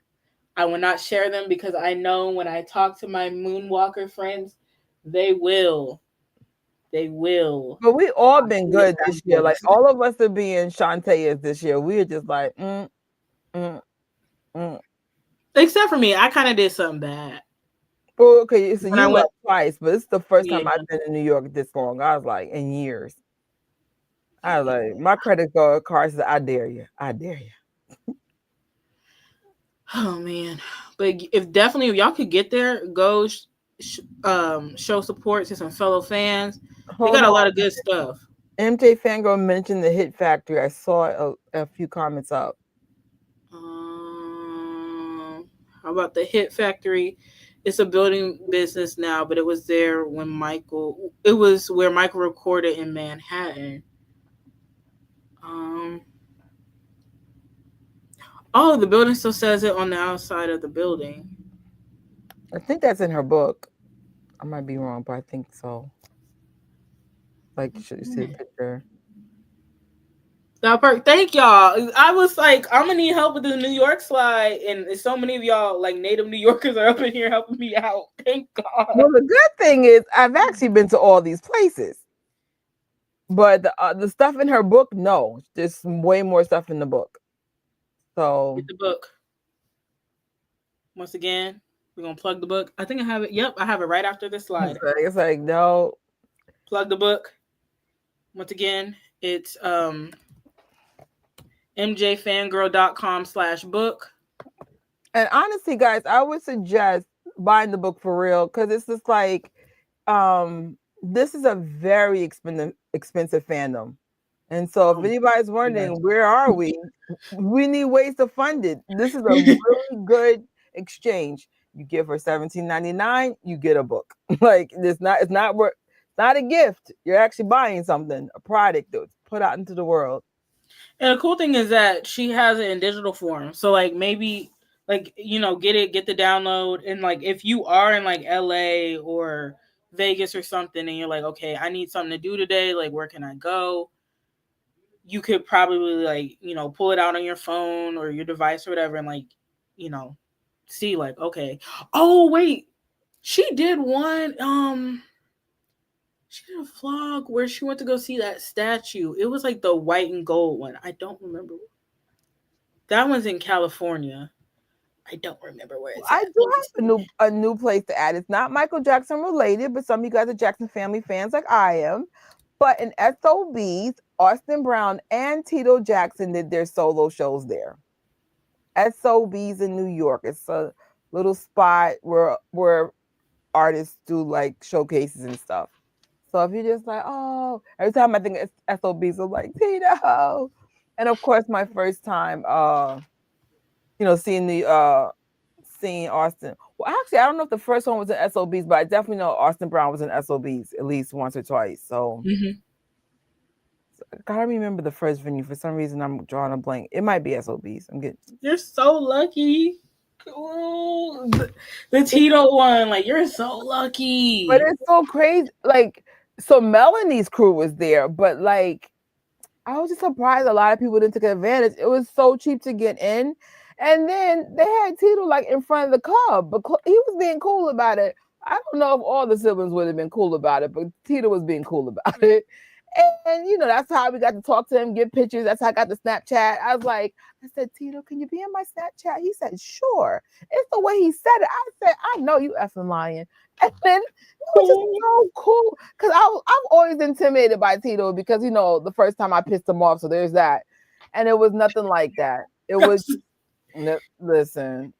I will not share them because I know when I talk to my moonwalker friends, they will. They will. but we all been good this year. Like all of us are being Shantae's this year. We are just like, mm, mm. Except for me, I kind of did something bad. Well, okay, so When I you went, left twice, but it's the first yeah, time I've been in New York this long. I was like, in years. I was like, my credit card said, I dare you. I dare you. oh man. But if y'all could get there, go show support to some fellow fans. They Hold got a on. lot of good stuff. MJFANGIRL mentioned the Hit Factory. I saw a few comments up. How about the Hit Factory? It's a building business now, but it was there when it was where Michael recorded in Manhattan. Oh, the building still says it on the outside of the building. I think that's in her book. I might be wrong, but I think so. Like, should you see the picture? That part, thank y'all. I was like, I'm gonna need help with the New York slide, and so many of y'all, like native New Yorkers, are up in here helping me out. Thank God. Well, the good thing is I've actually been to all these places, but the stuff in her book, no, there's way more stuff in the book. So Get the book. Once again, we're gonna plug the book. I think I have it. Yep, I have it right after this slide. it's like no. Plug the book. Once again, it's mjfangirl.com/book. And honestly, guys, I would suggest buying the book for real because it's just like this is a very expensive fandom. And so if anybody's wondering where are we need ways to fund it. This is a really good exchange. You give her $17.99, you get a book. Like it's not a gift. You're actually buying something, a product that's put out into the world. And the cool thing is that she has it in digital form. So like maybe like get the download, and like if you are in like LA or Vegas or something and you're like, okay, I need something to do today, like where can I go? You could probably like, pull it out on your phone or your device or whatever and like, see like, okay. Oh wait. She did one she did a vlog where she went to go see that statue. It was like the white and gold one. I don't remember. That one's in California. I don't remember where it's at. I do have a new place to add. It's not Michael Jackson related, but some of you guys are Jackson family fans like I am. But in SOBs, Austin Brown and Tito Jackson did their solo shows there. SOBs in New York. It's a little spot where artists do like showcases and stuff. So if you're just like, oh, every time I think it's SOBs, I'm like, Tito. And of course, my first time seeing Austin. Well, actually, I don't know if the first one was in SOBs, but I definitely know Austin Brown was in SOBs at least once or twice. So, so I gotta remember the first venue. For some reason, I'm drawing a blank. It might be SOBs. I'm getting. You're so lucky. Cool. The Tito one, like you're so lucky. But it's so crazy. Like, so Melanie's crew was there, but like, I was just surprised a lot of people didn't take advantage. It was so cheap to get in. And then they had Tito like in front of the club, but he was being cool about it. I don't know if all the siblings would have been cool about it, but Tito was being cool about it. And that's how we got to talk to him, get pictures. That's how I got the Snapchat. I said, Tito, can you be in my Snapchat? He said, sure. It's the way he said it. I said, I know you effing lying. And then it was just so cool. Because I'm always intimidated by Tito because, the first time I pissed him off. So there's that. And it was nothing like that. It was, listen.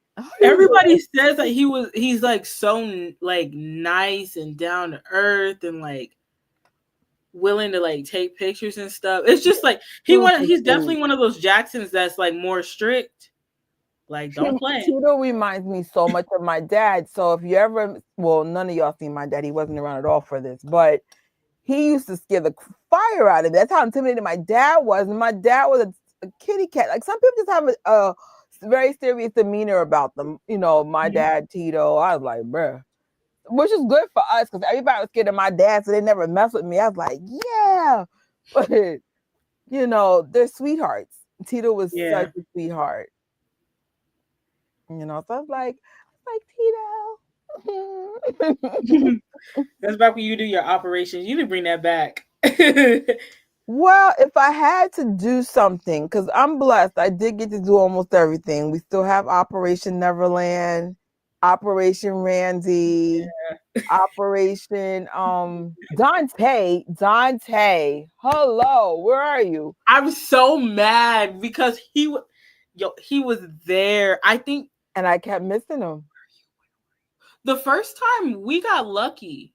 Everybody says that he's like so like nice and down to earth and like willing to like take pictures and stuff. It's just like he's definitely one of those Jacksons that's like more strict. Like don't play. Tito reminds me so much of my dad. So if you ever, well, none of y'all seen my dad. He wasn't around at all for this, but he used to scare the fire out of me. That's how intimidating my dad was. And my dad was a kitty cat. Like some people just have a very serious demeanor about them. My dad, Tito, I was like, bruh. Which is good for us because everybody was scared of my dad, so they never mess with me. I was like, yeah. But, they're sweethearts. Tito was such a sweetheart. So I was like Tito. That's back when you do your operations. You didn't bring that back. Well, if I had to do something, because I'm blessed, I did get to do almost everything. We still have Operation Neverland, Operation Randy, Operation Dante. Hello, where are you? I'm so mad because he was there. I think, and I kept missing him. The first time we got lucky.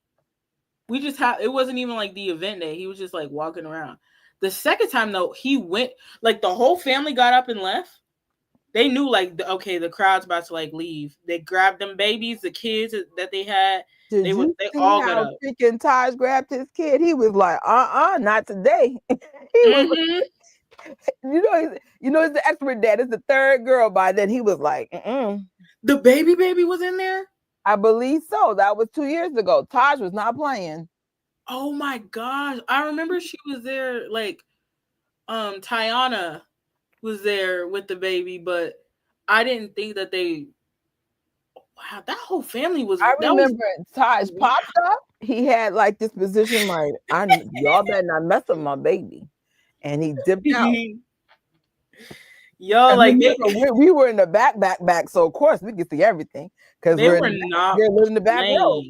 We just it wasn't even like the event day. He was just like walking around. The second time though, he went, like the whole family got up and left. They knew like, okay, the crowd's about to like leave. They grabbed them babies, the kids that they had. They all got up. Freaking Taj grabbed his kid. He was like, not today. He was, he's the expert dad. It's the third girl by then. He was like, The baby was in there? I believe so. That was 2 years ago. Taj was not playing. Oh my gosh. I remember she was there, like Tiana was there with the baby, but I didn't think that wow, that whole family was. I remember Taj popped up. He had like this position like, y'all better not mess with my baby. And he dipped out. Yo, like we were in the back, so of course we could see everything because they're living in the back row.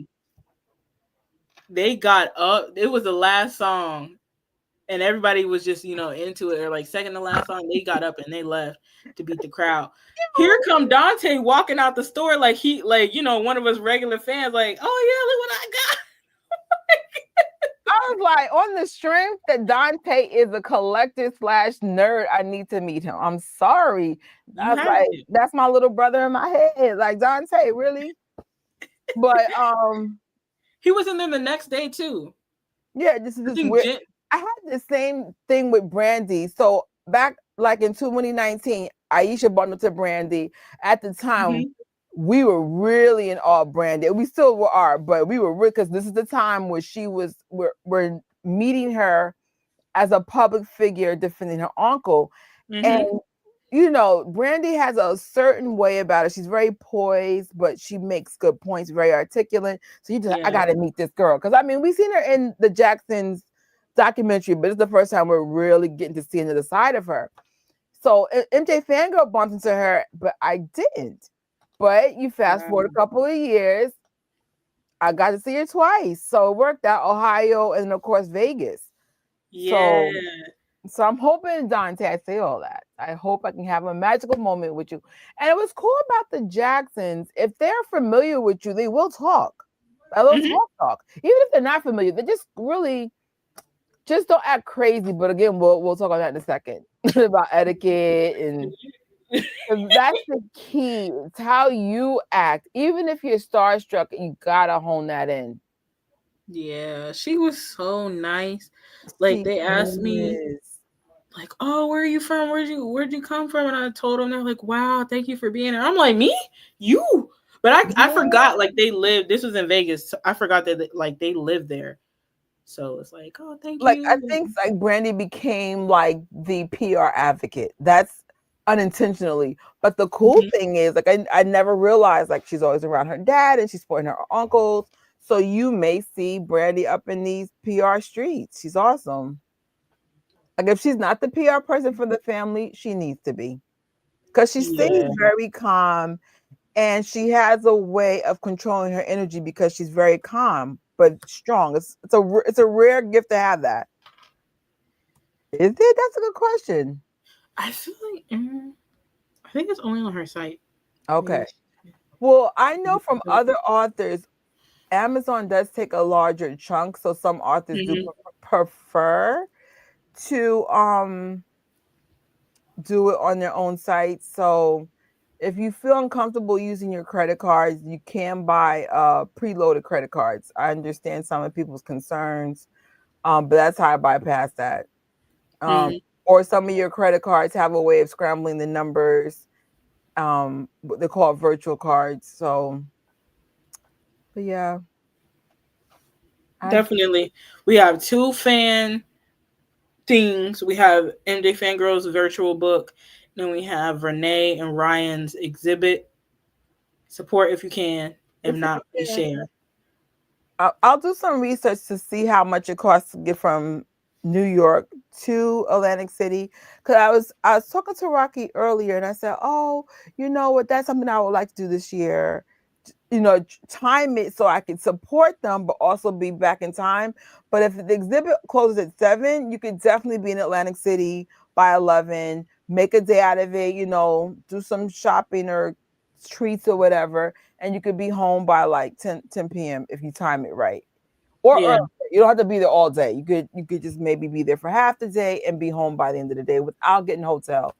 they got up. It was the last song, and everybody was just into it. Or like second to last song, they got up and they left to beat the crowd. Here come Dante walking out the store like he like one of us regular fans like, oh yeah, look what I got. I was like, on the strength that Dante is a collector / nerd, I need to meet him. I'm sorry. You I was have like, to. that's my little brother in my head. Like, Dante, really? But He was in there the next day too. yeah, this is I this think weird. I had the same thing with Brandy. So back like in 2019, Aisha brought me to Brandy. At the time, we were really in awe of Brandy. We still are, but we were really, because this is the time where we're meeting her as a public figure defending her uncle. And Brandy has a certain way about it. She's very poised, but she makes good points, very articulate. So I gotta meet this girl. Because I mean, we've seen her in the Jacksons documentary, but it's the first time we're really getting to see another side of her. So MJ Fangirl bumped into her, but I didn't. But you fast forward a couple of years, I got to see her twice. So it worked out, Ohio and of course Vegas. Yeah. So I'm hoping, Dante, I say all that. I hope I can have a magical moment with you. And it was cool about the Jacksons. If they're familiar with you, they will talk. They'll talk. Even if they're not familiar, they just really just don't act crazy. But again, we'll talk about that in a second about etiquette, and that's the key. It's how you act. Even if you're starstruck, you gotta hone that in. Yeah, she was so nice. Like they asked me, like, "Oh, where are you from? Where'd you come from?" And I told them, they're like, "Wow, thank you for being here." I'm like, "Me? You?" But I forgot like they lived. This was in Vegas. So I forgot that like they lived there. So it's like, "Oh, thank like you." I think like Brandy became like the PR advocate. That's unintentionally. But the cool thing is, like, I never realized like she's always around her dad and she's supporting her uncles. So you may see Brandy up in these PR streets. She's awesome. Like if she's not the PR person for the family, she needs to be. Because she seems very calm and she has a way of controlling her energy because she's very calm but strong. It's a rare gift to have that. Is it? That's a good question. I feel like I think it's only on her site. Okay. Well, I know from other authors, Amazon does take a larger chunk, so some authors do prefer to do it on their own site. So if you feel uncomfortable using your credit cards, you can buy preloaded credit cards. I understand some of people's concerns, but that's how I bypass that. Or some of your credit cards have a way of scrambling the numbers. They call it virtual cards. So, but yeah. Definitely. We have two fan things. We have MJ Fangirl's virtual book. Then we have Renee and Ryan's exhibit. Support if you can. If not, please share. I'll do some research to see how much it costs to get from New York to Atlantic City. Because I was talking to Rocky earlier and I said, oh, you know what? That's something I would like to do this year. Time it so I can support them, but also be back in time. But if the exhibit closes at 7, you could definitely be in Atlantic City by 11, make a day out of it, do some shopping or treats or whatever. And you could be home by like 10 p.m. if you time it right. Or early. You don't have to be there all day. You could just maybe be there for half the day and be home by the end of the day without getting a hotel.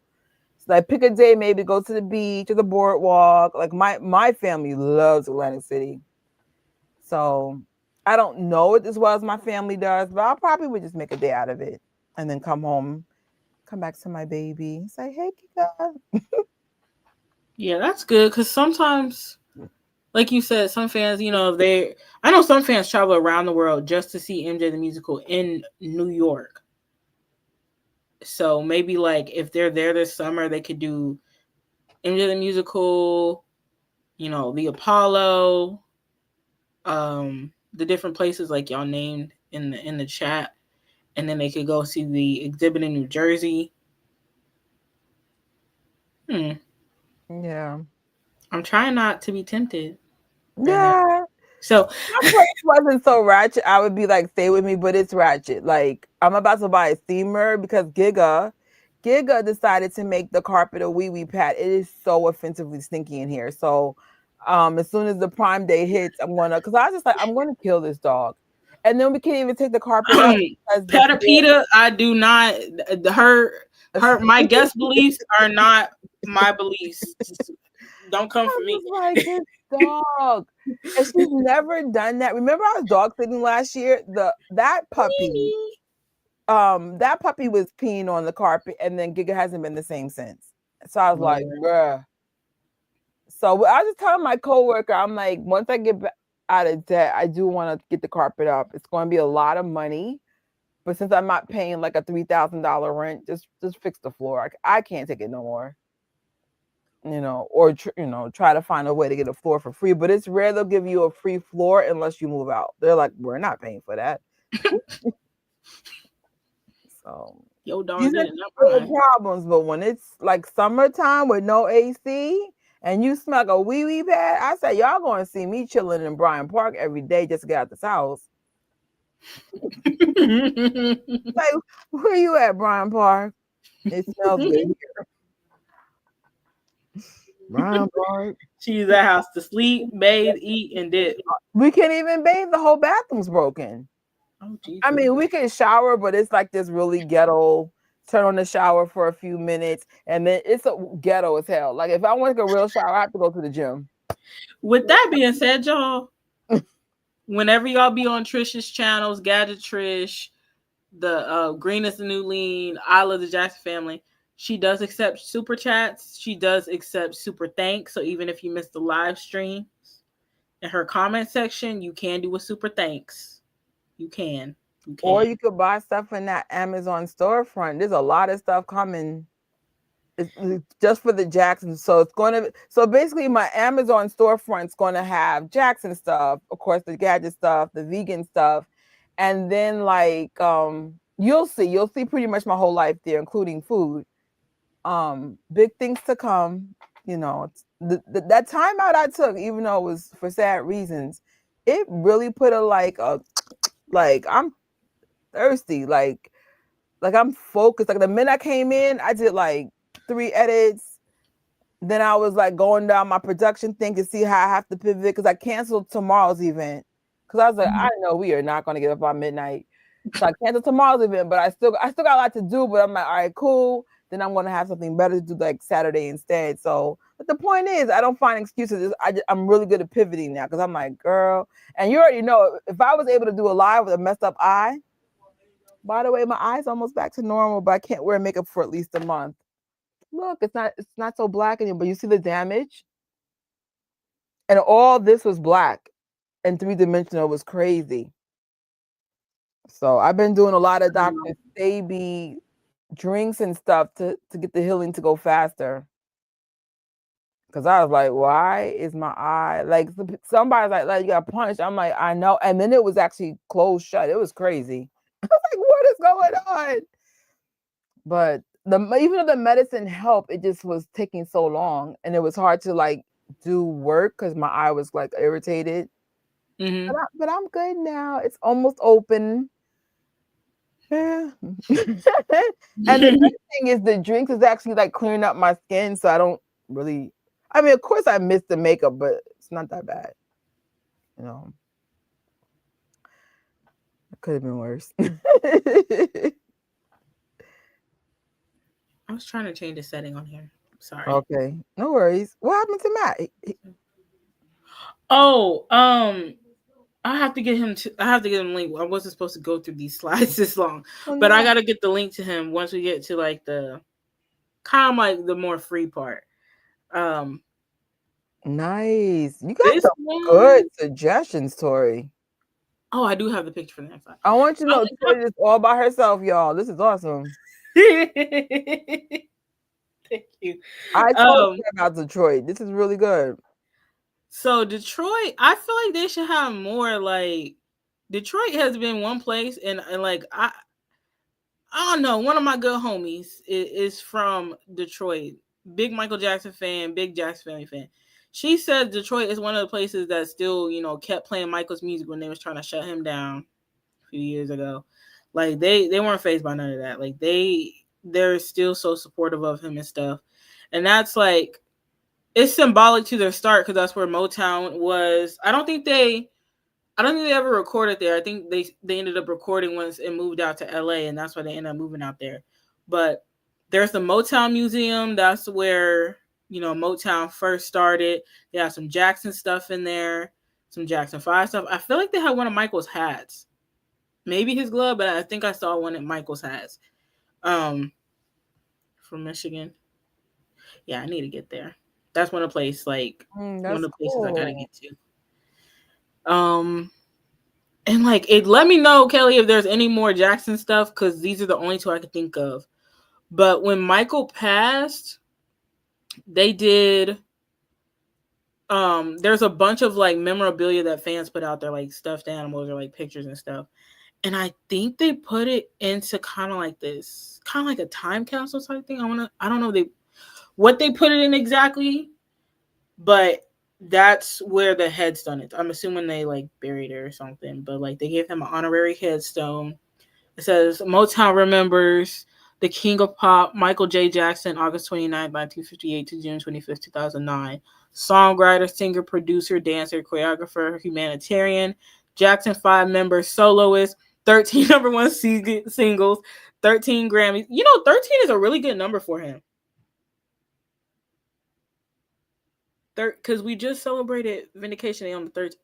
So like pick a day, maybe go to the beach or the boardwalk. Like my family loves Atlantic City. So I don't know it as well as my family does, but I probably would just make a day out of it and then come home, come back to my baby, say, hey, Kika. Yeah, that's good because sometimes, like you said, some fans, I know some fans travel around the world just to see MJ the Musical in New York. So maybe like if they're there this summer, they could do MJ the Musical, the Apollo, the different places like y'all named in the chat, and then they could go see the exhibit in New Jersey. Yeah. I'm trying not to be tempted. Yeah. So My place wasn't so ratchet. I would be like, stay with me, but it's ratchet. Like, I'm about to buy a steamer because Giga decided to make the carpet a wee wee pad. It is so offensively stinky in here. So, as soon as the Prime Day hits, because I was just like, I'm gonna kill this dog, and then we can't even take the carpet up because the floor. Petapita, I do not her my guest beliefs are not my beliefs. Don't come for I'm me. just like, this dog. And she's never done that. Remember I was dog sitting last year? That puppy was peeing on the carpet, and then Giga hasn't been the same since. So I was like, Lord. bruh. So I was just telling my coworker, I'm like, once I get out of debt, I do want to get the carpet up. It's going to be a lot of money, but since I'm not paying like a $3,000 rent, just fix the floor. I can't take it no more. Or try to find a way to get a floor for free. But it's rare they'll give you a free floor unless you move out. They're like, we're not paying for that. So Yo, dog these are did it, not little mine. problems. But when it's like summertime with no AC and you smell a wee wee pad, I say y'all going to see me chilling in Bryant Park every day just to get out this house. Like, where you at, Bryant Park? It smells good here. Bryant Park. She used that house to sleep, bathe, eat, and dip. We can't even bathe. The whole bathroom's broken. Oh, Jesus. I mean, we can shower, but it's like this really ghetto. Turn on the shower for a few minutes, and then it's a ghetto as hell. Like if I want a real shower, I have to go to the gym. With that being said, y'all, whenever y'all be on Trish's channels, Gadget Trish, the Green is the New Lean, I Love the Jackson Family, she does accept super chats. She does accept super thanks. So even if you missed the live stream, in her comment section, you can do a super thanks. You can. Or you could buy stuff in that Amazon storefront. There's a lot of stuff coming. It's just for the Jackson. So basically my Amazon storefront's gonna have Jackson stuff, of course, the gadget stuff, the vegan stuff, and then like you'll see pretty much my whole life there, including food. Big things to come. That time out I took, even though it was for sad reasons, it really put like I'm thirsty, like I'm focused. Like the minute I came in, I did like 3 edits. Then I was like going down my production thing to see how I have to pivot because I canceled tomorrow's event. Because I was like, I know we are not going to get up by midnight. So I canceled tomorrow's event, but I still got a lot to do. But I'm like, all right, cool. Then I'm going to have something better to do like Saturday instead. So, but the point is, I don't find excuses. I'm really good at pivoting now because I'm like, girl. And you already know, if I was able to do a live with a messed up eye, by the way, my eye's almost back to normal, but I can't wear makeup for at least a month. Look, it's not so black anymore, but you see the damage? And all this was black and 3-dimensional was crazy. So I've been doing a lot of Dr. Staby drinks and stuff to get the healing to go faster. Cause I was like, why is my eye like somebody's like you got punched? I'm like, I know. And then it was actually closed shut. It was crazy. I was like, what is going on? But even though the medicine helped, it just was taking so long, and it was hard to like do work because my eye was like irritated. Mm-hmm. But I'm good now. It's almost open. Yeah. And the good thing is the drinks is actually like clearing up my skin, so I don't really. I mean, of course, I miss the makeup, but it's not that bad. It could have been worse. I was trying to change the setting on here. Sorry. Okay, no worries. What happened to Matt? Oh, I have to get him a link. I wasn't supposed to go through these slides this long, but I gotta get the link to him once we get to like the kind of like the more free part. Nice. You got some good suggestions, Tori. Oh, I do have the picture for the next slide. I want you to know Tori is all by herself, y'all. This is awesome. Thank you. I told you about Detroit. This is really good. So Detroit, I feel like they should have more. Like Detroit has been one place, and like I don't know. One of my good homies is from Detroit. Big Michael Jackson fan, big Jackson Family fan. She said Detroit is one of the places that still, kept playing Michael's music when they was trying to shut him down a few years ago. Like they weren't phased by none of that. Like they're still so supportive of him and stuff. And that's like it's symbolic to their start because that's where Motown was. I don't think they ever recorded there. I think they ended up recording once and moved out to LA, and that's why they ended up moving out there. But there's the Motown Museum. That's where Motown first started. They have some Jackson stuff in there, some Jackson 5 stuff. I feel like they had one of Michael's hats, maybe his glove, but I think I saw one at Michael's hats. From Michigan. Yeah, I need to get there. That's one of the places one of the places I gotta get to. And like it let me know, Kelly, if there's any more Jackson stuff, because these are the only two I could think of. But when Michael passed, they did there's a bunch of like memorabilia that fans put out there, like stuffed animals or like pictures and stuff. And I think they put it into kind of like a time capsule type thing. I don't know what they put it in exactly, but that's where the headstone is. I'm assuming they like buried it or something, but like they gave him an honorary headstone. It says Motown remembers the King of Pop, Michael J. Jackson, August 29th, 1958 to June 25th, 2009. Songwriter, singer, producer, dancer, choreographer, humanitarian. Jackson 5 member, soloist, 13 number one singles, 13 Grammys. 13 is a really good number for him. Because we just celebrated Vindication Day on the 13th.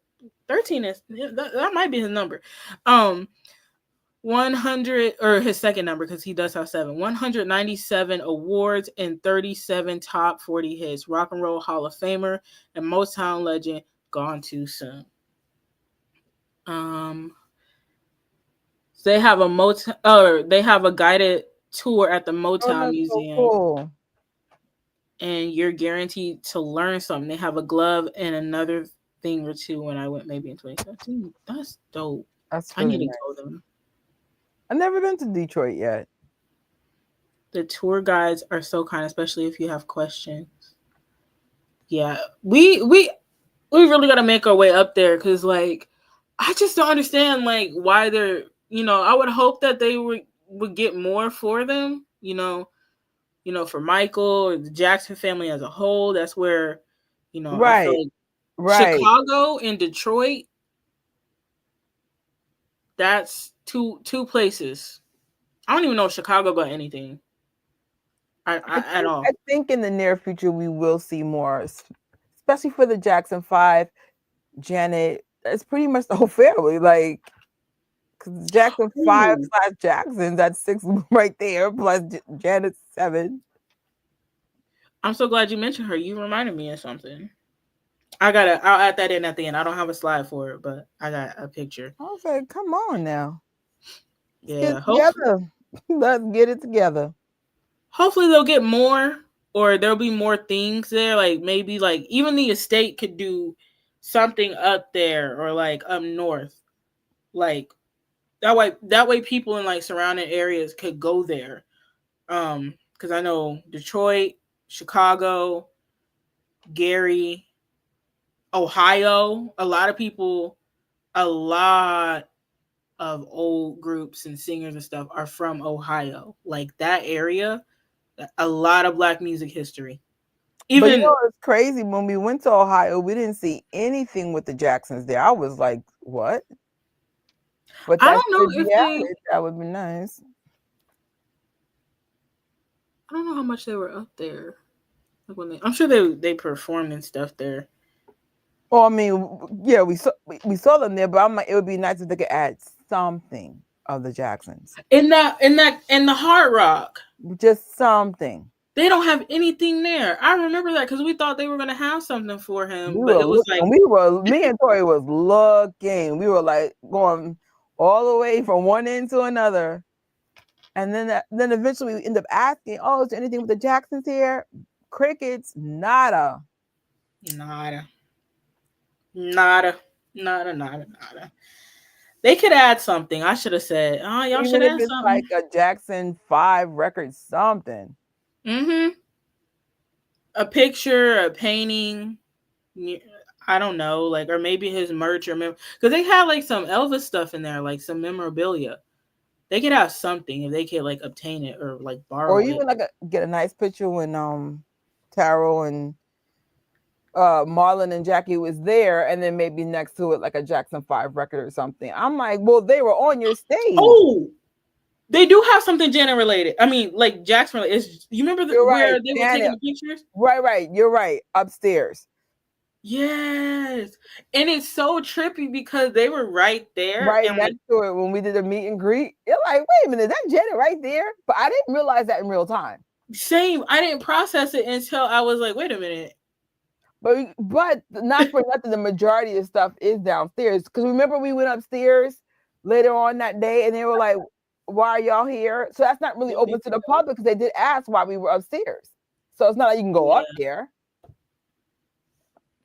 13 is that might be his number. 100 or his second number because he does have 7. 197 awards and 37 top 40 hits. Rock and Roll Hall of Famer and Motown legend gone too soon. So they have a guided tour at the Motown Museum. So cool. And you're guaranteed to learn something. They have a glove and another thing or two when I went maybe in 2017. That's dope. That's really I need nice. to go them. I've never been to Detroit yet. The tour guides are so kind, especially if you have questions. Yeah, we really got to make our way up there because, like, I just don't understand, like, why they're, I would hope that they would get more for them, for Michael or the Jackson family as a whole. That's where, I feel like Chicago and Detroit, that's two places. I don't even know if Chicago got anything at all. I think in the near future we will see more, especially for the Jackson 5, Janet. It's pretty much the whole family, like because Jackson 5 / Jackson, that's 6 right there, plus Janet's 7. I'm so glad you mentioned her. You reminded me of something. I'll add that in at the end. I don't have a slide for it, but I got a picture. I was like, come on now. Yeah. Let's get it together. Hopefully they'll get more, or there'll be more things there. Like maybe like even the estate could do something up there or like up north. Like that way people in like surrounding areas could go there. Because I know Detroit, Chicago, Gary, Ohio, a lot of old groups and singers and stuff are from Ohio. Like that area, a lot of Black music history. But it's crazy. When we went to Ohio, we didn't see anything with the Jacksons there. I was like, what? But I don't know if that would be nice. I don't know how much they were up there. Like I'm sure they performed and stuff there. Well, I mean, yeah, we saw them there, but I'm like, it would be nice if they could add something of the Jacksons in the Hard Rock. Just something. They don't have anything there. I remember that because we thought they were gonna have something for him, Me and Tori was looking. We were like going all the way from one end to another, and then eventually we end up asking, "Oh, is there anything with the Jacksons here?" Crickets, nada. They could add something. I should have said, "Oh, y'all should add something." Like a Jackson 5 record, something. A picture, a painting, I don't know, like, or maybe his merch or because they had like some Elvis stuff in there, like some memorabilia. They could have something if they could like obtain it or like Or borrow it. even like get a nice picture when Taro and Marlon and Jackie was there, and then maybe next to it like a Jackson 5 record or something. I'm like, well, they were on your stage. Oh, they do have something Janet related. I mean, like Jackson related. You remember where right, they were Janet. taking the pictures? Right. You're right. Upstairs. Yes, and it's so trippy because they were right there, Right and next to it when we did a meet and greet. You're like, wait a minute, that's Janet right there. But I didn't realize that in real time. same. I didn't process it until I was like, wait a minute. But not for nothing, the majority of stuff is downstairs. Because remember, we went upstairs later on that day, and they were like, "Why are y'all here?" So that's not really open to the public because they did ask why we were upstairs. So it's not like you can go up there.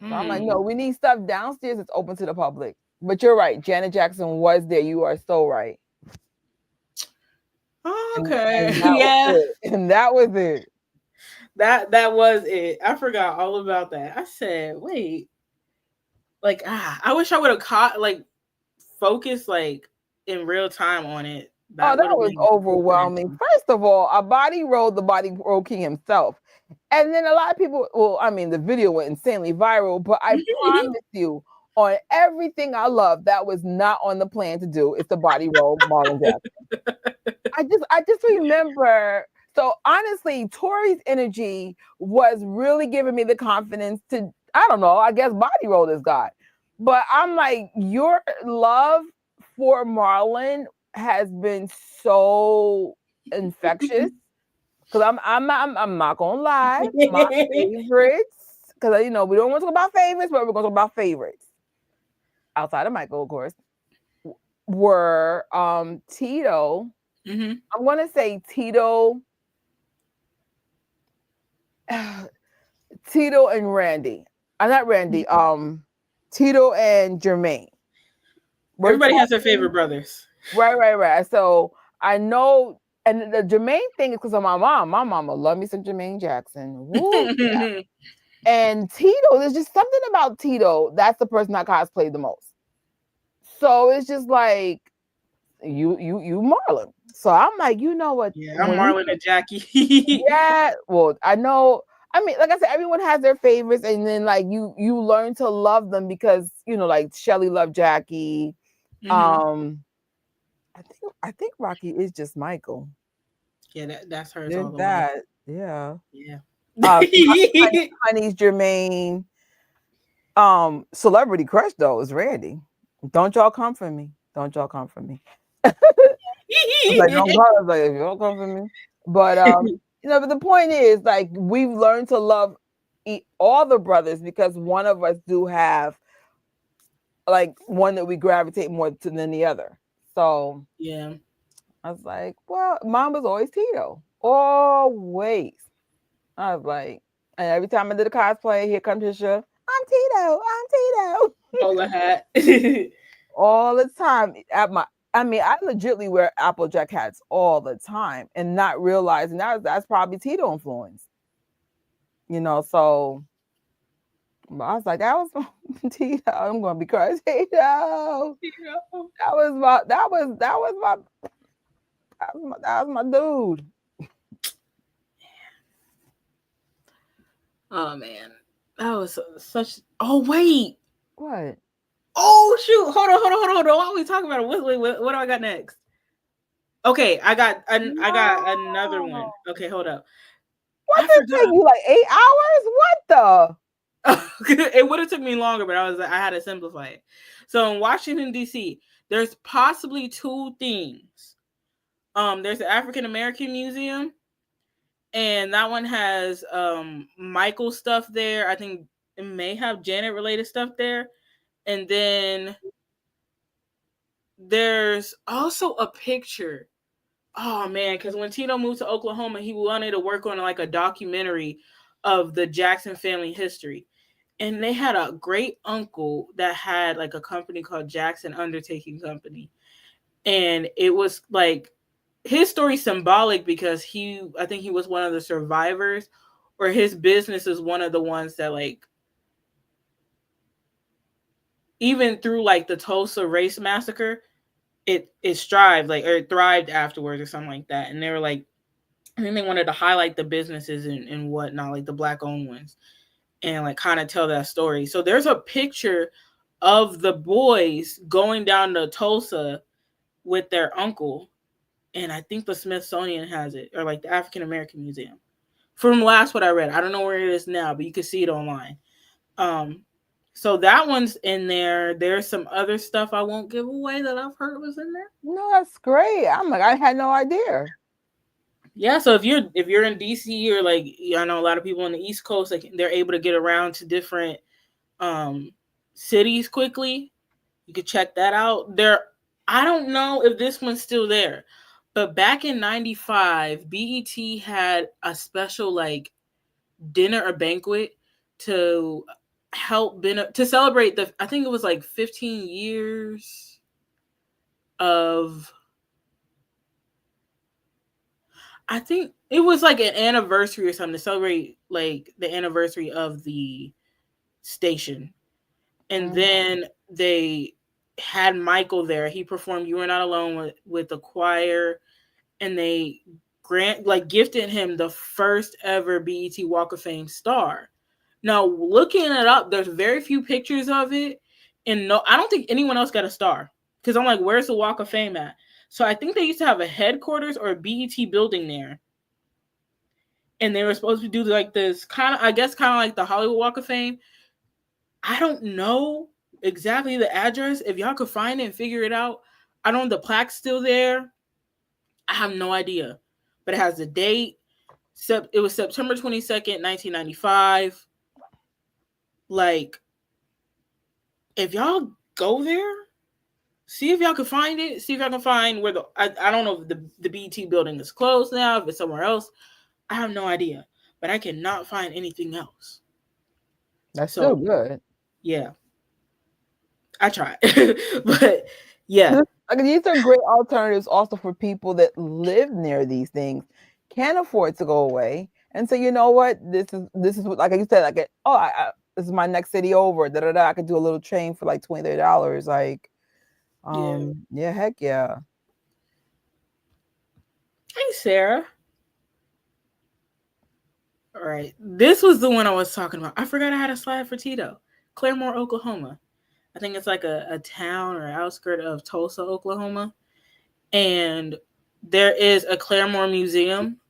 So I'm like, no, we need stuff downstairs that's open to the public. But you're right, Janet Jackson was there. You are so right. Okay, and that was it. That was it. I forgot all about that. I said, wait, like I wish I would have caught like focused like in real time on it. That was overwhelming. First of all, a body rolled the body roll king himself. And then a lot of people, well, I mean, the video went insanely viral, but I promise you, on everything I love, that was not on the plan to do. It's the body roll, Marlon Jackson. I just remember. So honestly, Tori's energy was really giving me the confidence to, I don't know, I guess body roll this guy. But I'm like, your love for Marlon has been so infectious. Because I'm not gonna lie, my favorites, because we don't want to talk about favorites, but we're gonna talk about favorites outside of Michael, of course, were Tito. I'm gonna say Tito, Tito and Randy. Not Randy. Tito and Jermaine. Everybody has their favorite brothers. Right. So I know. And the Jermaine thing is because of my mom. My mama loved me some Jermaine Jackson. Woo, yeah. And Tito, there's just something about Tito. That's the person I cosplayed the most. So it's just like you Marlon. So I'm like, you know what? Yeah, I'm Marlon and Jackie. Yeah. Well, I know. I mean, like I said, everyone has their favorites, and then like you learn to love them because like Shelly loved Jackie. I think Rocky is just Michael. Yeah, that's hers. There's all the that. way. Yeah. Honey's Jermaine. Celebrity crush though is Randy. Don't y'all come for me. Don't y'all come for me. I was like, if you don't come for me. But but the point is, like, we've learned to love all the brothers because one of us do have like one that we gravitate more to than the other. So yeah, I was like, well, mine was always Tito. Always. I was like, and every time I did a cosplay, here comes Trisha. I'm Tito. Hold a hat. All the time. I legitimately wear Applejack hats all the time and not realizing that's probably Tito influence. So but I was like, that was Tito. I'm gonna be crazy. Tito. That was my dude. Oh man, that was such. Oh wait, what? Oh shoot! Hold on. Why are we talking about it? What do I got next? Okay, I got another one. Okay, hold up. What did it take you like 8 hours? What the? It would have took me longer, but I had to simplify it. So in Washington D.C., there's possibly two things. There's the African American Museum, and that one has Michael stuff there. I think it may have Janet related stuff there, and then there's also a picture. Oh man, because when Tito moved to Oklahoma, he wanted to work on like a documentary of the Jackson family history. And they had a great uncle that had like a company called Jackson Undertaking Company. And it was like his story symbolic because I think he was one of the survivors, or his business is one of the ones that like even through like the Tulsa race massacre, it strived like or it thrived afterwards or something like that. And they were like, I think they wanted to highlight the businesses and whatnot, like the black owned ones, and like kind of tell that story. So there's a picture of the boys going down to Tulsa with their uncle, and I think the Smithsonian has it, or like the African American Museum. From last what I read, I don't know where it is now, but you can see it online. Um, so that one's in there. There's some other stuff I won't give away that I've heard was in there. No, that's great. I'm like, I had no idea. Yeah, so if you're in DC or like I know a lot of people on the East Coast, like they're able to get around to different um cities quickly. You could check that out. There, I don't know if this one's still there, but back in '95, BET had a special like dinner or banquet to to celebrate the I think it was like 15 years of I think it was like an anniversary or something to celebrate like the anniversary of the station. And then they had Michael there. He performed "You Are Not Alone" with the choir, and they gifted him the first ever BET Walk of Fame star. Now, looking it up, there's very few pictures of it, and no, I don't think anyone else got a star because I'm like, where's the Walk of Fame at? So I think they used to have a headquarters or a BET building there, and they were supposed to do like this kind of, I guess, kind of like the Hollywood Walk of Fame. I don't know exactly the address. If y'all could find it and figure it out, I don't know if the plaque's still there. I have no idea, but it has the date. It was September 22nd, 1995. Like, if y'all go there, see if y'all can find it. See if y'all can find where I don't know if the BT building is closed now, if it's somewhere else. I have no idea, but I cannot find anything else. That's still good. Yeah. I tried. But yeah. Like, these are great alternatives also for people that live near these things, can't afford to go away, and say, you know what, this is what, like you said, like, this is my next city over. I could do a little train for like $20-30. Like, yeah, heck yeah. Hey, Sarah. All right, this was the one I was talking about. I forgot I had a slide for Tito. Claremore, Oklahoma. I think it's like a town or outskirt of Tulsa, Oklahoma. And there is a Claremore Museum.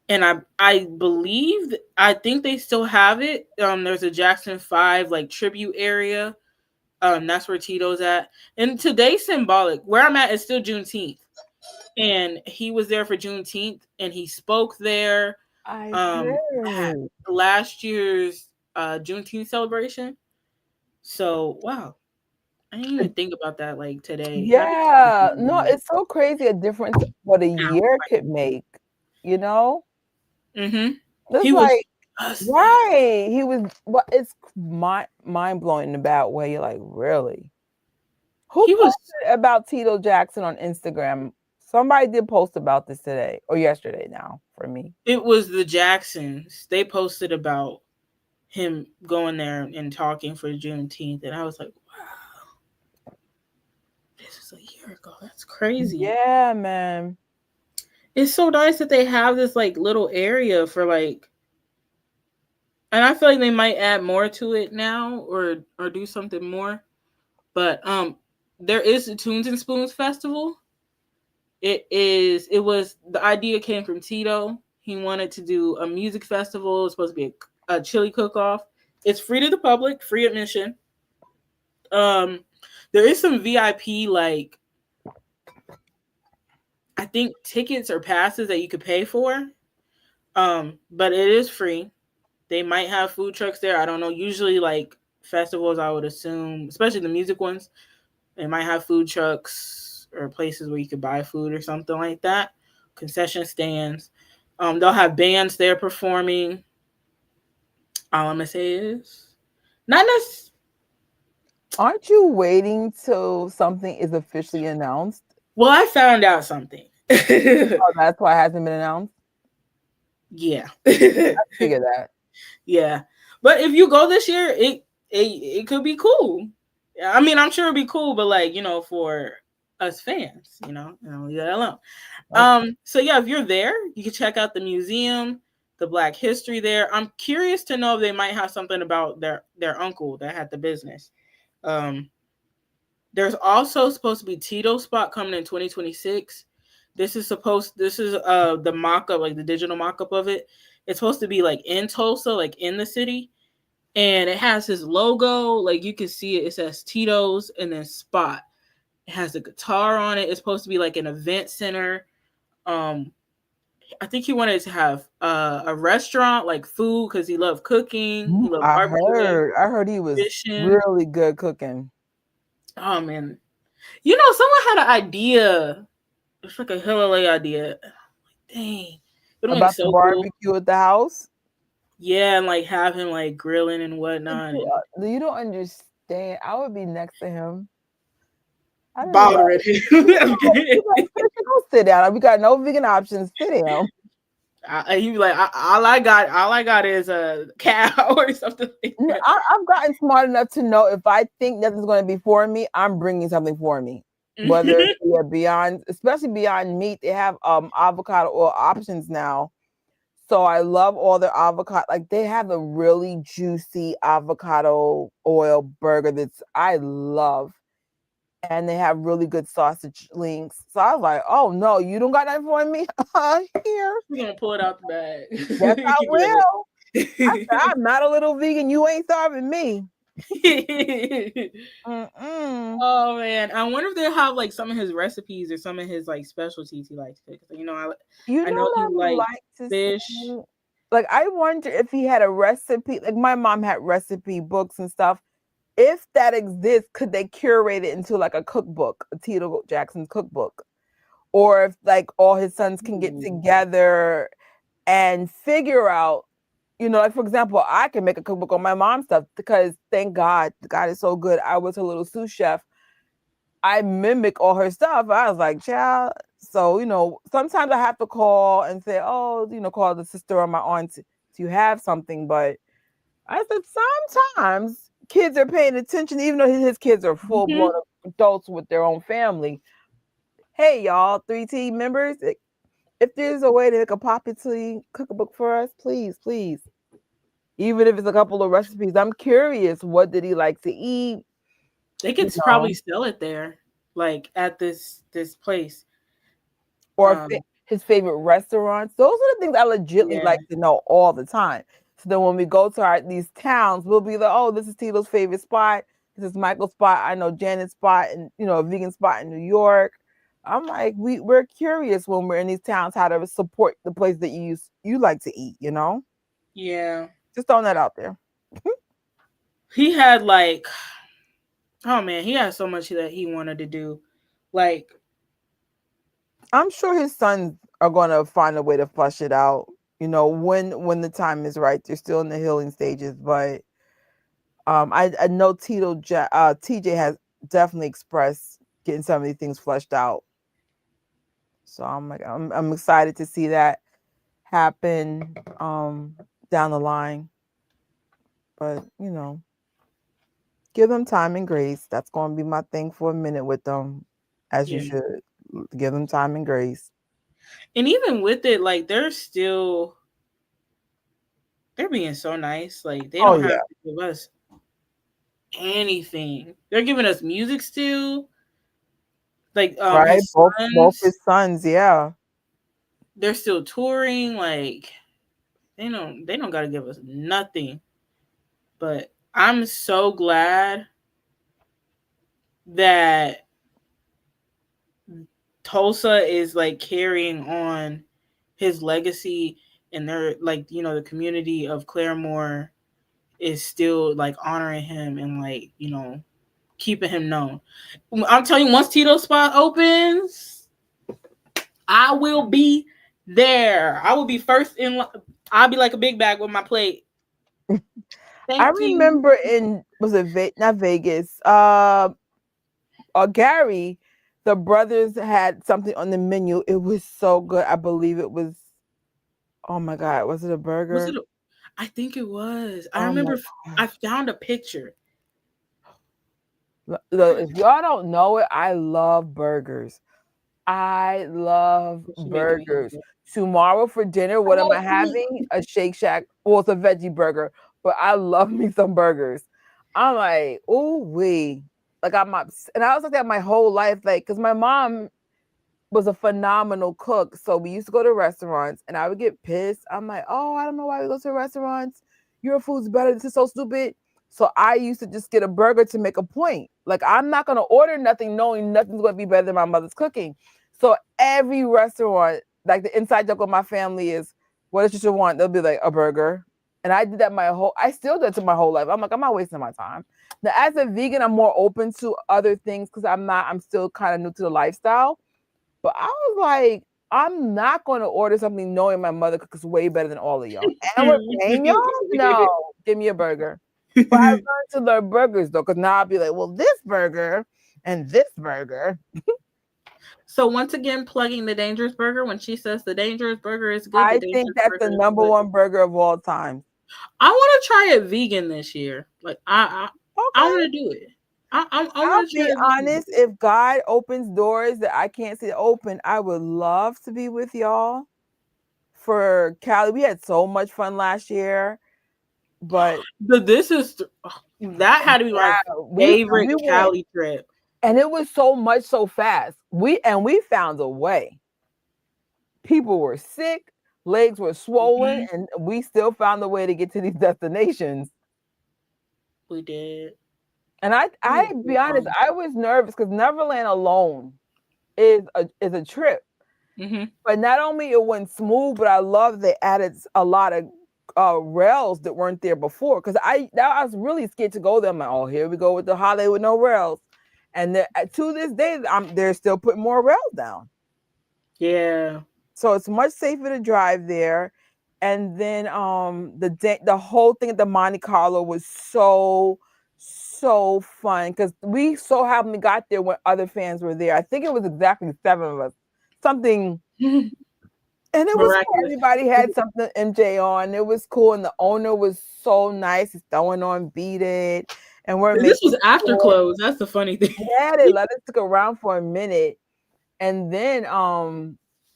And I believe, I think they still have it. There's a Jackson 5 like tribute area. That's where Tito's at. And today's symbolic. Where I'm at is still Juneteenth. And he was there for Juneteenth and he spoke there. At last year's Juneteenth celebration. So wow. I didn't even think about that like today. Yeah, no, it's so crazy a difference what a year could make, you know? Mm-hmm. It's like, right. He was, but it's mind blowing in a bad way. You're like, really? Who posted about Tito Jackson on Instagram? Somebody did post about this today or yesterday now for me. It was the Jacksons. They posted about him going there and talking for Juneteenth. And I was like, wow. This is a year ago. That's crazy. Yeah, man. It's so nice that they have this like little area for like, and I feel like they might add more to it now or do something more. But there is the Tunes and Spoons Festival. It was the idea came from Tito. He wanted to do a music festival. It's supposed to be a chili cook-off. It's free to the public, free admission. There is some VIP, like I think tickets or passes that you could pay for. But it is free. They might have food trucks there. I don't know. Usually like festivals, I would assume, especially the music ones, they might have food trucks or places where you could buy food or something like that. Concession stands. They'll have bands there performing. All I'm gonna say is not necessarily. Aren't you waiting till something is officially announced? Well, I found out something. Oh, that's why it hasn't been announced? Yeah. I figured that. Yeah. But if you go this year, it could be cool. I mean, I'm sure it'd be cool, but like, for us fans, leave that alone. Okay. So yeah, if you're there, you can check out the museum, the Black history there. I'm curious to know if they might have something about their uncle that had the business. Um, there's also supposed to be Tito spot coming in 2026. This is the mock up, like the digital mock up of it. It's supposed to be like in Tulsa, like in the city, and it has his logo. Like you can see it. It says Tito's and then spot. It has a guitar on it. It's supposed to be like an event center. Um, I think he wanted to have a restaurant, like food, because he loved cooking. He loved barbecuing, I heard he was fishing. really good cooking. Oh man, someone had an idea. It's like a hella idea. Dang, it would be About the so cool. barbecue at the house. Yeah, and like have him like grilling and whatnot and You don't understand. I would be next to him. I don't know. bothering him. I'm You kidding. like, go sit down. We got no vegan options. Sit down. He be like, all I got is a cow or something like that. I've gotten smart enough to know if I think nothing's going to be for me, I'm bringing something for me. Whether it's beyond, especially beyond meat, they have avocado oil options now. So I love all their avocado. Like they have a really juicy avocado oil burger that's I love. And they have really good sausage links. So I was like, oh no, you don't got nothing for me? Here. We're gonna pull it out the bag. Yes, I You grill will. I said, it. I'm not a little vegan. You ain't starving me. Mm-mm. Oh man, I wonder if they'll have like some of his recipes or some of his like specialties he likes to cook. You I know know what he I would likes like to fish. see? Like, I wonder if he had a recipe. Like, my mom had recipe books and stuff. If that exists, could they curate it into like a cookbook, a Tito Jackson's cookbook? Or if like all his sons can get Ooh. together and figure out, like for example, I can make a cookbook on my mom's stuff because thank God, God is so good. I was her little sous chef. I mimic all her stuff. I was like, child. So, sometimes I have to call and say, oh, call the sister or my aunt to have something. But I said, sometimes kids are paying attention, even though his kids are full Mhm. blown adults with their own family. Hey, y'all, 3T members, if there's a way to make a Poppy Tea cookbook for us, please, please. Even if it's a couple of recipes, I'm curious. What did he like to eat? They You could probably know, sell it there, like at this place. or Um, his favorite restaurants. Those are the things I legitly yeah, like to know all the time. So then when we go to these towns, we'll be like, oh, this is Tito's favorite spot. This is Michael's spot. I know Janet's spot and a vegan spot in New York. I'm like, we're curious when we're in these towns how to support the place that you like to eat. yeah. Just throwing that out there. He had like, oh man, he had so much that he wanted to do. Like, I'm sure his sons are gonna find a way to flush it out. When the time is right. They're still in the healing stages, but I know TJ has definitely expressed getting some of these things flushed out. So I'm excited to see that happen down the line. But give them time and grace. That's going to be my thing for a minute with them, as you yeah. should. Give them time and grace. And even with it, like they're being so nice. Like they Oh don't have yeah, to give us anything. They're giving us music still. Like right. his Both sons, his sons, yeah. they're still touring. Like they don't gotta give us nothing. But I'm so glad that Tulsa is like carrying on his legacy, and they're like, the community of Claremore is still like honoring him and like, keeping him known. I'm telling you, once Tito's spot opens, I will be there. I will be first in line. I'll be like a big bag with my plate. I Thank you. remember was it not Vegas? Gary, the brothers had something on the menu. It was so good. I believe it was. Oh my god, was it a Was it? burger? I think it was. I Oh my remember. I gosh. found a picture. If y'all don't know it, I love burgers. I love What you making me burgers. hungry? Tomorrow for dinner, what am I having? A Shake Shack. Well, it's a veggie burger, but I love me some burgers. I'm like, ooh wee. Like and I was like that my whole life, like, because my mom was a phenomenal cook. So we used to go to restaurants and I would get pissed. I'm like, oh, I don't know why we go to restaurants. Your food's better. This is so stupid. So I used to just get a burger to make a point. Like, I'm not going to order nothing knowing nothing's going to be better than my mother's cooking. So every restaurant, like the inside joke of my family is, what does you want? They'll be like, a burger. And I did that I still do it to my whole life. I'm like, I'm not wasting my time. Now, as a vegan, I'm more open to other things because I'm still kind of new to the lifestyle. But I was like, I'm not going to order something knowing my mother cooks way better than all of y'all. And we're paying y'all? No, give me a burger. But I learned to learn burgers though, because now I'll be like, well, this burger and this burger. So once again, plugging the Dangerous Burger. When she says the Dangerous Burger is good, the I Dangerous think that's the Burger is number good. one burger of all time. I want to try it vegan this year. Like I Okay. want to do it. I I'll want to try be it vegan. honest, if God opens doors that I can't see open, I would love to be with y'all for Cali. We had so much fun last year, but That had to be my yeah, favorite we went. Cali trip. And it was so much so fast. We found a way. People were sick, legs were swollen, and we still found a way to get to these destinations. We did. And I be honest, I was nervous because Neverland alone is a trip. Mm-hmm. But not only it went smooth, but I love they added a lot of rails that weren't there before. Because I was really scared to go there. I'm like, oh, here we go with the holiday with no rails. And to this day, they're still putting more rails down. Yeah. So it's much safer to drive there. And then the whole thing at the Monte Carlo was so fun because we so happenly got there when other fans were there. I think it was exactly 7 of us. Something and it was cool. Miraculous. Everybody had something MJ on. It was cool. And the owner was so nice. He's throwing on Beat It. And we're This making was after sure. close. That's the funny thing. Yeah, they let us stick around for a minute. And then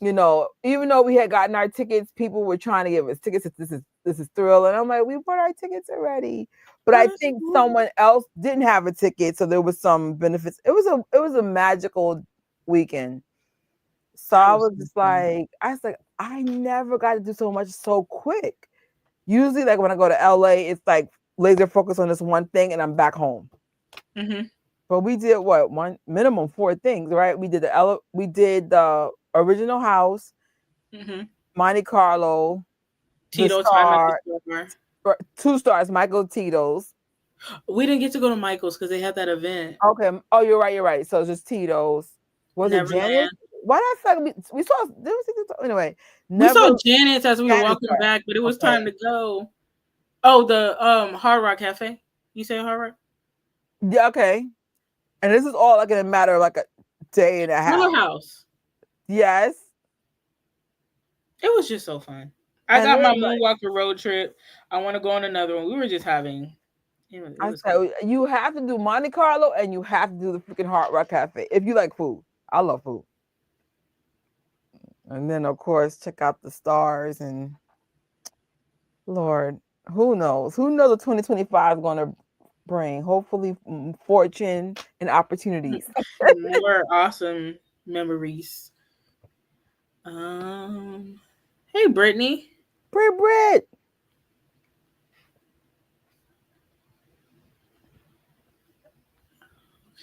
you know, even though we had gotten our tickets, people were trying to give us tickets. This is Thrill. And I'm like, we bought our tickets already. But I think someone else didn't have a ticket, so there was some benefits. It was a magical weekend. So I was just like, I never got to do so much so quick. Usually, like when I go to LA, it's like laser focus on this one thing and I'm back home. Mm-hmm. But we did minimum 4 things, right? We did the original house, Monte Carlo, Tito's the Star, 2 stars, Michael Tito's. We didn't get to go to Michael's because they had that event. Okay. Oh, you're right. So it's just Tito's. Was it Janet? Why did I feel like we saw? Anyway, we saw Janet's as we were walking back, but it was time to go. Oh, the Hard Rock Cafe. You say Hard Rock? Yeah. Okay. And this is all like in a matter of like a day and a half. Little house. Yes. It was just so fun. I got my Moonwalker road trip. I want to go on another one. We were just having. Cool. You have to do Monte Carlo and you have to do the freaking Hard Rock Cafe if you like food. I love food. And then of course check out the stars and Lord, who knows? Who knows what 2025 is going to bring? Hopefully, fortune and opportunities. More awesome memories. Hey, Brittany. Brit.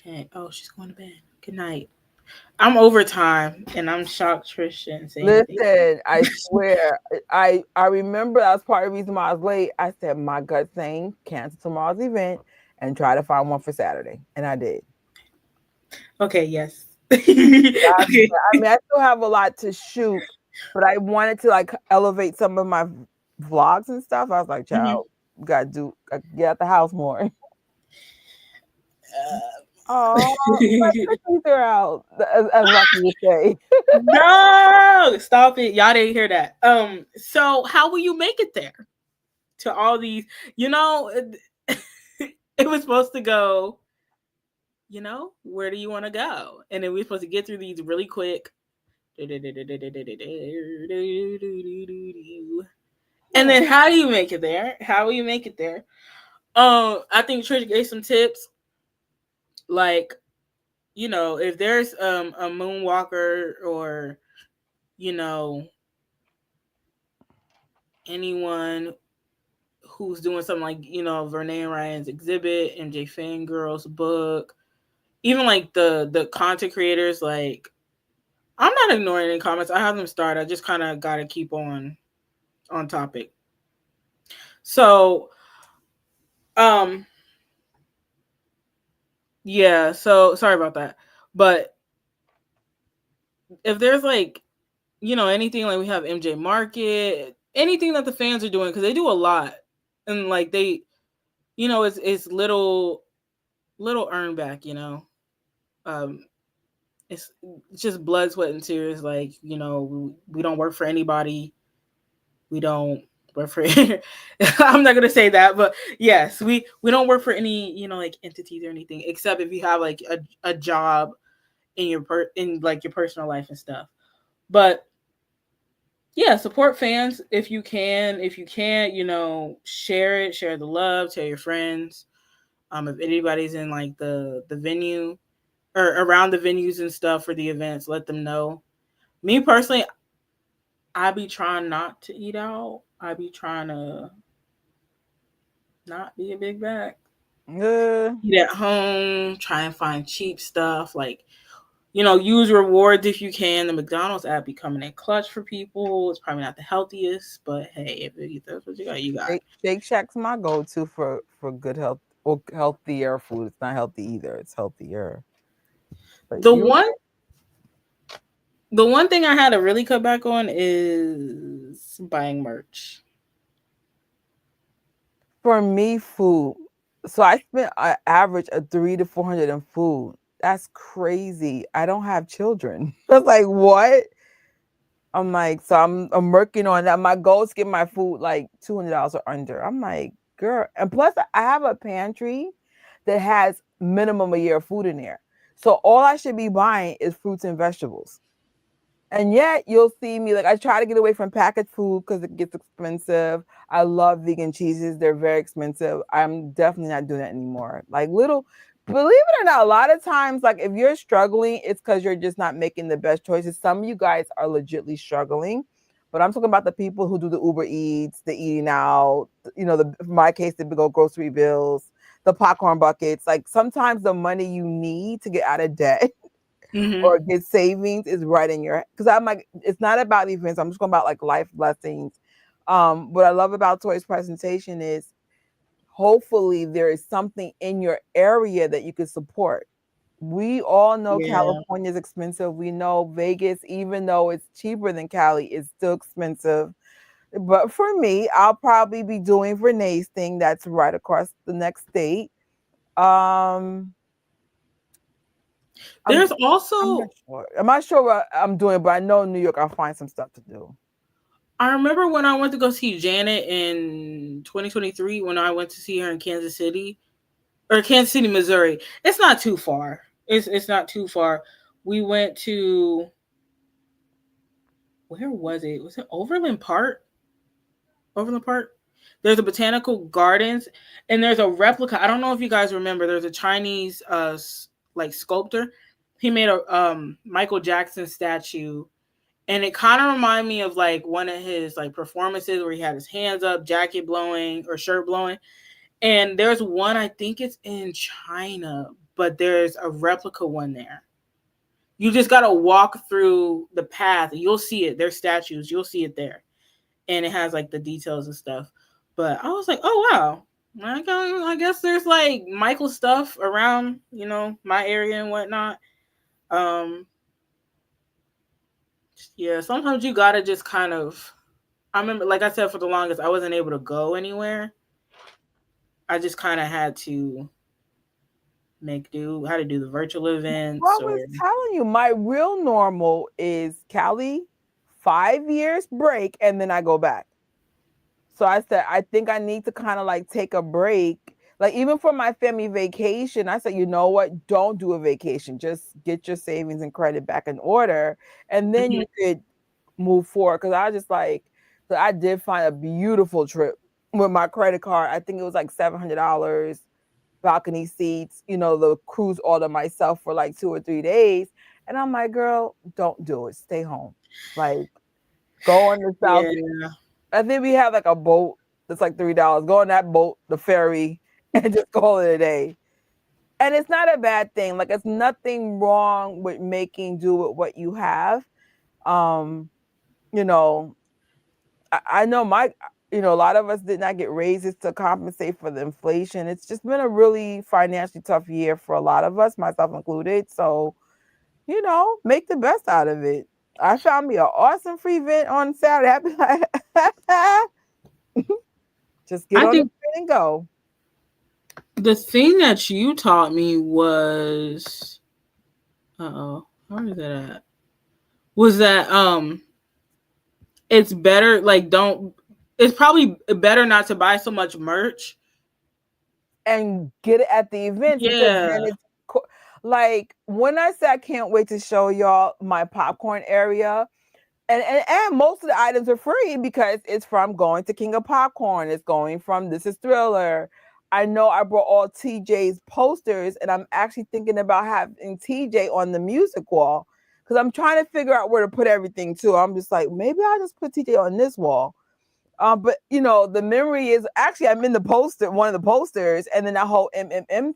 Okay. Oh, she's going to bed. Good night. I'm overtime, and I'm shocked Trish didn't say anything. Listen, I swear, I remember that was part of the reason why I was late. I said my gut saying cancel tomorrow's event and try to find one for Saturday, and I did. Okay. Yes. Okay. I mean, I still have a lot to shoot, but I wanted to like elevate some of my vlogs and stuff. I was like, child, gotta get out the house more. My cookies are out, as Rocky would say. No, stop it. Y'all didn't hear that. So how will you make it there to all these? You know, it was supposed to go where do you want to go? And then we're supposed to get through these really quick. And then Oh. how do you make it there? How will you make it there? I think Trish gave some tips, like, if there's a moonwalker, or you know anyone who's doing something like, Vernay and Ryan's exhibit, MJ Fangirl's book, even like the content creators, like, I'm not ignoring any comments. I have them start. I just kind of got to keep on topic. So, um, yeah. So sorry about that. But if there's like, anything, like we have MJ Market, anything that the fans are doing, because they do a lot, and like they, it's little earn back. Um, it's just blood, sweat, and tears. Like, we don't work for anybody. We don't work for. I'm not gonna say that, but yes, we don't work for any, like, entities or anything, except if you have like a job in in like your personal life and stuff. But yeah, support fans if you can. If you can't, share it, share the love, tell your friends. If anybody's in like the venue or around the venues and stuff for the events, let them know. Me personally, I be trying not to eat out. I be trying to not be a big bag. Uh, Eat at home, try and find cheap stuff. Like, use rewards if you can. The McDonald's app be coming in clutch for people. It's probably not the healthiest, but hey, if that's what you got, you got. Shake Shack's my go-to for good health or healthier food. It's not healthy either. It's healthier. But The you one the one thing I had to really cut back on is buying merch. For me, food. So I spent an average of 300 to 400 in food. That's crazy. I don't have children. I was like, what? I'm like, so I'm working on that. My goal is to get my food like $200 or under. I'm like, girl, and plus I have a pantry that has minimum a year of food in there. So all I should be buying is fruits and vegetables. And yet you'll see me, like, I try to get away from packaged food because it gets expensive. I love vegan cheeses. They're very expensive. I'm definitely not doing that anymore. Like, believe it or not, a lot of times, like, if you're struggling, it's because you're just not making the best choices. Some of you guys are legitly struggling, but I'm talking about the people who do the Uber Eats, the eating out, in my case, the big old grocery bills, the popcorn buckets. Like, sometimes the money you need to get out of debt Mm-hmm. or get savings is right in your, because I'm like, it's not about events. I'm just going about like life lessons. What I love about Tori's presentation is hopefully there is something in your area that you could support. We all know Yeah. California is expensive. We know Vegas, even though it's cheaper than Cali, is still expensive. But for me, I'll probably be doing Renee's thing that's right across the next state. Um, I'm There's I'm not also sure. I'm not sure what I'm doing, but I know in New York I'll find some stuff to do. I remember when I went to go see Janet in 2023, when I went to see her in Kansas City, or Kansas City, Missouri. It's not too far. It's not too far. We went to, where was it? Was it Overland Park? Overland Park. There's a botanical gardens, and there's a replica. I don't know if you guys remember. There's a Chinese like sculptor. He made a Michael Jackson statue, and it kind of reminded me of like one of his like performances where he had his hands up, jacket blowing or shirt blowing. And there's one, I think it's in China, but there's a replica one there. You just gotta walk through the path and you'll see it. There's statues, you'll see it there, and it has like the details and stuff. But I was like, oh wow, I guess there's like Michael stuff around, my area and whatnot. Um, yeah, sometimes you gotta just kind of. I remember, like I said, for the longest, I wasn't able to go anywhere. I just kind of had to make do, how to do the virtual Well, I events was or. telling you, my real normal is Cali, 5 years break, and then I go back. So I said, I think I need to kind of like take a break. Like even for my family vacation, I said, you know what? Don't do a vacation. Just get your savings and credit back in order, and then Mhm. you could move forward. Because I just like, so I did find a beautiful trip with my credit card. I think it was like $700, balcony seats. You know, the cruise all to myself for like 2 or 3 days, and I'm like, girl, don't do it. Stay home. Like go on the South. Yeah. I think we have like a boat that's like $3. Go on that boat, the ferry, and just call it a day. And it's not a bad thing. Like it's nothing wrong with making do with what you have. Um, you know, I know a lot of us did not get raises to compensate for the inflation. It's just been a really financially tough year for a lot of us, myself included. So, make the best out of it. I found me an awesome free event on Saturday. I'd be like, just get I on the think train and go. the thing that you taught me was, where is that at? Was that it's better like don't it's probably better not to buy so much merch. And get it at the events because then Yeah. it's like when I say I can't wait to show y'all my popcorn area. And most of the items are free because it's from going to King of Popcorn. It's going from This Is Thriller. I know I brought all TJ's posters, and I'm actually thinking about having TJ on the music wall because I'm trying to figure out where to put everything too. I'm just like, maybe I'll just put TJ on this wall. But the memory is actually I'm in the poster, one of the posters, and then that whole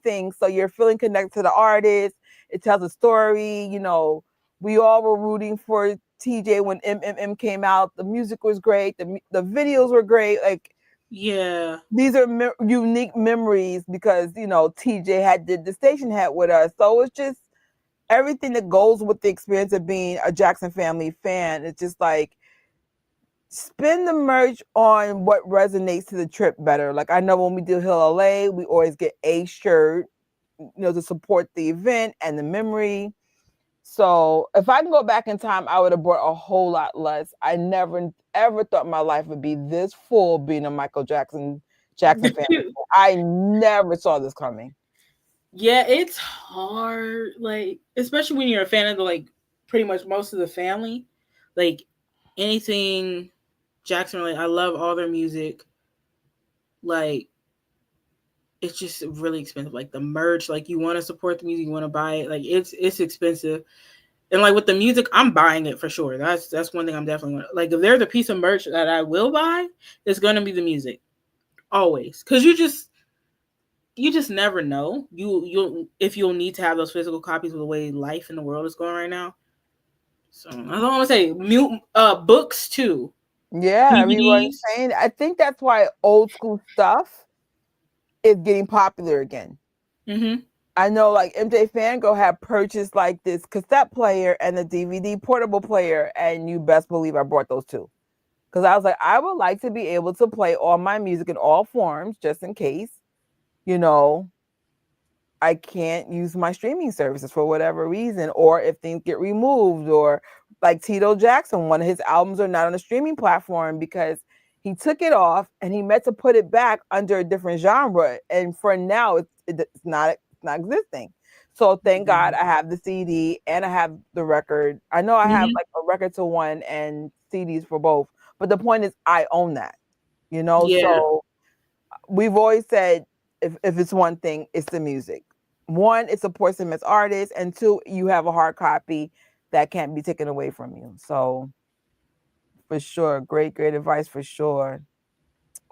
thing. So you're feeling connected to the artist. It tells a story. We all were rooting for TJ when came out. The music was great. The videos were great. Like Yeah. these are unique memories because TJ had did the station hat with us. So it's just everything that goes with the experience of being a Jackson Family fan. It's just like spend the merch on what resonates to the trip better. Like I know when we do Hill LA, we always get a shirt, to support the event and the memory. So if I can go back in time, I would have bought a whole lot less. I never ever thought my life would be this full being a Michael Jackson fan. I never saw this coming. Yeah, it's hard, like especially when you're a fan of the like pretty much most of the family. Like anything Jackson, like I love all their music. Like it's just really expensive. Like the merch, like you want to support the music, you want to buy it. Like it's expensive. And like with the music, I'm buying it for sure. That's one thing I'm definitely gonna like. If there's a piece of merch that I will buy, it's gonna be the music, always. Cause you just never know. You'll if you'll need to have those physical copies of the way life in the world is going right now. So I don't want to say books too, Yeah, everyone's DVDs. saying. I think that's why old school stuff is getting popular again. Mm-hmm. I know like MJFANGIRL had purchased like this cassette player and the DVD portable player, and you best believe I brought those too. Because I was like, I would like to be able to play all my music in all forms just in case, you know, I can't use my streaming services for whatever reason, or if things get removed, or like Tito Jackson, one of his albums are not on a streaming platform because he took it off and he meant to put it back under a different genre, and for now it's not existing. So thank God I have the CD and I have the record. I know I have Mm-hmm. like a record to one and CDs for both, but the point is I own that. Yeah. So we've always said if it's one thing, it's the music. One, it supports them as artists, and two, you have a hard copy that can't be taken away from you. So for sure, great advice for sure.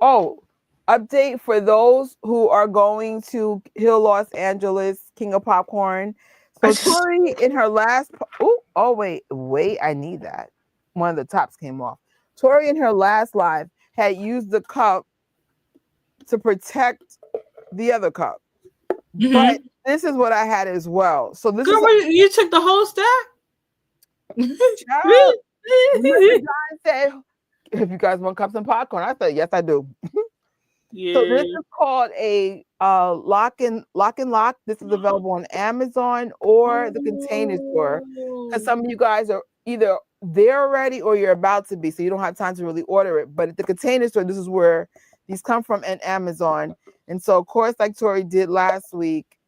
Oh, update for those who are going to Hill Los Angeles, King of Popcorn. So Tori in her last wait, I need that. One of the tops came off. Tori in her last live had used the cup to protect the other cup. But Mm-hmm. this is what I had as well. So this is Girl, a you took the whole stack. child. Mr. John said, if you guys want cups and popcorn, I said, yes, I do. So this Yeah. is called a lock and lock. This is available on Amazon or the Container Store. Because Oh. some of you guys are either there already or you're about to be, so you don't have time to really order it. But at the Container Store, this is where these come from, and Amazon. And so, of course, like Tori did last week,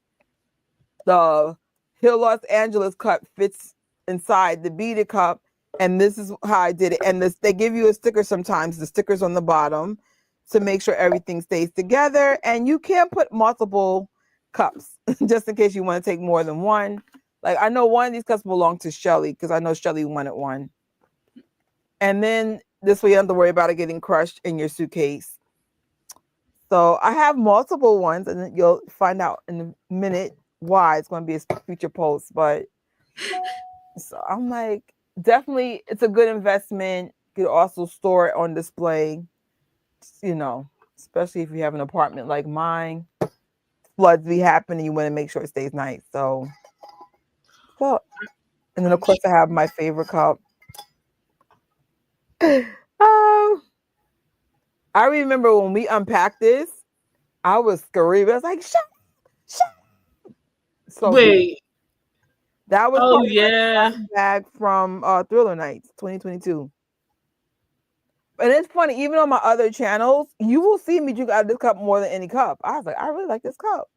the Hill Los Angeles cup fits inside the beaded cup. And this is how I did it. And they give you a sticker sometimes, the sticker's on the bottom to make sure everything stays together. And you can put multiple cups just in case you want to take more than one. Like, I know one of these cups belong to Shelly because I know Shelly wanted one. And then this way you don't have to worry about it getting crushed in your suitcase. So I have multiple ones, and you'll find out in a minute why. It's going to be a future post. But so I'm like, definitely it's a good investment. You could also store it on display, you know, especially if you have an apartment like mine. Floods be happening, you want to make sure it stays nice. So, and then of course I have my favorite cup. I remember when we unpacked this, I was screaming. I was like, shut. So wait. Good. That was Oh yeah, bag from Thriller Nights 2022. And it's funny, even on my other channels, you will see me drink out of this cup more than any cup. I was like, I really like this cup.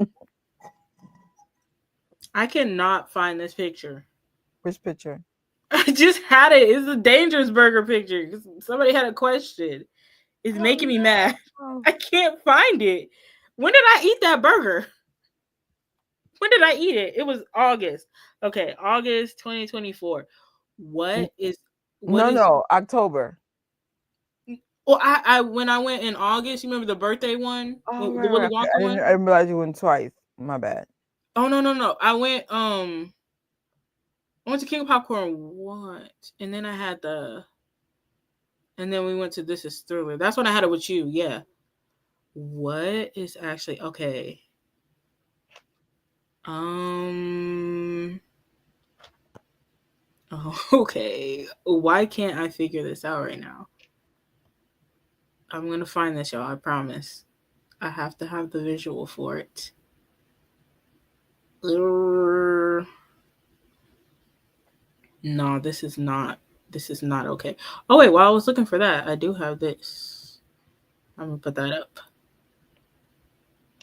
I cannot find this picture. Which picture? I just had it. It's a Dangerous Burger picture. Somebody had a question. It's making me mad. I can't find it. When did I eat that burger? When did I eat it? It was August. Okay, August 2024. What is? October. Well, I when I went in August, you remember the birthday one? Oh, The Willy Wonka one? I didn't realize you went twice. My bad. Oh no. I went to King of Popcorn once, and then I had and then we went to This Is Thriller. That's when I had it with you. Yeah. What is actually okay? Okay. Why can't I figure this out right now? I'm gonna find this, y'all. I promise. I have to have the visual for it. No, this is not okay. Oh wait, while I was looking for that, I do have this. I'm gonna put that up.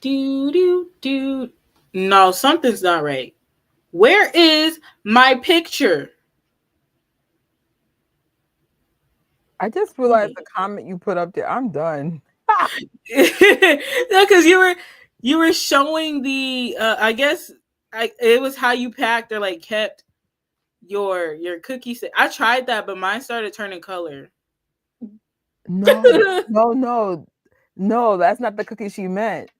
Do. No, something's not right. Where is my picture? I just realized the comment you put up there. I'm done. No, because you were showing the I guess it was how you packed or like kept your cookies. I tried that, but mine started turning color. No, that's not the cookie she meant.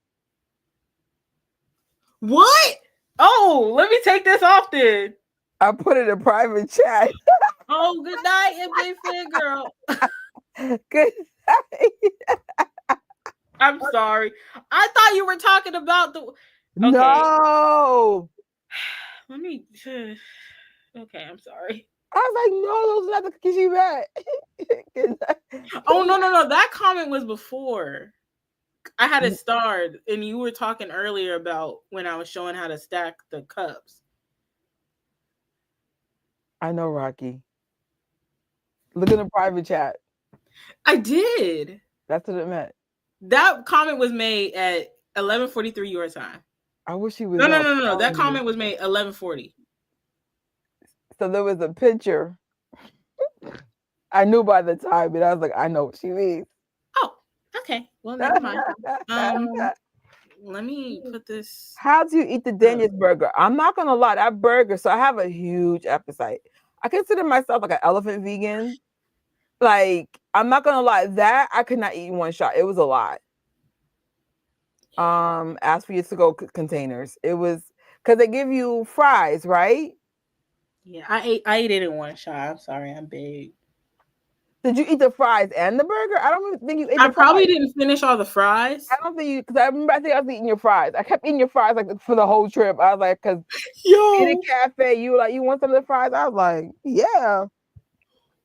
What? Oh, let me take this off then. I put it in private chat. Oh, good night, MJ Fangirl. Good night. I'm sorry. I thought you were talking about the. Okay. No. Let me. Okay, I'm sorry. I was like, no, those are not the cookies you meant. Oh no! That comment was before. I had it starred, and you were talking earlier about when I was showing how to stack the cups. I know, Rocky. Look in the private chat. I did. That's what it meant. That comment was made at 11:43 your time. I wish he was. No. That comment was made 11:40. So there was a picture. I knew by the time, but I was like, I know what she means. Oh, okay. Well, never mind. Let me put this. How do you eat the Daniels burger? I'm not gonna lie, that burger. So I have a huge appetite. I consider myself like an elephant vegan. Like, I'm not gonna lie, that I could not eat in one shot. It was a lot. Ask for your to-go containers. It was because they give you fries, right? Yeah, I ate it in one shot. I'm sorry, I'm big. Did you eat the fries and the burger? I don't even think you ate I probably didn't finish all the fries. I don't think you, because I remember, I think I was eating your fries. I kept eating your fries like for the whole trip. I was like, because in a cafe, you were like, you want some of the fries? I was like, yeah.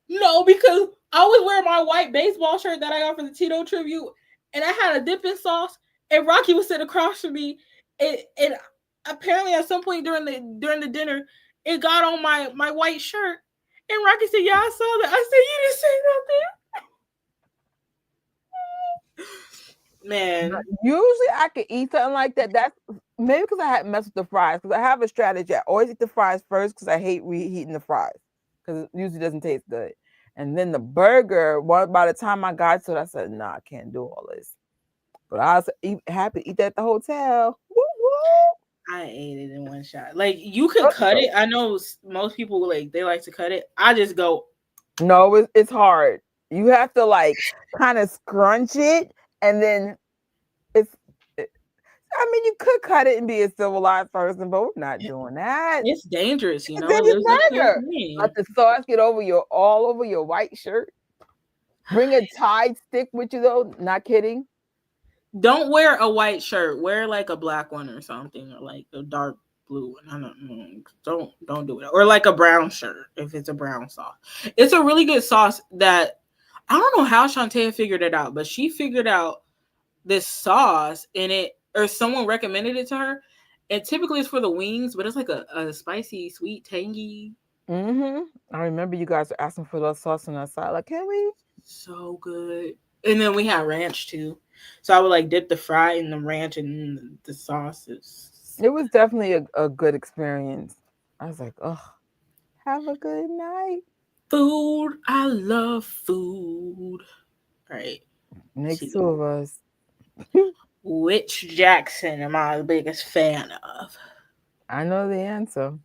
No, because I was wearing my white baseball shirt that I got from the Tito tribute, and I had a dipping sauce, and Rocky was sitting across from me, and apparently at some point during the dinner, it got on my white shirt. And Rocky said, yeah, I saw that. I said, you didn't say Man, Usually I could eat something like that. That's maybe because I had messed with the fries. Because I have a strategy. I always eat the fries first because I hate reheating the fries because it usually doesn't taste good. And then the burger. Well, by the time I got to it, I said, "Nah, I can't do all this." But I was happy to eat that at the hotel. Woo woo. I ate it in one shot. Like you could cut it. I know most people like they like to cut it. I just go. No, it's hard. You have to like kind of scrunch it, and then it's. I mean, you could cut it and be a civilized person, but we're not doing that. It's dangerous, It's a There's no burger. name. Let the sauce get all over your white shirt. Bring a Tide stick with you though. Not kidding. Don't wear a white shirt. Wear like a black one or something, or like a dark blue one. I don't know. Don't do it. Or like a brown shirt if it's a brown sauce. It's a really good sauce that I don't know how Shantae figured it out, but she figured out this sauce in it, or someone recommended it to her. And typically it's for the wings, but it's like a spicy, sweet, tangy. I remember you guys were asking for the sauce on that side. Like, can we? So good. And then we had ranch too. So I would like dip the fry in the ranch and the sauces. It was definitely a good experience. I was like, oh, have a good night. Food. I love food. All right. Next two of us. Which Jackson am I the biggest fan of? I know the answer.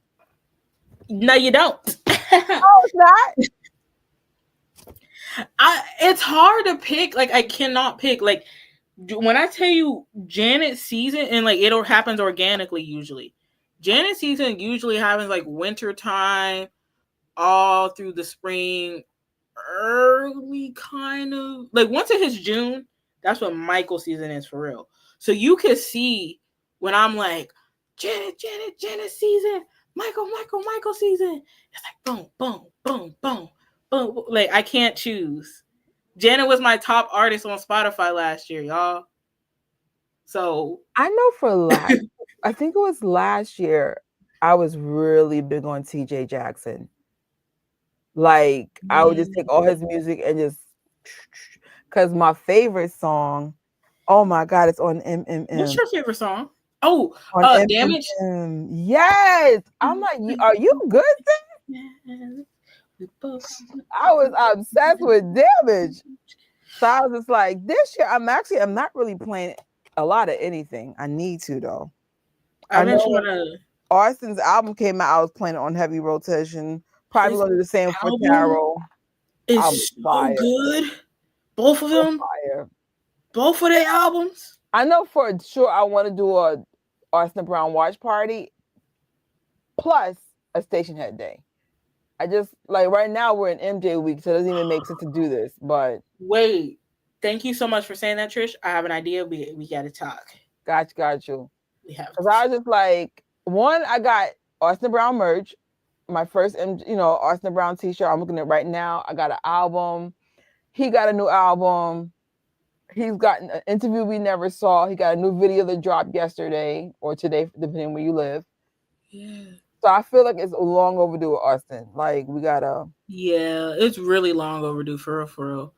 No, you don't. Oh, it's not. It's hard to pick. Like I cannot pick. Like when I tell you Janet season, and like it happens organically usually. Janet season usually happens like winter time, all through the spring, early kind of like once it hits June, that's what Michael season is for real. So you can see when I'm like Janet season, Michael season. It's like boom, boom, boom, boom, boom. Like I can't choose. Janet was my top artist on Spotify last year, y'all. So I know for last, I think it was last year, I was really big on TJ Jackson. Like I would just take all his music and just, because my favorite song, oh my God, it's on MMM. What's your favorite song? Oh, on Damage. Yes, I'm like, are you good? I was obsessed with Damage. So I was just like, this year, I'm not really playing a lot of anything. I need to though. I know when Austin's album came out, I was playing it on heavy rotation. Probably gonna do the same for Tarot. It's so good. Both of them. Fire. Both of their albums. I know for sure I want to do a Austin Brown watch party plus a station head day. I just like right now we're in MJ week, so it doesn't even make sense to do this. But wait, thank you so much for saying that, Trish. I have an idea. We got to talk. Got you. We have. Because I was just like, one, I got Austin Brown merch, my first, Austin Brown T-shirt. I'm looking at right now. I got an album. He got a new album. He's got an interview we never saw. He got a new video that dropped yesterday or today, depending where you live. Yeah. So I feel like it's long overdue with Austin. Like we gotta. Yeah, it's really long overdue for real.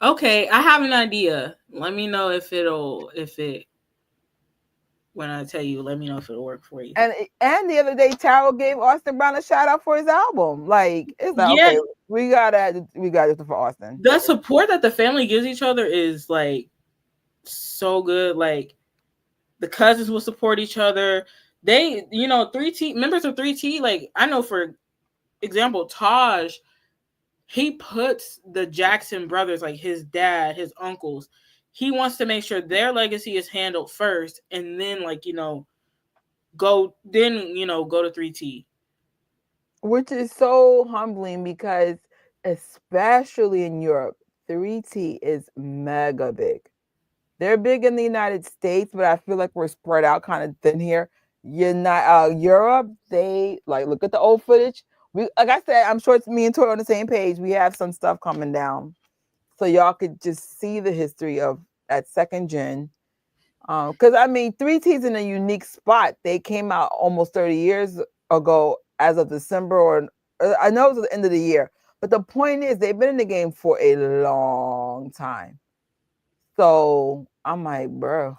Okay, I have an idea. Let me know when I tell you, let me know if it'll work for you. And the other day, Tarot gave Austin Brown a shout out for his album. Like it's like, okay, we got it for Austin. The support that the family gives each other is like so good. Like the cousins will support each other. They, 3T members of 3T. Like I know for example, Taj, he puts the Jackson brothers, like his dad, his uncles. He wants to make sure their legacy is handled first, and then go to 3T. Which is so humbling because especially in Europe, 3T is mega big. They're big in the United States, but I feel like we're spread out kind of thin here. You're not Europe, they like look at the old footage. We like I said, I'm sure it's me and Tori on the same page. We have some stuff coming down. So y'all could just see the history of that second gen. Because 3T's in a unique spot. They came out almost 30 years ago as of December, or I know it was at the end of the year. But the point is they've been in the game for a long time. So I'm like, bro,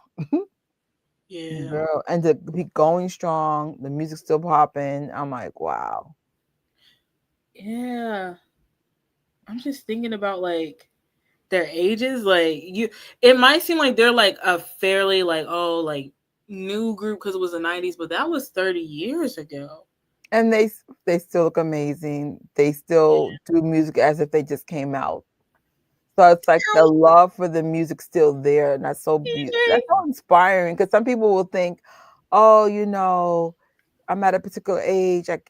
Yeah. girl, and to be going strong, the music's still popping. I'm like, wow. Yeah. I'm just thinking about like their ages. Like you, it might seem like they're like a fairly like like new group because it was the '90s, but that was 30 years ago. And they still look amazing. They still do music as if they just came out. So it's like the love for the music's still there, and that's so beautiful. That's so inspiring because some people will think, oh, I'm at a particular age, I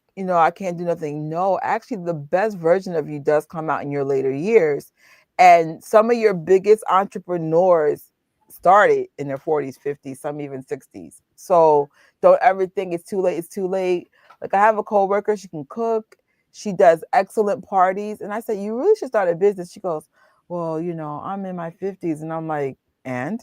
can't do nothing. No, actually, the best version of you does come out in your later years. And some of your biggest entrepreneurs started in their 40s, 50s, some even 60s. So don't ever think it's too late. It's too late. Like I have a coworker, she can cook, she does excellent parties. And I said, you really should start a business. She goes, well, I'm in my 50s. And I'm like, and?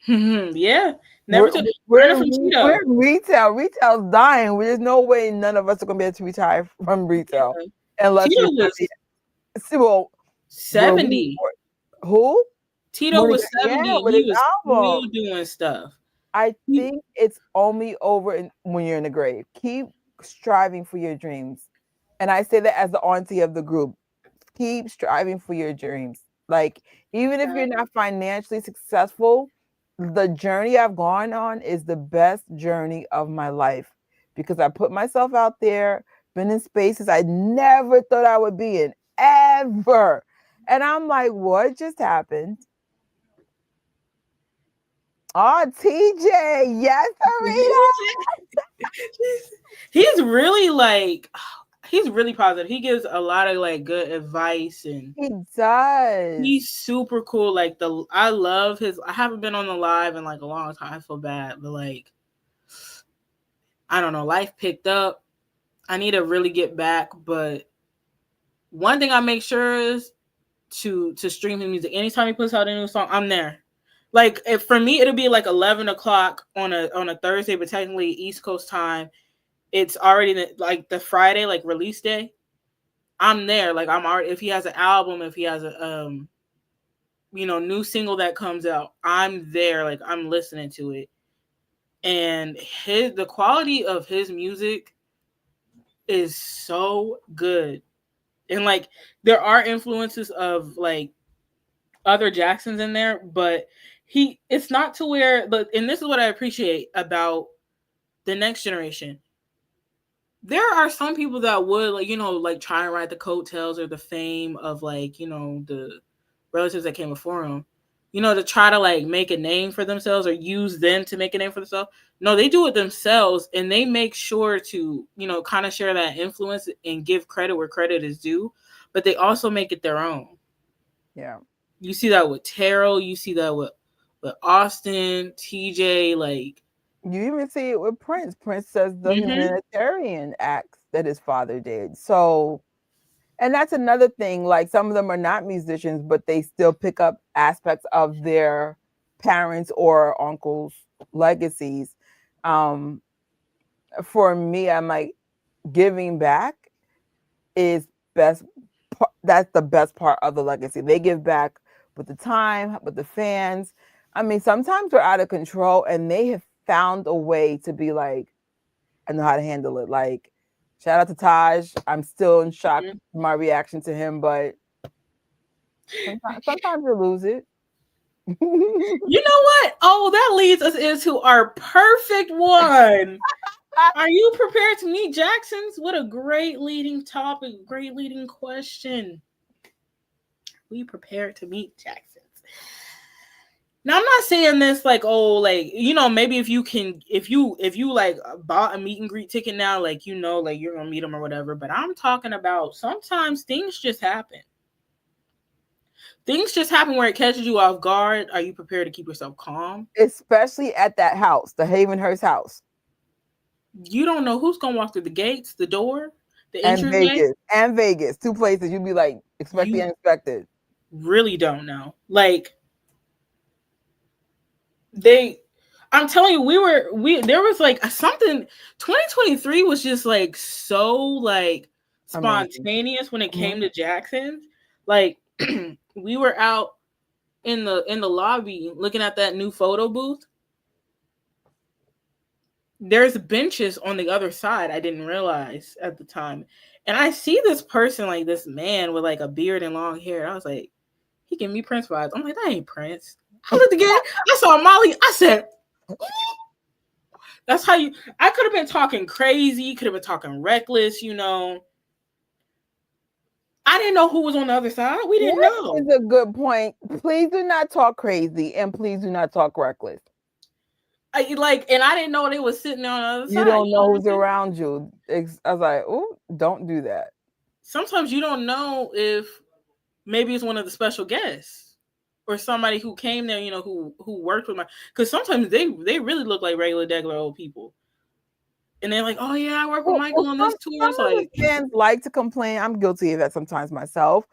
Yeah. Never We're took we're learning from we're Tito. in retail. Retail's dying. There's no way none of us are gonna be able to retire from retail Yeah. unless Tito you're was 70. See, well, where we 70. who? Tito When he was got, yeah, 70. with He his was still album. doing stuff. I He, think it's only over when you're in the grave. Keep striving for your dreams. And I say that as the auntie of the group. Keep striving for your dreams. Like, even if you're not financially successful, the journey I've gone on is the best journey of my life because I put myself out there, been in spaces I never thought I would be in ever. And I'm like, what just happened? Oh, TJ. Yes, he's really like he's really positive. He gives a lot of like good advice and He does. he's super cool. Like I love his. I haven't been on the live in like a long time. I feel bad, but like I don't know. Life picked up. I need to really get back. But one thing I make sure is to stream his music. Anytime he puts out a new song, I'm there. Like if for me, it'll be like 11 o'clock on a Thursday, but technically East Coast time. It's already like the Friday like release day. I'm there. Like I'm already if he has an album, if he has a new single that comes out, I'm there. Like I'm listening to it. And the quality of his music is so good. And like there are influences of like other Jacksons in there, but it's not to where and this is what I appreciate about the next generation. There are some people that would like try and ride the coattails or the fame of like the relatives that came before them, to try to like make a name for themselves or use them to make a name for themselves. No, they do it themselves, and they make sure to kind of share that influence and give credit where credit is due, but they also make it their own. Yeah. You see that with Terrell, you see that with Austin, TJ, like You even see it with Prince. Prince says the mm-hmm. humanitarian acts that his father did. So, and that's another thing. Like some of them are not musicians, but they still pick up aspects of their parents or uncles' legacies. Um, for me, I'm like, giving back is best. That's the best part of the legacy. They give back with the time, with the fans. I mean, sometimes we're out of control, and they have found a way to be like, I know how to handle it. Like, shout out to Taj. I'm still in shock Mm-hmm. my reaction to him, but sometimes you lose it. You know what? Oh, that leads us into our perfect one. Are you prepared to meet Jacksons? What a great leading topic, great leading question. Are you prepared to meet Jacksons? Now I'm not saying this like like maybe if you like bought a meet and greet ticket now like like you're gonna meet them or whatever, but I'm talking about sometimes things just happen. Things just happen where it catches you off guard. Are you prepared to keep yourself calm? Especially at that house, the Havenhurst house. You don't know who's gonna walk through the gates, the door, the And entryway. Vegas. Two places you'd be like, expect the You unexpected. really don't know. Like I'm telling you, there was like something 2023 was just like so like Amazing. spontaneous when it came to Jackson's. Like we were out in the lobby looking at that new photo booth, there's benches on the other side. I didn't realize at the time. And I see this person, like this man with like a beard and long hair. I was like, he gave me Prince vibes. I'm like, that ain't Prince. I looked again. I saw Molly. I said, that's how you. I could have been talking crazy. Could have been talking reckless. I didn't know who was on the other side. We didn't know. That is a good point. Please do not talk crazy, and please do not talk reckless. And I didn't know they was sitting on the other side. You don't know who's around you. I was like, oh, don't do that. Sometimes you don't know if maybe it's one of the special guests or somebody who came there, who worked with because sometimes they really look like regular old people. And they're like, oh yeah, I work with Michael on this tour. It's like fans like to complain. I'm guilty of that sometimes myself.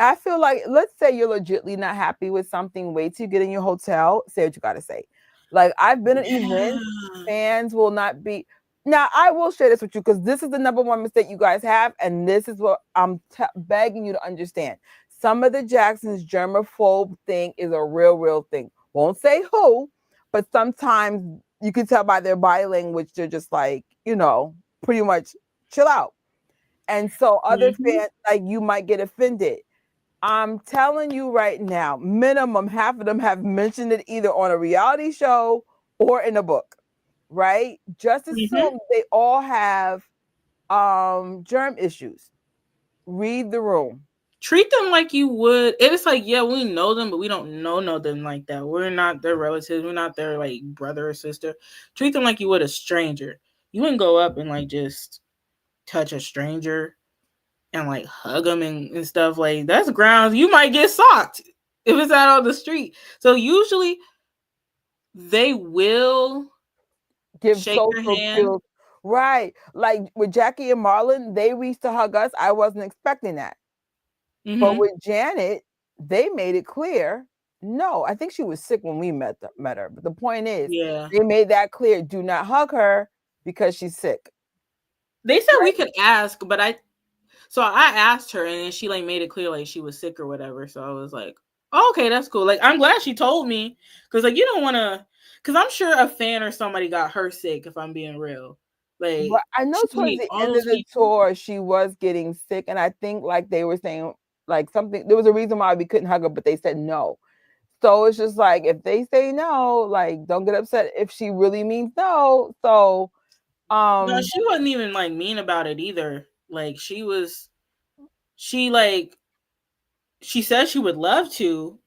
I feel like, let's say you're legitimately not happy with something. Wait till you get in your hotel. Say what you got to say. Like, I've been at events. Fans will not be. Now, I will share this with you because this is the number one mistake you guys have. And this is what I'm begging you to understand. Some of the Jacksons' germaphobe thing is a real thing. Won't say who, but sometimes you can tell by their body language, they're just like, pretty much chill out. And so other fans, like, you might get offended. I'm telling you right now, minimum half of them have mentioned it either on a reality show or in a book, right? Just assume they all have germ issues. Read the room. Treat them like you would. It's like, yeah, we know them, but we don't know them like that. We're not their relatives. We're not their like brother or sister. Treat them like you would a stranger. You wouldn't go up and like just touch a stranger and like hug them and stuff. Like, that's grounds you might get socked if it's out on the street. So usually they will give shake your hand. Skills. Right. Like with Jackie and Marlon, they reached to hug us. I wasn't expecting that. But with Janet, they made it clear. No, I think she was sick when we met her. But the point is, they made that clear. Do not hug her because she's sick. They said we could ask, but I asked her and then she like made it clear like she was sick or whatever. So I was like, oh, okay, that's cool. Like, I'm glad she told me because like you don't want to, because I'm sure a fan or somebody got her sick. If I'm being real, like, but I know towards the end of the tour she was getting sick, and I think like they were saying like something. There was a reason why we couldn't hug her, but they said no. So it's just like if they say no, like don't get upset if she really means no. So no, she wasn't even like mean about it either. Like she said she would love to,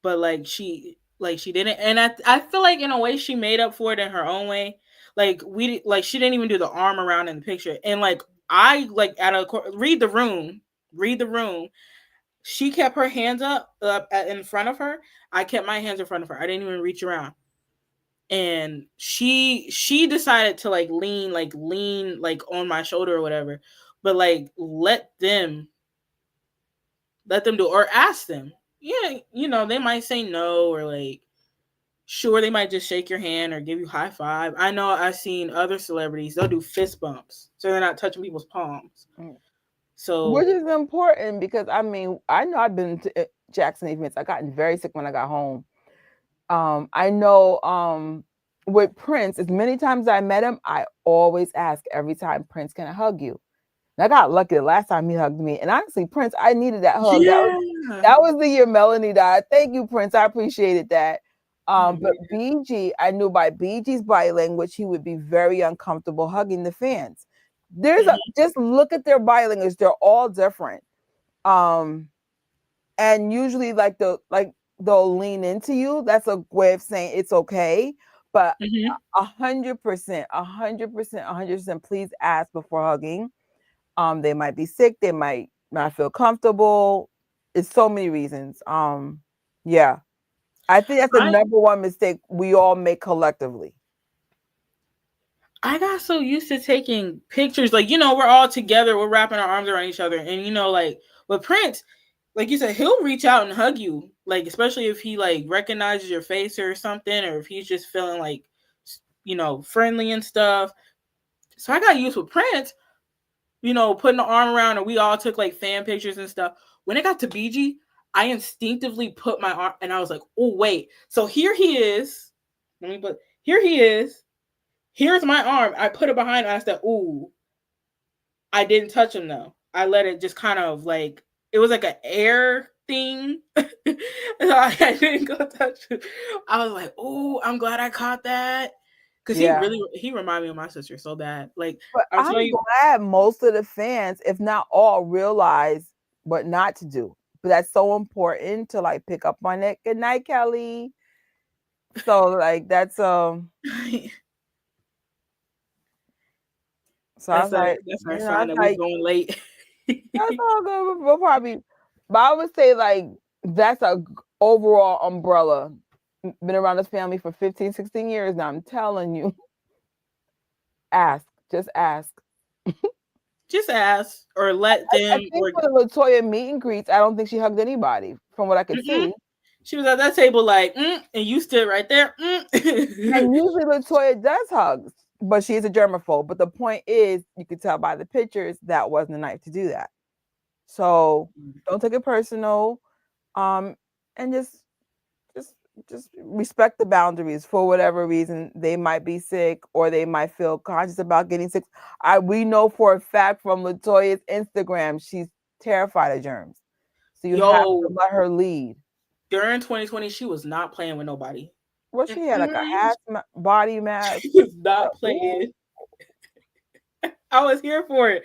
but like she didn't. And I feel like in a way she made up for it in her own way. Like she didn't even do the arm around in the picture. And like I like read the room. She kept her hands up in front of her. I kept my hands in front of her. I didn't even reach around. And she decided to like lean on my shoulder or whatever. But like let them do or ask them. Yeah, they might say no or like sure, they might just shake your hand or give you high five. I know I've seen other celebrities, they'll do fist bumps. So they're not touching people's palms. So which is important because I mean, I know I've been to Jackson events. I got very sick when I got home. I know with Prince, as many times I met him, I always ask every time, Prince, can I hug you? And I got lucky the last time he hugged me. And honestly, Prince, I needed that hug. Yeah. That was the year Melanie died. Thank you, Prince. I appreciated that. But BG, I knew by BG's body language, he would be very uncomfortable hugging the fans. Just look at their body language. They're all different. And usually they'll lean into you. That's a way of saying it's okay. But 100%, please ask before hugging. They might be sick. They might not feel comfortable. It's so many reasons. Yeah. I think that's the number one mistake we all make collectively. I got so used to taking pictures. Like, we're all together. We're wrapping our arms around each other. And, like, with Prince, like you said, he'll reach out and hug you. Like, especially if he, like, recognizes your face or something. Or if he's just feeling, like, friendly and stuff. So I got used with Prince, putting the arm around. And we all took, like, fan pictures and stuff. When it got to BG, I instinctively put my arm, and I was like, oh wait, so here he is. Let me put here he is. Here's my arm. I put it behind him. I said, ooh. I didn't touch him though. I let it just kind of like it was like an air thing. I didn't go touch him. I was like, oh, I'm glad I caught that. Cause Yeah. he reminded me of my sister so bad. Like But I'm I'm telling you, glad most of the fans, if not all, realize what not to do. But that's so important to like pick up on it. Good night, Kelly. So like that's so I was like, that's you our know, I sign was that we like, going late. that's all good. We'll probably, but I would say like that's a overall umbrella. Been around this family for 15, 16 years now. I'm telling you. Ask. Just ask. Just ask or let I them think or for the Latoya meet and greets, I don't think she hugged anybody from what I could see. she was at that table like, and you stood right there. And usually Latoya does hugs, but she is a germaphobe. But the point is, you could tell by the pictures that wasn't the night to do that. So don't take it personal, and just just respect the boundaries for whatever reason. They might be sick or they might feel conscious about getting sick. We know for a fact from Latoya's Instagram, she's terrified of germs. So you have to let her lead. During 2020, she was not playing with nobody. Well, she had like a body mask. She was not playing. I was here for it.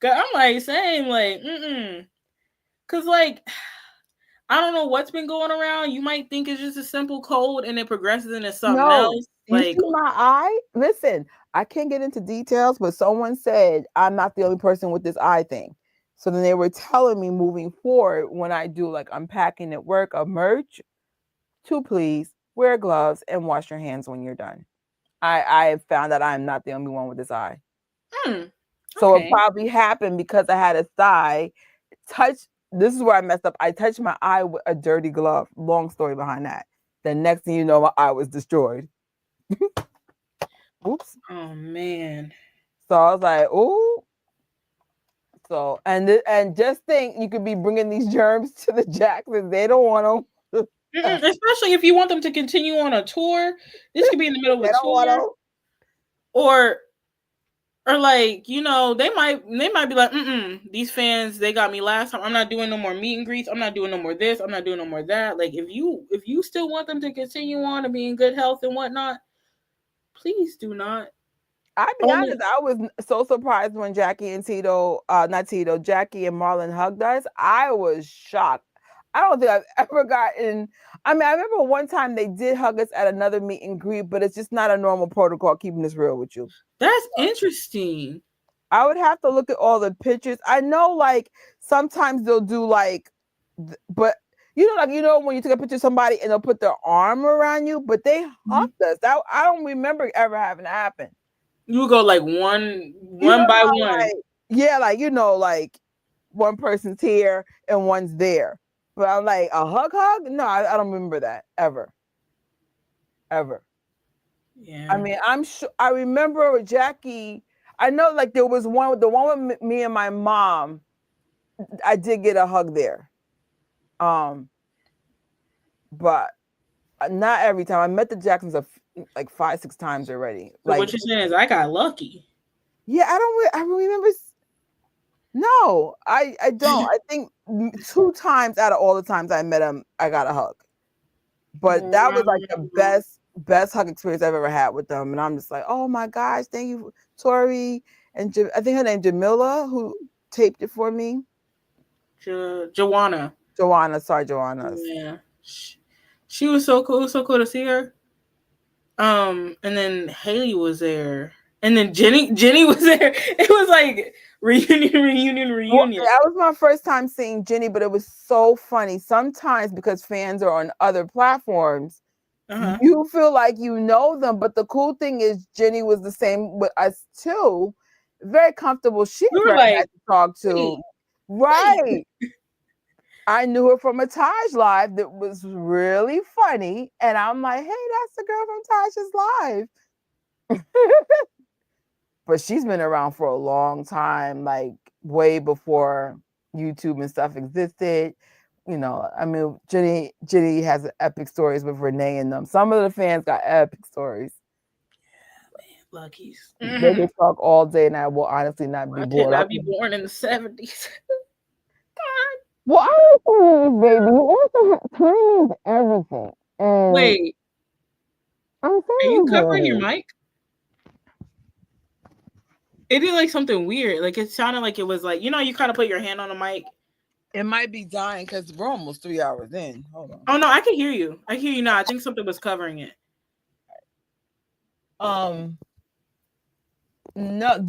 Cause I'm like, same, like, cause like, I don't know what's been going around. You might think it's just a simple cold and it progresses into something No, else. you Like, see my eye? Listen, I can't get into details, but someone said I'm not the only person with this eye thing. So then they were telling me moving forward when I do like unpacking at work of merch to please wear gloves and wash your hands when you're done. I have found that I'm not the only one with this eye. So it probably happened because I had a thigh touch. This is where I messed up. I touched my eye with a dirty glove. Long story behind that. The next thing you know, my eye was destroyed. Oops. Oh man. So I was like, ooh. So and just think you could be bringing these germs to the Jacksons. They don't want them. Especially if you want them to continue on a tour. This could be in the middle of a tour. Or like, you know, they might be like, these fans, they got me last time. I'm not doing no more meet and greets. I'm not doing no more this. I'm not doing no more that. Like if you still want them to continue on and be in good health and whatnot, please do not. I'll be honest, I was so surprised when Jackie and Jackie and Marlon hugged us. I was shocked. I don't think I've ever gotten. I mean, I remember one time they did hug us at another meet and greet, but it's just not a normal protocol. Keeping this real with you. That's interesting. I would have to look at all the pictures. I know, like sometimes they'll do like, but like when you take a picture of somebody and they'll put their arm around you, but they hugged us. That I don't remember ever having to happen. You would go like one by one. Like, like one person's here and one's there. But I'm like, a hug? No, I don't remember that ever. Ever. Yeah. I mean, I'm sure I remember with Jackie. I know like there was the one with me and my mom. I did get a hug there. But not every time. I met the Jacksons like 5-6 times already. So like what you're saying is I got lucky. Yeah, I remember. No, I don't. I think 2 times out of all the times I met him, I got a hug. But that was like the best hug experience I've ever had with them. And I'm just like, oh my gosh, thank you, Tori. And I think her name Jamila, who taped it for me. Joanna. Sorry, Joanna. Yeah. She was so cool. It was so cool to see her. And then Haley was there. And then Jenny was there. It was like reunion. Well, that was my first time seeing Jenny, but it was so funny. Sometimes because fans are on other platforms, you feel like you know them. But the cool thing is Jenny was the same with us too. Very comfortable. She's very nice to talk to. Right. I knew her from a Taj Live that was really funny. And I'm like, hey, that's the girl from Taj's Live. But she's been around for a long time, like way before YouTube and stuff existed. I mean, Jenny has epic stories with Renee and them. Some of the fans got epic stories. Luckies. They could talk all day, and I will honestly not be I could bored. not be born in the 70s. Well, honestly, baby, you also have timing is everything. And Wait, I'm are you saying, covering your girl, mic? It did like something weird. Like it sounded like it was like, you kind of put your hand on the mic. it might be dying because we're almost 3 hours in. Hold on. Oh no, I can hear you. I hear you now. I think something was covering it. No,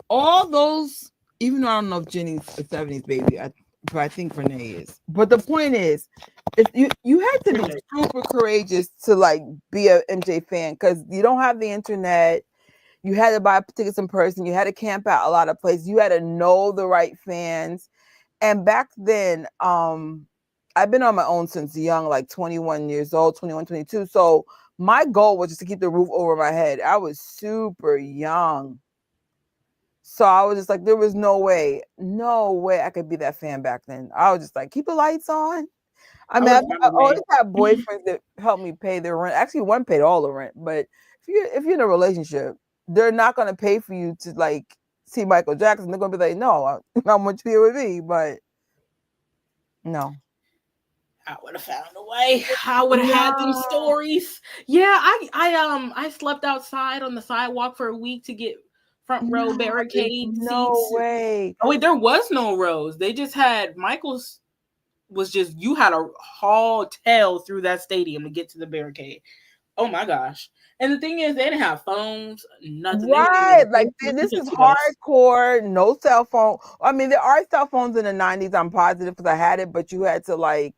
all those, even though I don't know if Jenny's a 70s baby, but I think Renee is. But the point is, if you had to be super courageous to like be a MJ fan because you don't have the internet. You had to buy tickets in person. You had to camp out a lot of places. You had to know the right fans. And back then, I've been on my own since young, like 21 years old, 21, 22. So my goal was just to keep the roof over my head. I was super young. So I was just like, there was no way I could be that fan back then. I was just like, keep the lights on. I mean, I always had boyfriends that helped me pay their rent. Actually, one paid all the rent. But if you're in a relationship, they're not going to pay for you to like see Michael Jackson. They're going to be like, no, I want you here with me. But no. I would have found a way. I would have had them stories. Yeah, I slept outside on the sidewalk for a week to get front row barricade seats. No way. Oh wait, there was no rows. They just had Michael's was just you had to haul tail through that stadium to get to the barricade. Oh my gosh. And the thing is, they didn't have phones, nothing. Right. Like this is hardcore, no cell phone. I mean, there are cell phones in the 90s, I'm positive, because I had it, but you had to like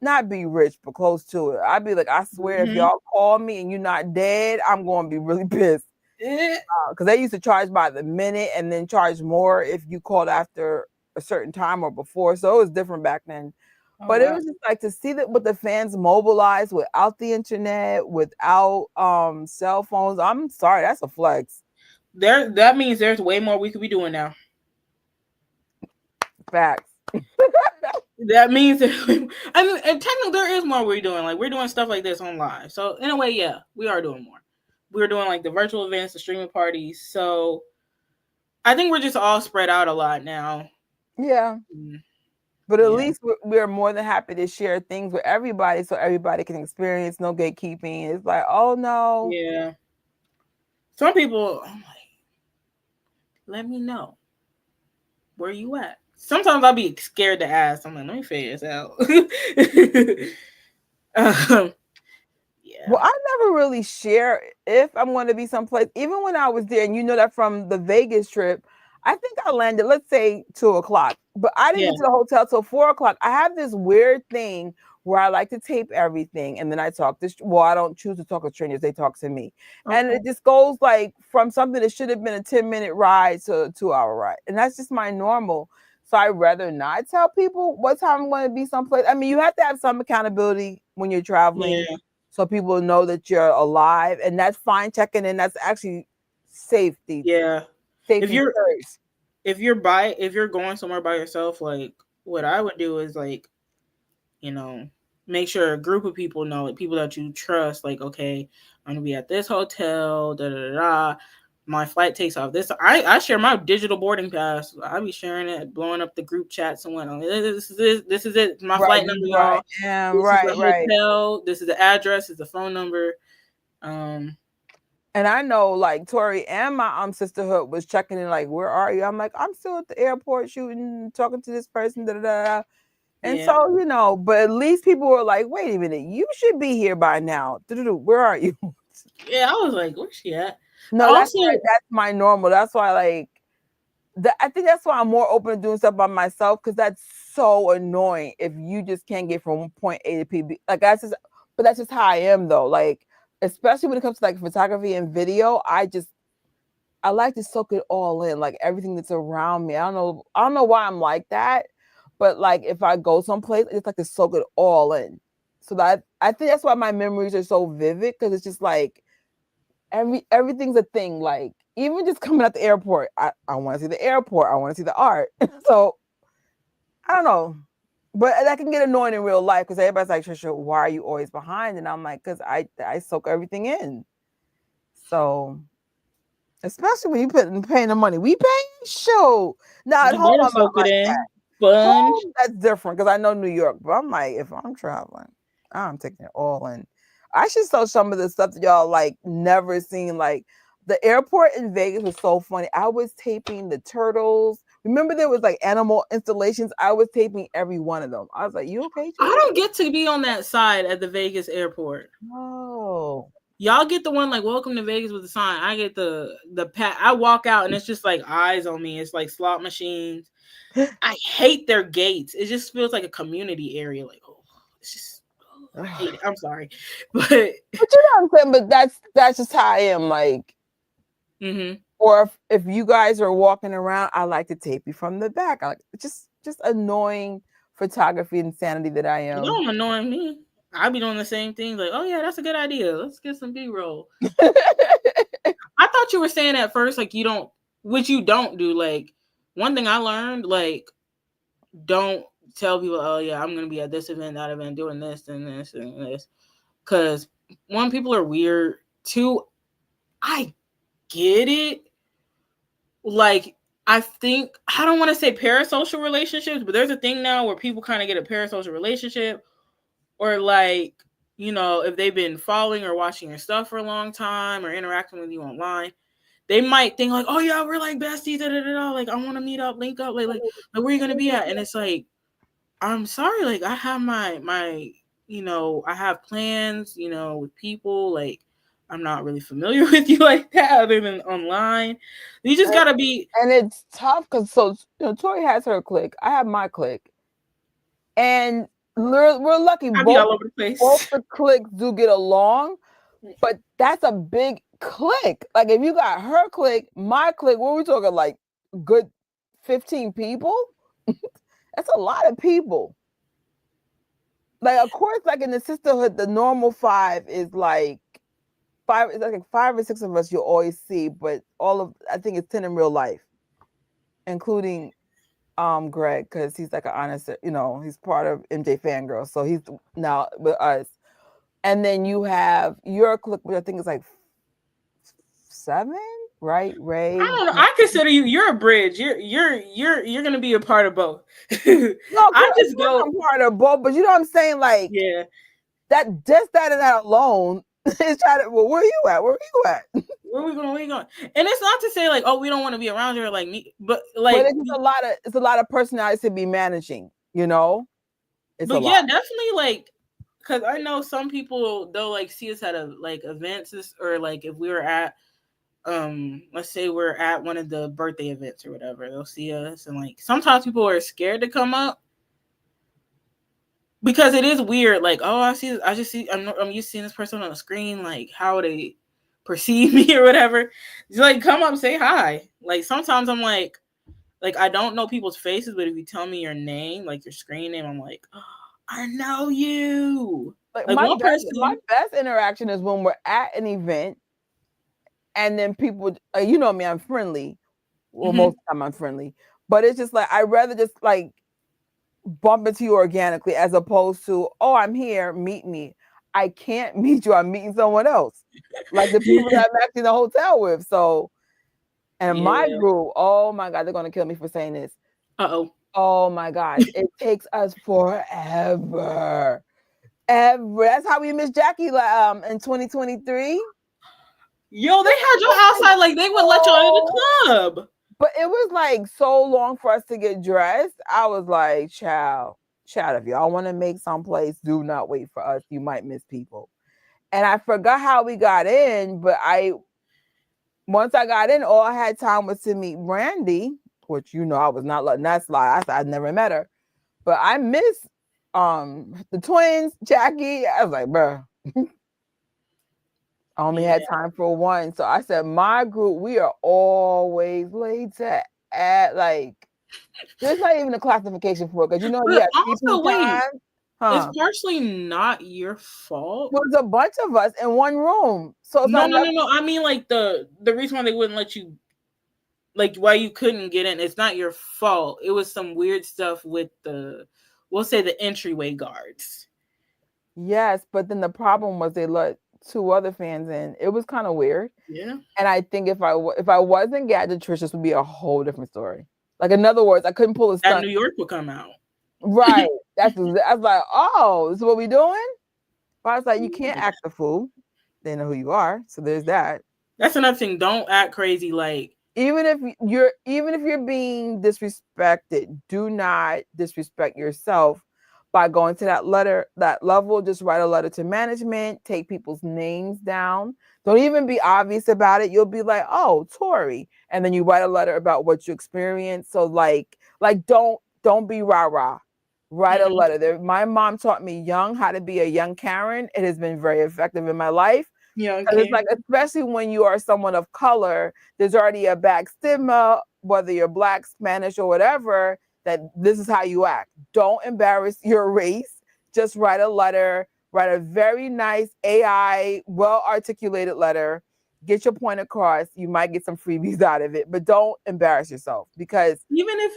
not be rich, but close to it. I'd be like, I swear, if y'all call me and you're not dead, I'm going to be really pissed. Because they used to charge by the minute and then charge more if you called after a certain time or before. So it was different back then. But it was just like to see that with the fans mobilized without the internet, without cell phones. I'm sorry, that's a flex. That means there's way more we could be doing now. Facts. That means and technically there is more we're doing. Like we're doing stuff like this on live. So in a way, yeah, we are doing more. We're doing like the virtual events, the streaming parties. So I think we're just all spread out a lot now. Yeah. But at least we're more than happy to share things with everybody so everybody can experience, no gatekeeping. It's like, oh no. Yeah. Some people, I'm like, let me know. Where you at? Sometimes I'll be scared to ask. I'm like, let me figure this out. Yeah. Well, I never really share if I'm going to be someplace. Even when I was there, and you know that from the Vegas trip, I think I landed, let's say 2:00, but I didn't get to the hotel till 4:00. I have this weird thing where I like to tape everything, and then I talk to. Well, I don't choose to talk to strangers; they talk to me, and it just goes like from something that should have been a 10-minute ride to a 2-hour ride, and that's just my normal. So I'd rather not tell people what time I'm going to be someplace. I mean, you have to have some accountability when you're traveling. Yeah. So people know that you're alive, and that's fine. Checking in, that's actually safety. Yeah. Safety first. If you're going somewhere by yourself, like what I would do is like, make sure a group of people know, like people that you trust, like, okay, I'm gonna be at this hotel, da da da. My flight takes off. I share my digital boarding pass. I be sharing it, blowing up the group chats and whatnot. This is it. My flight number, y'all. Yeah, right. Hotel. This is the address. This is the phone number. And I know, like Tori and my sisterhood was checking in, like, where are you? I'm like, I'm still at the airport shooting, talking to this person, da da da. And so, but at least people were like, wait a minute, you should be here by now. Where are you? Yeah, I was like, where's she at? No, that's my normal. That's why, like, I think that's why I'm more open to doing stuff by myself, because that's so annoying if you just can't get from point A to P. Like, that's just how I am, though. Like, especially when it comes to like photography and video, I like to soak it all in, like everything that's around me. I don't know why I'm like that, but like if I go someplace, I just like to soak it all in. So that I think that's why my memories are so vivid, because it's just like everything's a thing. Like even just coming at the airport, I want to see the airport. I want to see the art. So I don't know. But that can get annoying in real life because everybody's like, Trisha, why are you always behind? And I'm like, because I soak everything in. So, especially when you paying the money we pay, show. Now at You home, better I'm not soak it like in. that. Fun. Home, that's different because I know New York. But I'm like, if I'm traveling, I'm taking it all in. I should show some of the stuff that y'all like never seen. Like the airport in Vegas was so funny. I was taping the turtles. Remember there was like animal installations. I was taping every one of them. I was like, "You okay, I Trisha?" don't get to be on that side at the Vegas airport. Oh, Y'all get the one like "Welcome to Vegas" with the sign. I get the pat. I walk out and it's just like eyes on me. It's like slot machines. I hate their gates. It just feels like a community area. Like, oh, it's just, I hate it. I'm sorry, but but you know what I'm saying. But that's just how I am. Like, or if you guys are walking around, I like to tape you from the back. I like just annoying photography insanity that I you am. don't annoy me. I be doing the same thing. Like, oh yeah, that's a good idea. Let's get some B-roll. I thought you were saying at first like you don't, which you don't do. Like one thing I learned, like don't tell people, oh yeah, I'm gonna be at this event, that event, doing this and this and this. Because one, people are weird. Two, I get it. Like I think I don't want to say parasocial relationships, but there's a thing now where people kind of get a parasocial relationship, or like if they've been following or watching your stuff for a long time or interacting with you online, they might think like, oh yeah, we're like besties, da, da, da, da. Like I want to meet up, link up, like where are you gonna be at? And it's like, I'm sorry, like I have my I have plans, with people, like I'm not really familiar with you like that other than online. You just gotta be. And it's tough because Tori has her clique. I have my clique, and we're lucky I be both all over the place. the cliques do get along, but that's a big clique. Like if you got her clique, my clique, what are we talking, like good 15 people? That's a lot of people. Like of course, like in the sisterhood, the normal 5 is like 5. It's like 5 or 6 of us you'll always see, but I think it's 10 in real life, including Greg, because he's like an honest, he's part of MJFANGIRL, so he's now with us. And then you have your clique, which I think is like 7, right? Ray. I don't know. I consider you're a bridge. You're gonna be a part of both. No, I just go. I'm part of both, but you know what I'm saying? Like, Yeah. that and that alone is trying to. Well, where are you at? Where are you at? Where we going? Where we going? And it's not to say like, oh, we don't want to be around here like me, but like, but it's a lot of personalities to be managing. It's but a yeah, lot. definitely like, because I know some people they'll like see us at like events or like if we were at let's say we're at one of the birthday events or whatever, they'll see us and like sometimes people are scared to come up because it is weird. Like, oh, I'm used to seeing this person on the screen. Like, how they perceive me or whatever. Just like come up, say hi. Like sometimes I'm like I don't know people's faces, but if you tell me your name, like your screen name, I'm like, oh, I know you. Like Like one person, my best interaction is when we're at an event, and then people, you know me, I'm friendly. Well, most of the time I'm friendly, but it's just like I'd rather just like bump into you organically as opposed to, oh, I'm here, meet me. I can't meet you. I'm meeting someone else, like the people that I'm actually in the hotel with. So, and my group, oh my God, they're gonna kill me for saying this. Oh my gosh, it takes us forever. That's how we missed Jackie in 2023. Yo, they had you outside like they would let you in the club. But it was like so long for us to get dressed. I was like, child, if y'all want to make someplace, do not wait for us. You might miss people. And I forgot how we got in, but once I got in, all I had time was to meet Brandy, which I was not letting that slide. I said I'd never met her. But I miss the twins, Jackie. I was like, bruh. I only had time for one. So I said, my group, we are always late to add, like, there's not even a classification for it. Because we have also, wait, time. it's partially not your fault. It was a bunch of us in one room. So it's no. I mean, like, the reason why they wouldn't let you, like, why you couldn't get in, it's not your fault. It was some weird stuff with the we'll say the entryway guards. Yes, but then the problem was they let two other fans in. It was kind of weird. Yeah. And I think if I wasn't Gadget Trish, this would be a whole different story. Like, in other words, I couldn't pull a That stunt. New York will come out. Right. I was like, oh, this is what we doing? But I was like, you can't act the fool. They know who you are. So there's that. That's another thing. Don't act crazy. Like, even if you're being disrespected, do not disrespect yourself by going to that level. Just write a letter to management, take people's names down. Don't even be obvious about it. You'll be like, oh, Tori, and then you write a letter about what you experienced. So like don't be rah-rah. Write a letter. My mom taught me how to be a young Karen. It has been very effective in my life. yeah, It's like, especially when you are someone of color, there's already a back stigma, whether you're Black, Spanish, or whatever, that this is how you act. Don't embarrass your race. Just write a letter, write a very nice AI, well-articulated letter, get your point across. You might get some freebies out of it, but don't embarrass yourself, because even if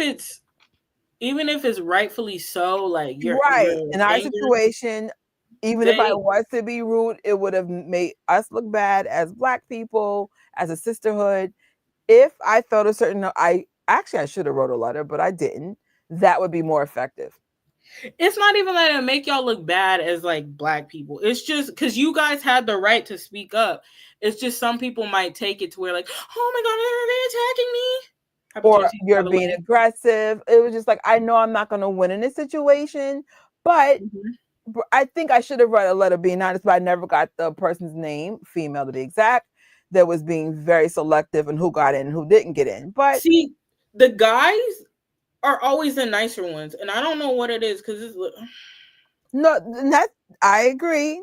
it's rightfully so, like you're in our anger, situation, even if I was to be rude, it would have made us look bad as Black people, as a sisterhood. If I felt a certain, I should have wrote a letter, but I didn't. That would be more effective. It's not even that it make y'all look bad as like Black people. It's just because you guys had the right to speak up. It's just some people might take it to where like, oh my God, are they attacking me? Or you're being aggressive. It was just like, I know I'm not going to win in this situation, but I think I should have read a letter being honest, but I never got the person's name, female to be exact, that was being very selective and who got in and who didn't get in. But see, the guys are always the nicer ones, and I don't know what it is, because it's no, I agree.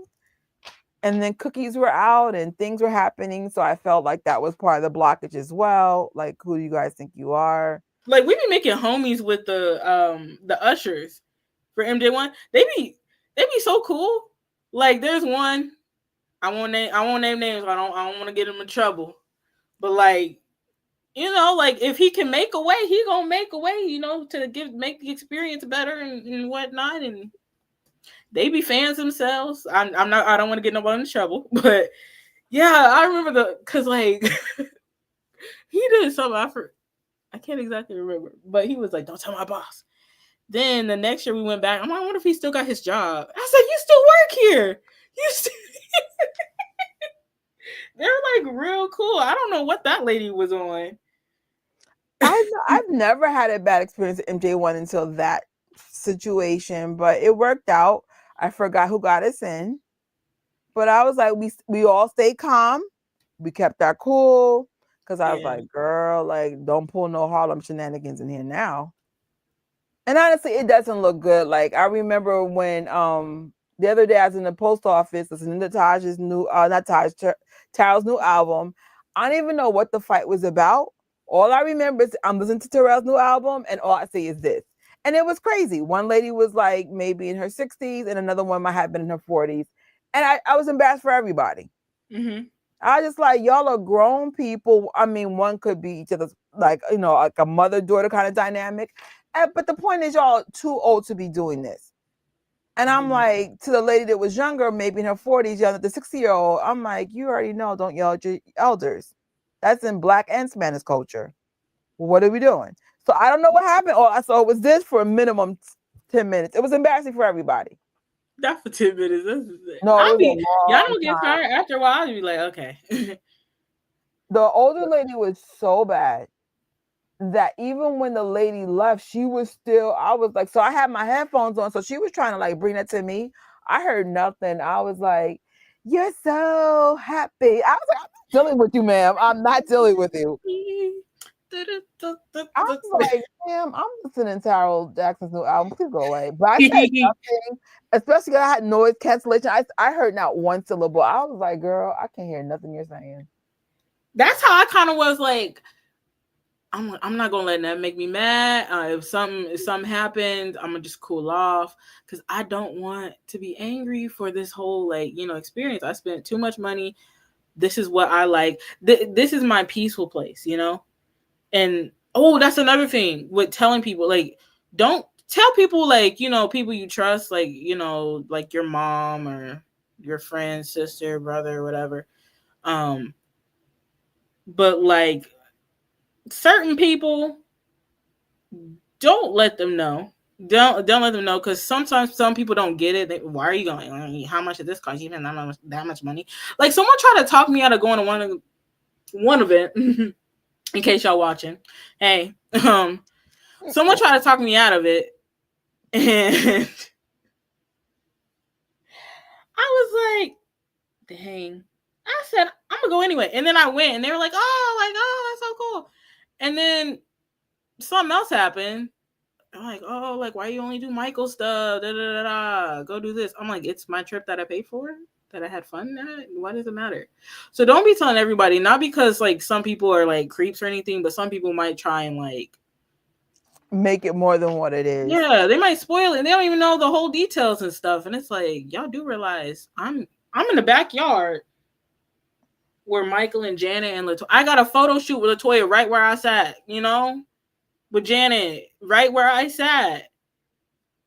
And then cookies were out and things were happening, so I felt like that was part of the blockage as well. Like, who do you guys think you are? Like, we be making homies with the ushers for MJ1. They be so cool. Like, there's one, I won't name names. I don't want to get him in trouble. But like, you know, like if he can make a way, he gonna make a way. You know, to make the experience better and whatnot. And they be fans themselves. I don't want to get nobody in trouble, but yeah, I remember cause like he did something. I can't exactly remember, but he was like, "Don't tell my boss." Then the next year we went back. I wonder if he still got his job. I said, "You still work here? You still?" They're like real cool. I don't know what that lady was on. I've never had a bad experience at MJ1 until that situation, but it worked out. I forgot who got us in, but I was like, we all stayed calm. We kept our cool, because I was like, girl, like, don't pull no Harlem shenanigans in here now. And honestly, it doesn't look good. Like, I remember when the other day I was in the post office listening to Taj's new Tarot's new album. I don't even know what the fight was about. All I remember is I'm listening to Terrell's new album, and all I see is this. And it was crazy. One lady was like maybe in her 60s, and another one might have been in her 40s. And I was embarrassed for everybody. Mm-hmm. I just like, y'all are grown people. I mean, one could be each other's, like, you know, like a mother-daughter kind of dynamic. But the point is, y'all too old to be doing this. And I'm like, to the lady that was younger, maybe in her 40s, the 60-year-old, I'm like, you already know, don't yell at your elders. That's in Black and Spanish culture. What are we doing? So I don't know what happened. So it was this for a minimum 10 minutes. It was embarrassing for everybody. Not for 10 minutes. No, y'all don't get tired after a while. You be like, okay. The older lady was so bad that even when the lady left, she was still, I was like, so I had my headphones on, so she was trying to like bring that to me. I heard nothing. I was like, you're so happy. I was like, I'm not dealing with you, ma'am. I'm not dealing with you. I was like, damn, I'm listening to Harold Jackson's new album. Please go away. But I said nothing, especially because I had noise cancellation. I heard not one syllable. I was like, girl, I can't hear nothing you're saying. That's how I kind of was like, I'm not gonna let that make me mad. If something happens, I'm gonna just cool off, because I don't want to be angry for this whole, like, you know, experience. I spent too much money. This is what I like. This is my peaceful place, you know. And that's another thing with telling people, like, don't tell people, like, people you trust, like, like your mom or your friend, sister, brother, whatever. Um, but like certain people, don't let them know. Don't let them know, because sometimes some people don't get it. Why are you going? How much did this cost? You spend that much money? Like, someone tried to talk me out of going to one event. In case y'all watching, hey, someone tried to talk me out of it, and I was like, dang. I said, I'm gonna go anyway. And then I went, and they were like, oh, that's so cool. And then something else happened. I'm like, oh, like, why you only do Michael stuff? Da, da, da, da. Go do this. I'm like, it's my trip that I paid for, that I had fun at. Why does it matter? So don't be telling everybody, not because like some people are like creeps or anything, but some people might try and like make it more than what it is. Yeah, they might spoil it. They don't even know the whole details and stuff. And it's like, y'all do realize I'm in the backyard where Michael and Janet and Latoya. I got a photo shoot with Latoya right where I sat, with Janet right where I sat.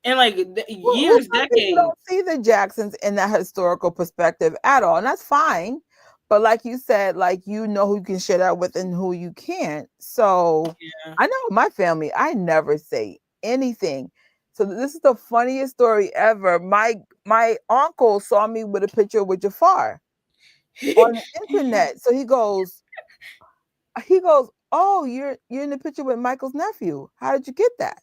And like years, decades. You don't see the Jacksons in that historical perspective at all, and that's fine. But like you said, like, who you can share that with and who you can't. So Yeah. I know my family, I never say anything. So this is the funniest story ever. My uncle saw me with a picture with Jafar on the internet. So he goes, oh, you're in the picture with Michael's nephew. How did you get that?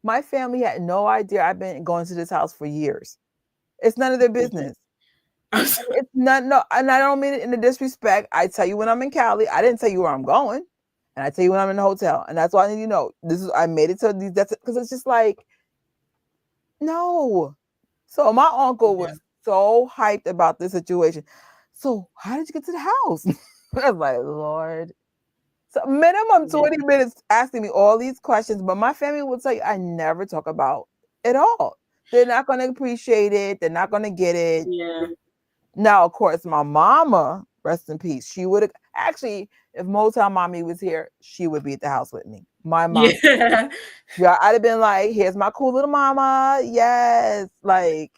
My family had no idea. I've been going to this house for years. It's none of their business. It's not, no, and I don't mean it in the disrespect. I tell you when I'm in Cali. I didn't tell you where I'm going, and I tell you when I'm in the hotel, and that's why I need you to know. I made it to these. That's because it's just like, no. So my uncle was so hyped about this situation. So how did you get to the house? I was like, Lord. So minimum 20 minutes asking me all these questions, but my family will tell you I never talk about it all. They're not going to appreciate it. They're not going to get it. Yeah. Now, of course, my mama, rest in peace, she would have actually, if Motown Mommy was here, she would be at the house with me. My mom. Yeah, I'd have been like, here's my cool little mama. Yes. Like,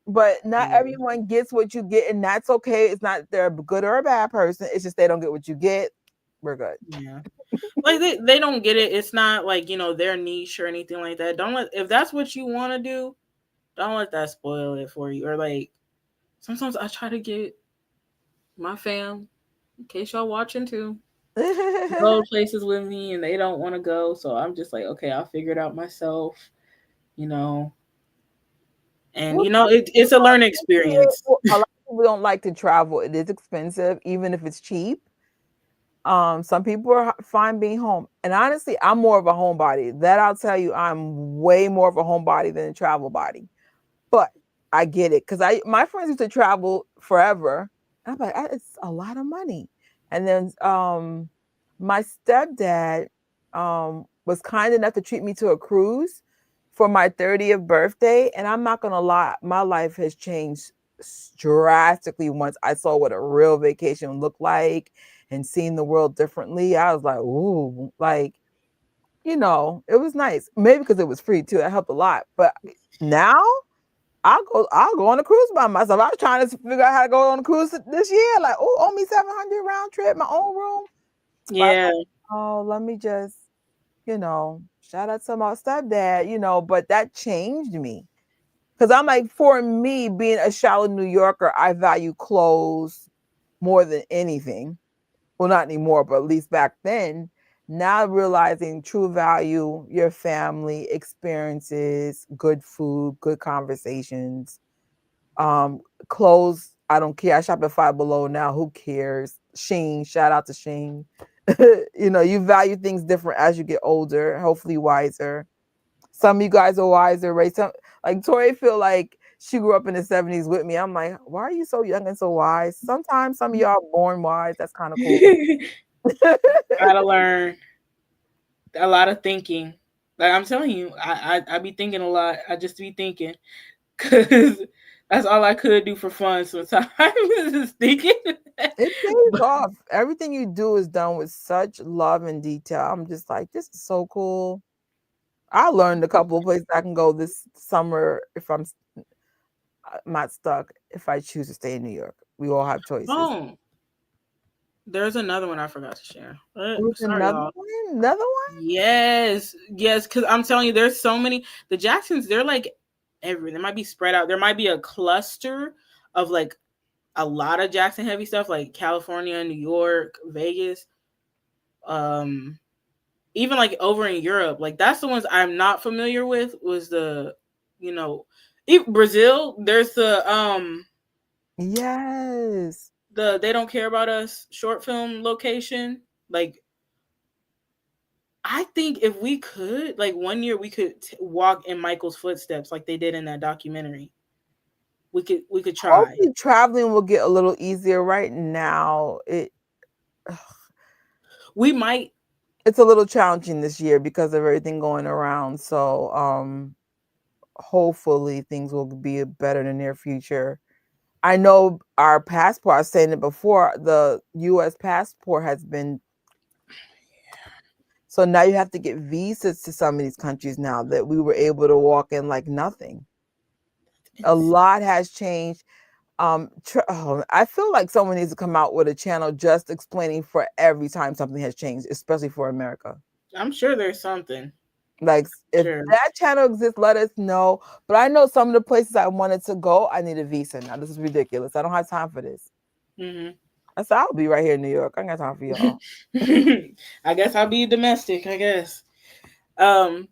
but not everyone gets what you get, and that's okay. It's not they're a good or a bad person. It's just they don't get what you get. We're good. Yeah. Like they don't get it. It's not like, their niche or anything like that. If that's what you want to do, don't let that spoil it for you. Or like sometimes I try to get my fam, in case y'all watching too, go places with me and they don't want to go. So I'm just like, okay, I'll figure it out myself, And it's a learning experience. A lot of people don't like to travel. It is expensive, even if it's cheap. Some people are fine being home, and honestly, I'm more of a homebody. That I'll tell you, I'm way more of a homebody than a travel body. But I get it, because my friends used to travel forever. I'm like, it's a lot of money. And then my stepdad was kind enough to treat me to a cruise for my 30th birthday, and I'm not gonna lie, my life has changed drastically once I saw what a real vacation looked like and seeing the world differently. I was like, ooh, like, it was nice. Maybe because it was free too. That helped a lot. But now I'll go on a cruise by myself. I was trying to figure out how to go on a cruise this year. Like, oh, owe me $700 round trip, my own room. Yeah. Like, let me just, shout out to my stepdad, but that changed me. Because I'm like, for me, being a shallow New Yorker, I value clothes more than anything. Well, not anymore, but at least back then. Now realizing true value, your family, experiences, good food, good conversations, clothes. I don't care. I shop at Five Below now. Who cares? Sheen, shout out to Sheen. You value things different as you get older, hopefully wiser. Some of you guys are wiser, right? Some, like Tori, feel like she grew up in the 70s with me. I'm like, why are you so young and so wise? Sometimes some of y'all are born wise. That's kind of cool. Gotta learn. A lot of thinking. Like I'm telling you, I be thinking a lot. I just be thinking, because that's all I could do for fun sometimes. Just thinking. It pays off. Everything you do is done with such love and detail. I'm just like, this is so cool. I learned a couple of places I can go this summer if I'm not stuck. If I choose to stay in New York, we all have choices. Oh, there's another one I forgot to share. There's Sorry, another y'all. one. Another one. Yes, yes, because I'm telling you, there's so many. The Jacksons, they're like every. They might be spread out. There might be a cluster of like a lot of Jackson heavy stuff, like California, New York, Vegas, um, even like over in Europe. Like that's the ones I'm not familiar with. Was the, you know, Brazil. There's Yes. the They Don't Care About Us short film location. Like I think if we could, like one year, we could walk in Michael's footsteps, like they did in that documentary. We could try. Hopefully, traveling will get a little easier. Right now, We might. it's a little challenging this year because of everything going around. So, hopefully, things will be better in the near future. I know our passport. I was saying it before. The U.S. passport has been. So now you have to get visas to some of these countries now that we were able to walk in like nothing. A lot has changed. I feel like someone needs to come out with a channel just explaining for every time something has changed, especially for America. I'm sure there's something. Like if Sure. that channel exists, let us know. But I know some of the places I wanted to go, I need a visa now. This is ridiculous. I don't have time for this. Hmm. I said I'll be right here in New York. I ain't got time for y'all. I guess I'll be domestic. I guess. Um.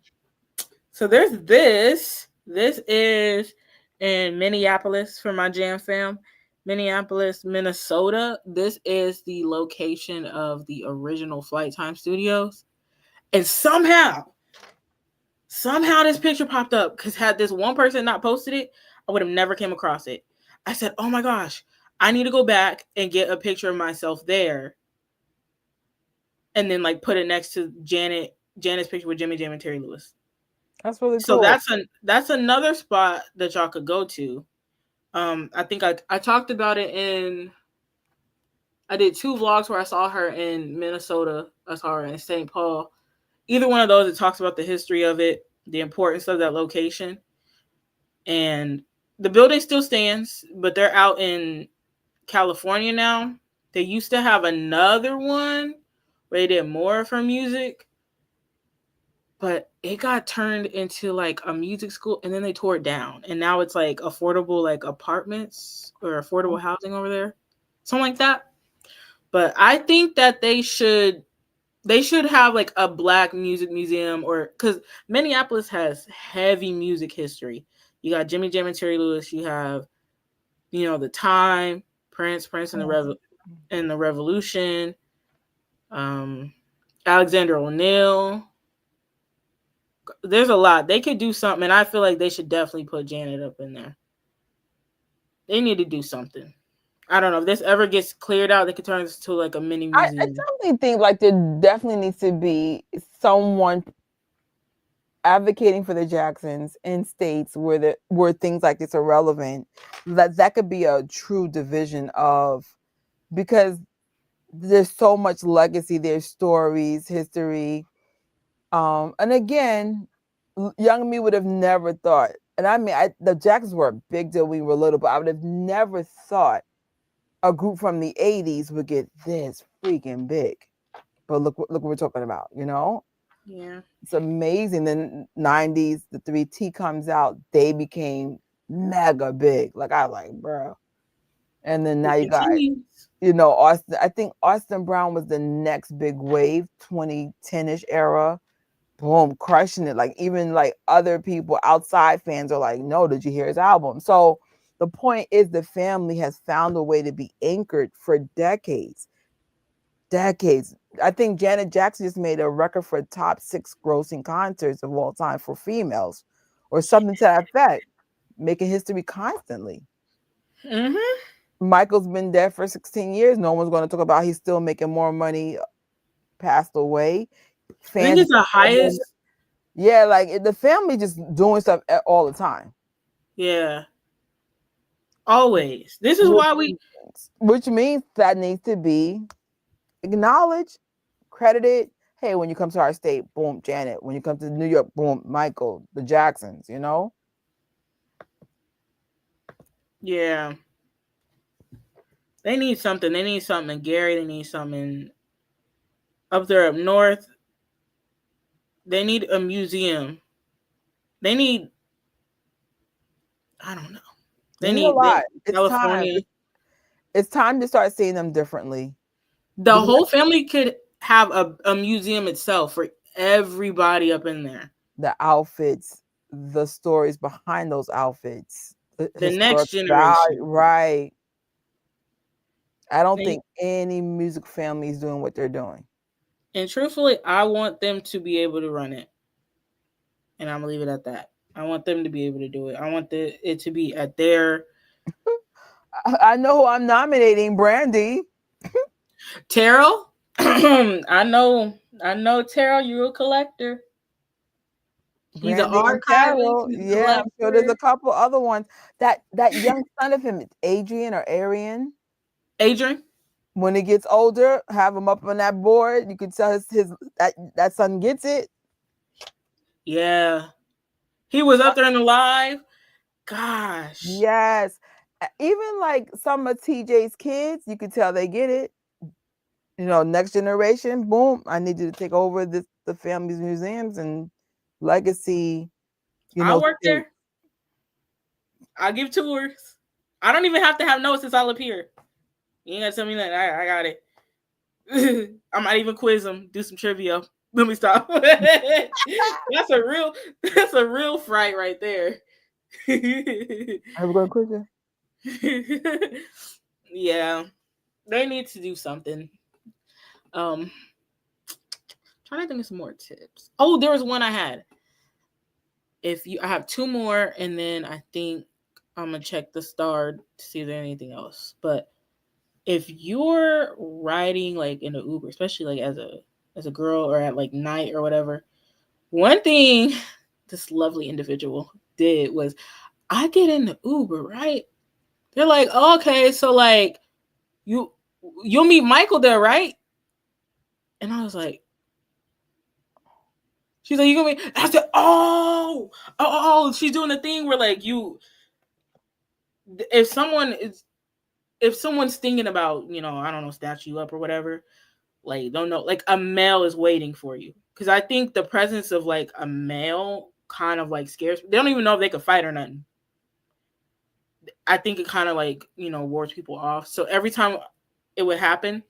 So there's this. This is in Minneapolis for my jam fam. Minneapolis, Minnesota. This is the location of the original Flight Time Studios. And somehow this picture popped up because had this one person not posted it, I would have never came across it. I said, oh my gosh, I need to go back and get a picture of myself there and then like put it next to Janet's picture with Jimmy Jam and Terry Lewis. That's really So cool. that's another spot that y'all could go to. I think I talked about it in I did 2 vlogs where I saw her in Minnesota. I saw her in St. Paul. Either one of those, it talks about the history of it, the importance of that location, and the building still stands, but they're out in California now. They used to have another one where they did more of her music, but it got turned into like a music school and then they tore it down. And now it's like affordable like apartments or affordable housing over there. Something like that. But I think that they should have like a black music museum or because Minneapolis has heavy music history. You got Jimmy Jam and Terry Lewis. You have, the Time, Prince and the Revolution, um, Alexander O'Neal. There's a lot. They could do something, and I feel like they should definitely put Janet up in there. They need to do something. I don't know if this ever gets cleared out. They could turn this to like a mini I museum. definitely think like there definitely needs to be someone advocating for the Jacksons in states where things like this are relevant. That could be a true division of because there's so much legacy, there's stories, history. And again, young me would have never thought, and I mean the Jacksons were a big deal when we were little, but I would have never thought a group from the 80s would get this freaking big. But look what we're talking about, Yeah. It's amazing. Then 90s, the 3T comes out, they became mega big. Like I like, bro. And then now It you got, continues. Austin. I think Austin Brown was the next big wave, 2010-ish era. Boom, crushing it. Like even like other people, outside fans are like, no, did you hear his album? So the point is the family has found a way to be anchored for decades. Decades. I think Janet Jackson just made a record for top 6 grossing concerts of all time for females, or something to that effect, making history constantly. Mm-hmm. Michael's been dead for 16 years. No one's going to talk about he's still making more money, passed away. I think Fans, it's the highest. yeah, like the family just doing stuff all the time. Yeah. Always. This is Which why we. which means that needs to be acknowledged, credited. Hey, when you come to our state, boom, Janet. When you come to New York, boom, Michael, the Jacksons, you know? Yeah. They need something. They need something in Gary. They need something up there up north. They need a museum. They need, I don't know. They need a They lot. It's time. California. It's time to start seeing them differently. The Because whole family could have a museum itself for everybody up in there. the outfits, the stories behind those outfits, the The historic next value, generation. right? I don't They, think any music family is doing what they're doing. and truthfully, I want them to be able to run it. And I'm gonna leave it at that. I want them to be able to do it. I want it to be at their I know who I'm nominating, Brandy. Terrell. I know Terrell, you're a collector. He's an Brandy and archivist, Carol. he's a Yeah, I'm sure there's collector. a couple other ones. That young son of him, Adrian or Arian. Adrian. When he gets older, have him up on that board. You can tell his that son gets it. Yeah. He was up there in the live. Gosh. Yes. Even like some of TJ's kids, you can tell they get it. You know, next generation, boom, I need you to take over the family's museums and legacy, you I know, work state. there. I give tours. I don't even have to have notes since I'll appear. You ain't gotta tell me nothing. I got it. I might even quiz them, do some trivia. Let me stop. That's a real fright right there. Are we going to quiz you? Yeah. They need to do something. Trying to think of some more tips. Oh, there was one I had. I have two more, and then I think I'm gonna check the star to see if there's anything else. But if you're riding like in an Uber, especially like as a girl or at like night or whatever, one thing this lovely individual did was I get in the Uber, right? They're like, oh, okay, so like you'll meet Michael there, right? And I was like, she's like, you gonna be? I said, she's doing the thing where like if someone is if someone's thinking about, I don't know, snatch you up or whatever, like, don't know, like a male is waiting for you. Because I think the presence of like a male kind of like scares. They don't even know if they could fight or nothing. I think it kind of like, wards people off. So every time it would happen,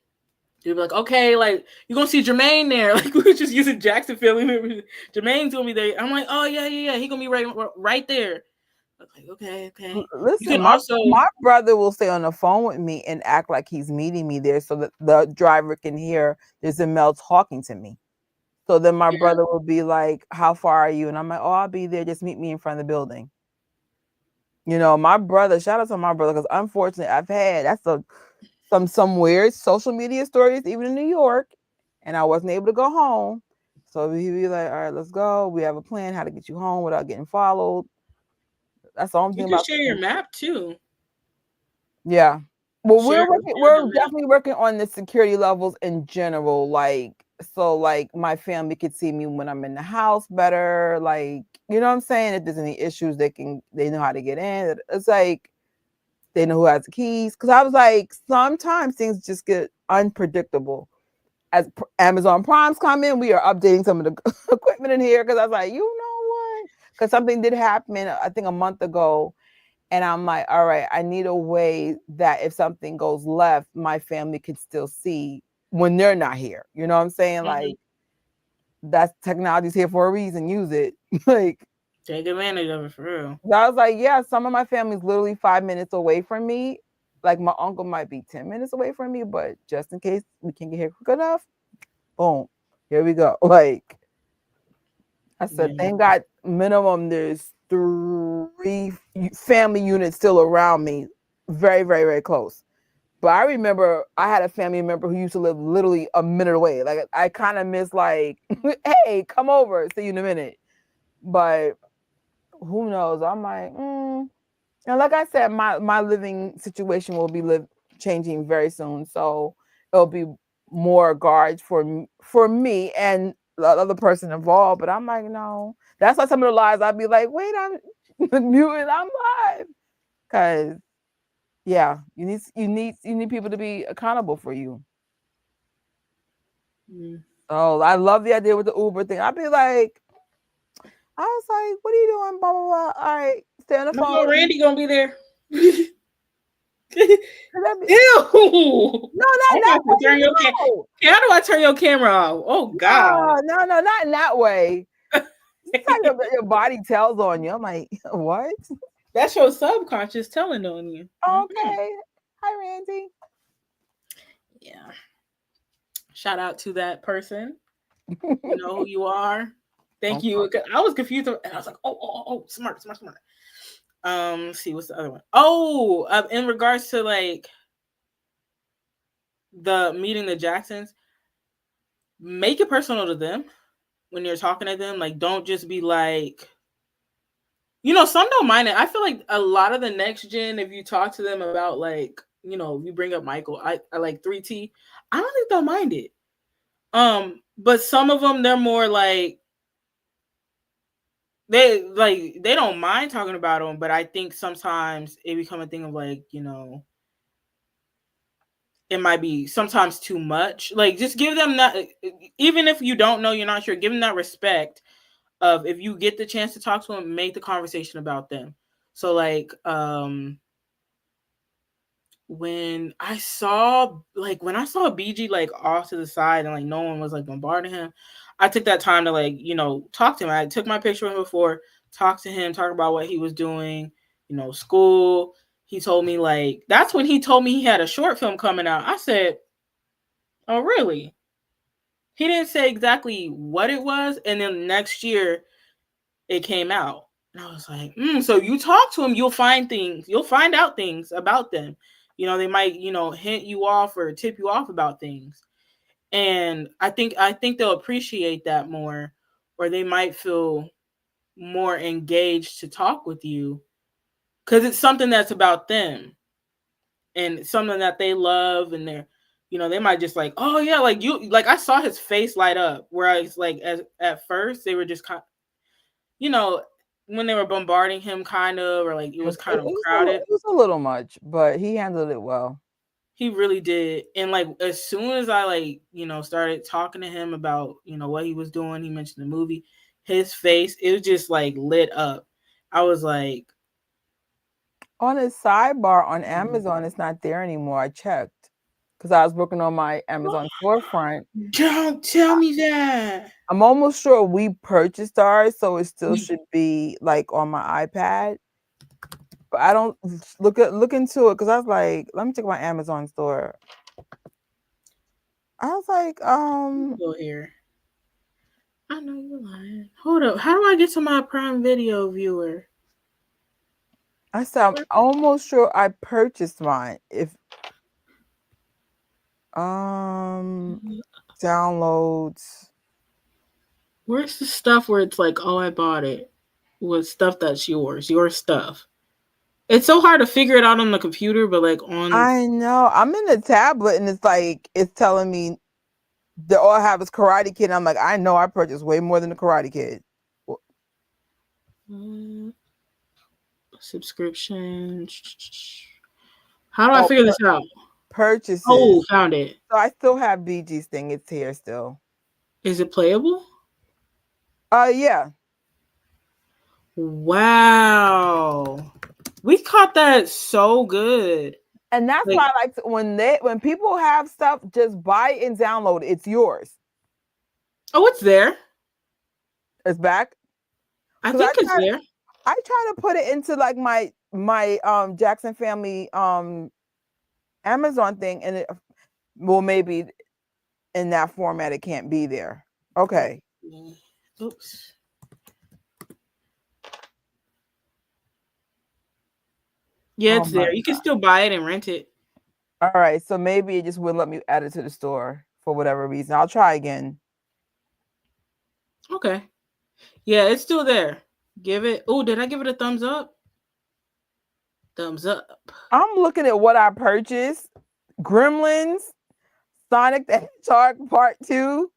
they'd be like, okay, like you're gonna see Jermaine there. Like we were just using Jackson Philly. Jermaine's gonna be there. I'm like, oh yeah. He gonna be right there. Like, okay. You Listen, can also my brother will stay on the phone with me and act like he's meeting me there so that the driver can hear there's a male talking to me. So then my yeah. brother will be like, how far are you? And I'm like, oh, I'll be there. Just meet me in front of the building. You know, my brother, shout out to my brother, because unfortunately I've had some weird social media stories, even in New York, and I wasn't able to go home. So he'd be like, all right, let's go. We have a plan how to get you home without getting followed. That's the only You thing can about share your map too. yeah. Well, Share we're the map. definitely working on the security levels in general. Like, so like my family could see me when I'm in the house better. Like, you know what I'm saying? If there's any issues, they know how to get in. It's like they know who has the keys. Cause I was like, sometimes things just get unpredictable. As Amazon Prime's come in, we are updating some of the equipment in here. Cause I was like, you know what? Cause something did happen, I think a month ago. And I'm like, all right, I need a way that if something goes left, my family could still see when they're not here. You know what I'm saying? Mm-hmm. Like, that's technology's here for a reason. Use it. Like, take advantage of it for real. I was like, yeah, some of my family's literally 5 minutes away from me. Like, my uncle might be 10 minutes away from me, but just in case we can't get here quick enough, boom, here we go. Like, I said, Yeah. thank God, minimum there's 3 family units still around me, very, very, very close. But I remember I had a family member who used to live literally a minute away. Like, I kind of miss like, hey, come over, see you in a minute. But who knows? I'm like, And like I said, my living situation will be changing very soon. So it'll be more guards for me and the other person involved. But I'm like, no. That's why some of the lies I'd be like, wait, I'm muted, I'm live. Cause yeah, you need people to be accountable for you. Oh, I love the idea with the Uber thing. I'd be like, I was like, what are you doing? Blah blah blah. All right, stay on the phone. No, Randy gonna be there. Ew! No, not that way. Turn your How do I turn your camera off? Oh God! No, not in that way. It's like your body tells on you. I'm like, what? That's your subconscious telling on you. Okay. Hi, Randy. Yeah. Shout out to that person. You know who you are. Thank you. I was confused and I was like, oh, smart. Let's see, what's the other one? Oh, in regards to like the meeting the Jacksons, make it personal to them when you're talking to them. Like, don't just be like, some don't mind it. I feel like a lot of the next gen, if you talk to them about like, you bring up Michael, I like 3T, I don't think they'll mind it. But some of them, they're more like, they don't mind talking about them, but I think sometimes it become a thing of like, it might be sometimes too much. Like, just give them that, even if you don't know, you're not sure, give them that respect of, if you get the chance to talk to them, make the conversation about them. So like, when I saw BG like off to the side and like no one was like bombarding him, I took that time to like, talk to him. I took my picture with him before, talked to him, talk about what he was doing, school. He told me like, that's when he told me he had a short film coming out. I said, oh, really? He didn't say exactly what it was. And then next year it came out. And I was like, so you talk to him, you'll find out things about them. They might, hint you off or tip you off about things. And I think they'll appreciate that more, or they might feel more engaged to talk with you, because it's something that's about them and something that they love, and they're, they might just like, oh yeah, like you, like I saw his face light up, whereas like at first they were just kind of, when they were bombarding him kind of, or like it was kind of crowded. It was a little much, but he handled it well. He really did. And like, as soon as I like, started talking to him about, what he was doing, he mentioned the movie, his face, it was just like lit up. I was like, on his sidebar on Amazon, it's not there anymore. I checked because I was working on my Amazon storefront. Don't tell me that. I'm almost sure we purchased ours, so it still should be like on my iPad. But I don't look into it because I was like, let me check my Amazon store. I was like, go here. I know you're lying. Hold up. How do I get to my Prime Video viewer? I said I'm almost sure I purchased mine. If downloads. Where's the stuff where it's like, oh, I bought it with stuff that's your stuff? It's so hard to figure it out on the computer, but like on, I know, I'm in the tablet and it's like, it's telling me that all I have is Karate Kid. And I'm like, I know I purchased way more than the Karate Kid. Subscription. How do I figure this out? Purchases. Oh, found it. So I still have BG's thing. It's here still. Is it playable? Yeah. Wow. We caught that so good. And that's why I like to, when people have stuff, just buy it and download it. It's yours. Oh, it's there. It's back. I think it's there. I try to put it into like my Jackson family Amazon thing, and maybe in that format it can't be there. Okay. Oops. Yeah, it's there. You can still buy it and rent it. All right, so maybe it just wouldn't let me add it to the store for whatever reason. I'll try again. Okay. Yeah, it's still there. Give it. Oh, did I give it a thumbs up? Thumbs up. I'm looking at what I purchased. Gremlins, Sonic the Hedgehog Part 2,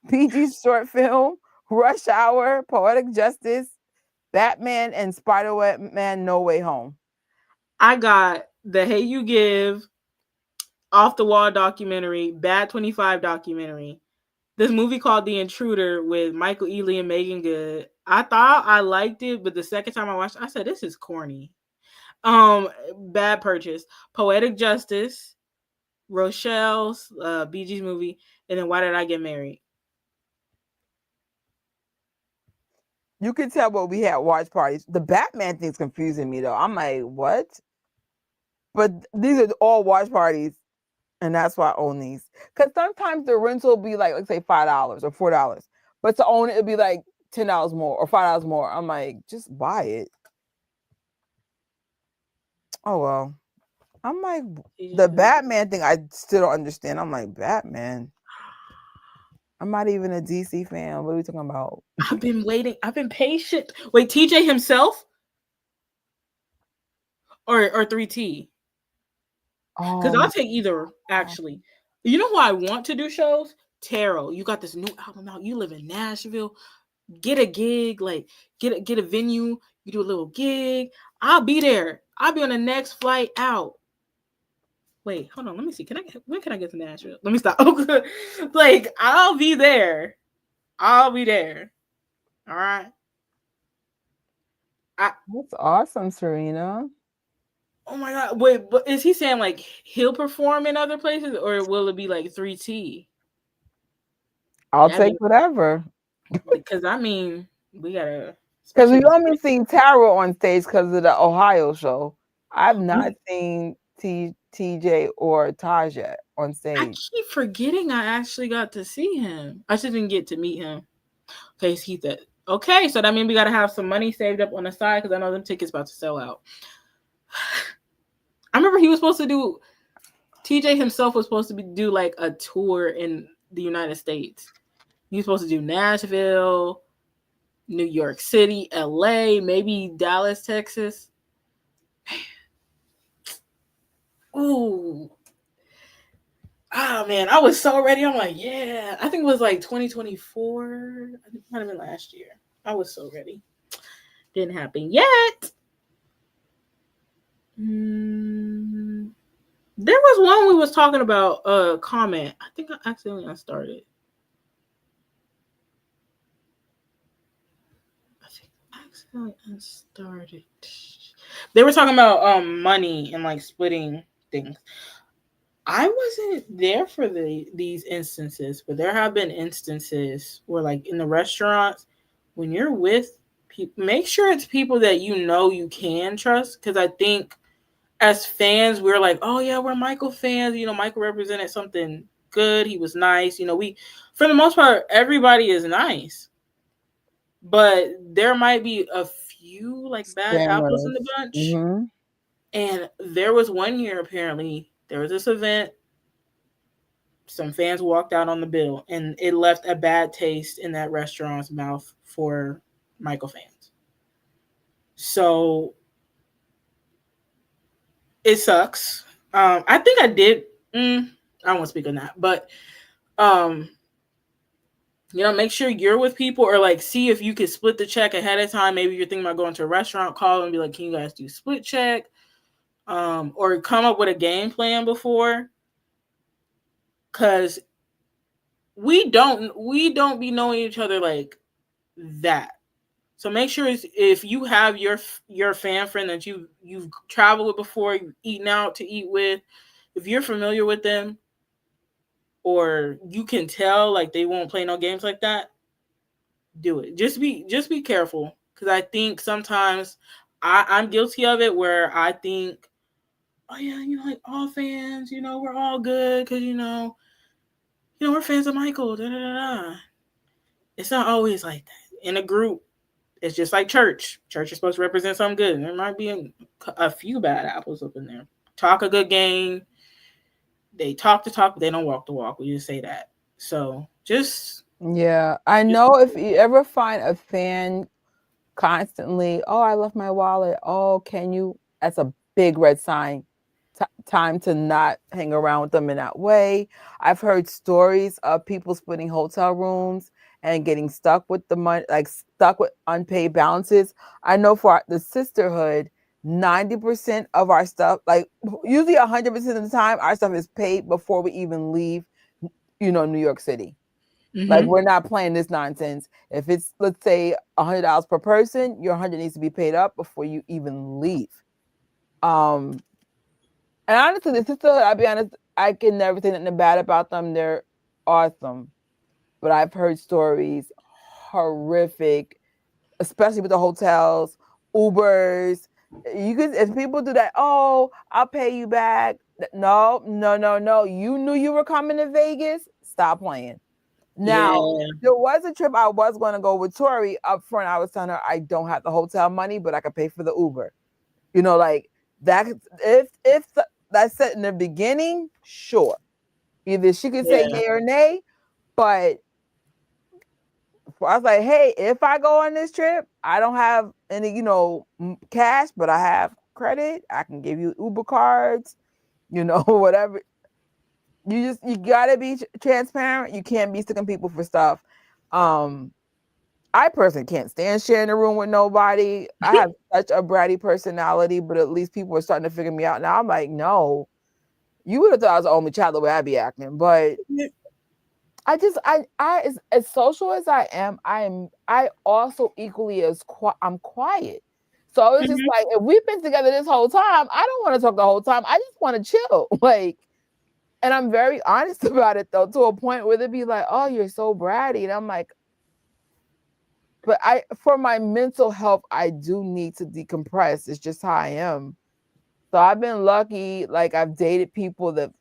PG short film, Rush Hour, Poetic Justice, Batman, and Spider-Man No Way Home. I got the Hey You Give, Off the Wall documentary, Bad 25 documentary. This movie called The Intruder with Michael Ealy and Megan Good. I thought I liked it, but the second time I watched it, I said, this is corny. Bad purchase. Poetic Justice, Rochelle's Bee Gees movie, and then Why Did I Get Married? You could tell what we had watch parties. The Batman thing's confusing me though. I'm like, what? But these are all watch parties, and that's why I own these. Because sometimes the rental will be like, let's say $5 or $4, but to own it, it'd be like $10 more or $5 more. I'm like, just buy it. Oh well. I'm like, the Batman thing, I still don't understand. I'm like, Batman. I'm not even a DC fan. What are we talking about? I've been waiting. I've been patient. Wait, TJ himself? Or 3T? Because I'll take either, actually. You know who I want to do shows? Tarot. You got this new album out. You live in Nashville. Get a gig. Like, get a venue. You do a little gig. I'll be there. I'll be on the next flight out. Wait, hold on. Let me see. When can I get to Nashville? Let me stop. Like, I'll be there. I'll be there. All right. That's awesome, Serena. Oh my God. Wait, but is he saying like he'll perform in other places, or will it be like 3T? I'll take whatever. Because I mean, we gotta. Because we've only seen Tarot on stage because of the Ohio show. I've not seen TJ or Taj yet on stage. I keep forgetting I actually got to see him. I just didn't get to meet him. Okay, he said, okay, so that means we got to have some money saved up on the side because I know them tickets about to sell out. I remember he was supposed to do, TJ himself was supposed to do like a tour in the United States. He was supposed to do Nashville, New York City, LA, maybe Dallas, Texas. Ooh. Oh man, I was so ready. I'm like, yeah. I think it was like 2024. I think it might have been last year. I was so ready. Didn't happen yet. There was one we was talking about comment. I think I accidentally unstarted. They were talking about money and like splitting things. I wasn't there for these instances, but there have been instances where like in the restaurants, when you're with people, make sure it's people that you know you can trust. Because I think as fans, we're like, oh yeah, we're Michael fans. You know, Michael represented something good. He was nice. You know, for the most part, everybody is nice. But there might be a few like bad apples in the bunch. Mm-hmm. And there was one year, apparently, there was this event. Some fans walked out on the bill, and it left a bad taste in that restaurant's mouth for Michael fans. So it sucks. I think I did. I won't speak on that, but you know, make sure you're with people, or like see if you could split the check ahead of time. Maybe you're thinking about going to a restaurant, call and be like, "Can you guys do split check?" Or come up with a game plan before, because we don't be knowing each other like that. So make sure if you have your fan friend that you've traveled with before, you've eaten out to eat with, if you're familiar with them, or you can tell like they won't play no games like that, do it. Just be careful, because I think sometimes I'm guilty of it, where I think, oh yeah, you know, like all fans, you know, we're all good because you know we're fans of Michael. Da, da, da, da. It's not always like that. In a group, it's just like church. Church is supposed to represent something good. And there might be a few bad apples up in there. Talk a good game. They talk the talk, but they don't walk the walk. We just say that. So just I know if you ever find a fan constantly, oh, I left my wallet. Oh, can you? That's a big red sign. time to not hang around with them in that way. I've heard stories of people splitting hotel rooms and getting stuck with the money, like stuck with unpaid balances. I know for the sisterhood, 90% of our stuff, like usually 100% of the time, our stuff is paid before we even leave, New York City. Like we're not playing this nonsense. If it's, let's say, $100 per person, your 100 needs to be paid up before you even leave. And honestly, the sisterhood, I'll be honest, I can never say nothing bad about them. They're awesome. But I've heard stories horrific, especially with the hotels, Ubers. You could, if people do that, oh, I'll pay you back. No, no, no, no. You knew you were coming to Vegas. Stop playing. Now, there was a trip I was going to go with Tori. Up front, I was telling her I don't have the hotel money, but I could pay for the Uber. Like that. If that's set in the beginning, sure. Either she could say yay or nay, but I was like, hey, if I go on this trip, I don't have any, cash, but I have credit. I can give you Uber cards, whatever. You gotta be transparent. You can't be sticking people for stuff. I personally can't stand sharing a room with nobody. I have such a bratty personality, but at least people are starting to figure me out now. I'm like, no, you would have thought I was the only child the way I'd be acting, but I as social as I am, I also equally I'm quiet. So it's just like, if we've been together this whole time, I don't want to talk the whole time. I just want to chill. And I'm very honest about it though, to a point where they'd be like, oh, you're so bratty. And I'm like, but for my mental health, I do need to decompress. It's just how I am. So I've been lucky. Like I've dated people that,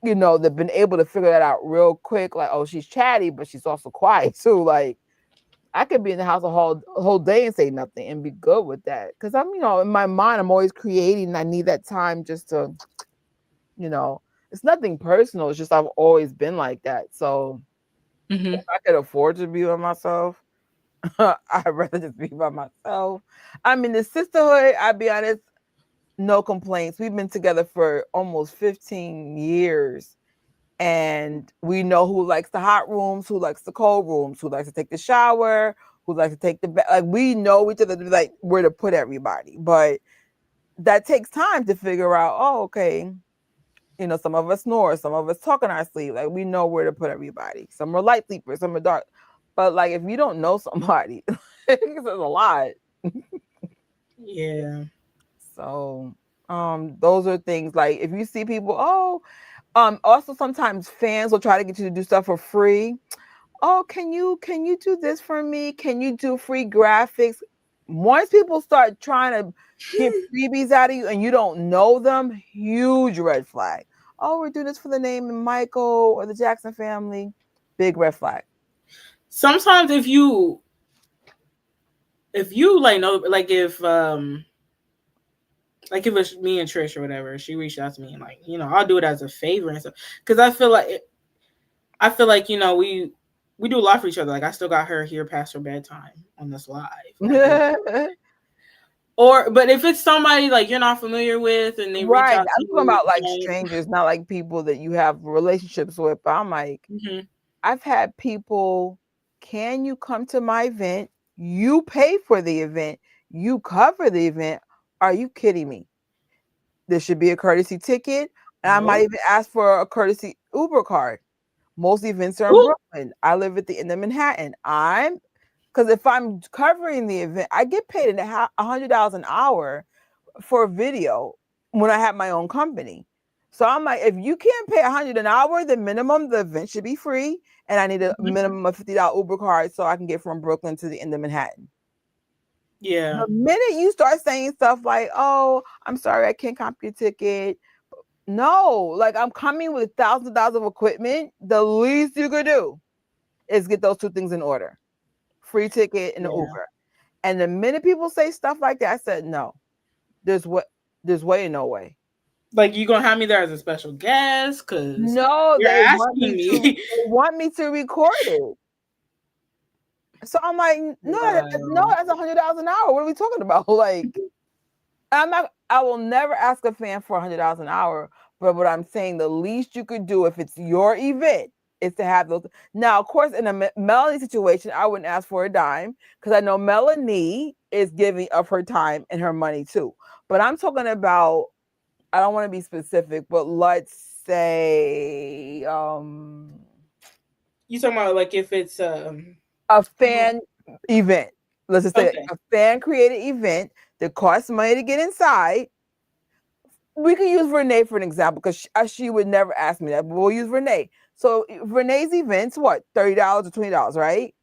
they've been able to figure that out real quick. Like, oh, she's chatty, but she's also quiet too. Like I could be in the house a whole day and say nothing and be good with that. Cause I'm, in my mind, I'm always creating and I need that time just to, it's nothing personal. It's just I've always been like that. So if I could afford to be by myself, I'd rather just be by myself. I mean, the sisterhood, I'll be honest, no complaints. We've been together for almost 15 years. And we know who likes the hot rooms, who likes the cold rooms, who likes to take the shower, who likes to take the bed. Like we know each other, like where to put everybody. But that takes time to figure out, oh, okay. Some of us snore, some of us talk in our sleep. Like we know where to put everybody. Some are light sleepers, some are dark. But like if you don't know somebody, it's a lot. Yeah. So those are things like if you see people, also sometimes fans will try to get you to do stuff for free. Oh, can you do this for me? Can you do free graphics? Once people start trying to get freebies out of you and you don't know them, huge red flag. Oh, we're doing this for the name of Michael or the Jackson family. Big red flag. Sometimes if you like know, like if it's me and Trish or whatever, she reached out to me and like, I'll do it as a favor and stuff. Cause I feel like we do a lot for each other. Like I still got her here past her bedtime on this live. But if it's somebody like you're not familiar with and they reach out to I'm talking about like strangers, not like people that you have relationships with. But I'm like, I've had people, can you come to my event? You pay for the event. You cover the event. Are you kidding me? There should be a courtesy ticket. And I might even ask for a courtesy Uber card. Most events are in Brooklyn. I live at the end of Manhattan. Because if I'm covering the event, I get paid $100 an hour for video when I have my own company. So I'm like, if you can't pay $100 an hour, the minimum, the event should be free. And I need a minimum of $50 Uber card so I can get from Brooklyn to the end of Manhattan. Yeah. The minute you start saying stuff like, oh, I'm sorry, I can't comp your ticket. No, like I'm coming with thousands of dollars of equipment. The least you could do is get those two things in order. Free ticket and the Uber. And the minute people say stuff like that, I said, no, there's way no way. Like you gonna have me there as a special guest? Cause no, you're they asking me. They want me to record it. So I'm like, no, that's $100 an hour. What are we talking about? Like, I'm not. I will never ask a fan for $100 an hour. But what I'm saying, the least you could do if it's your event is to have those. Now, of course, in a Melanie situation, I wouldn't ask for a dime because I know Melanie is giving of her time and her money too. But I'm talking about, I don't want to be specific, but let's say You talking about like if it's a fan event. Let's just say okay. a fan created event that costs money to get inside. We can use Renee for an example because she would never ask me that, but we'll use Renee. So Renee's events, what, $30 or $20, right?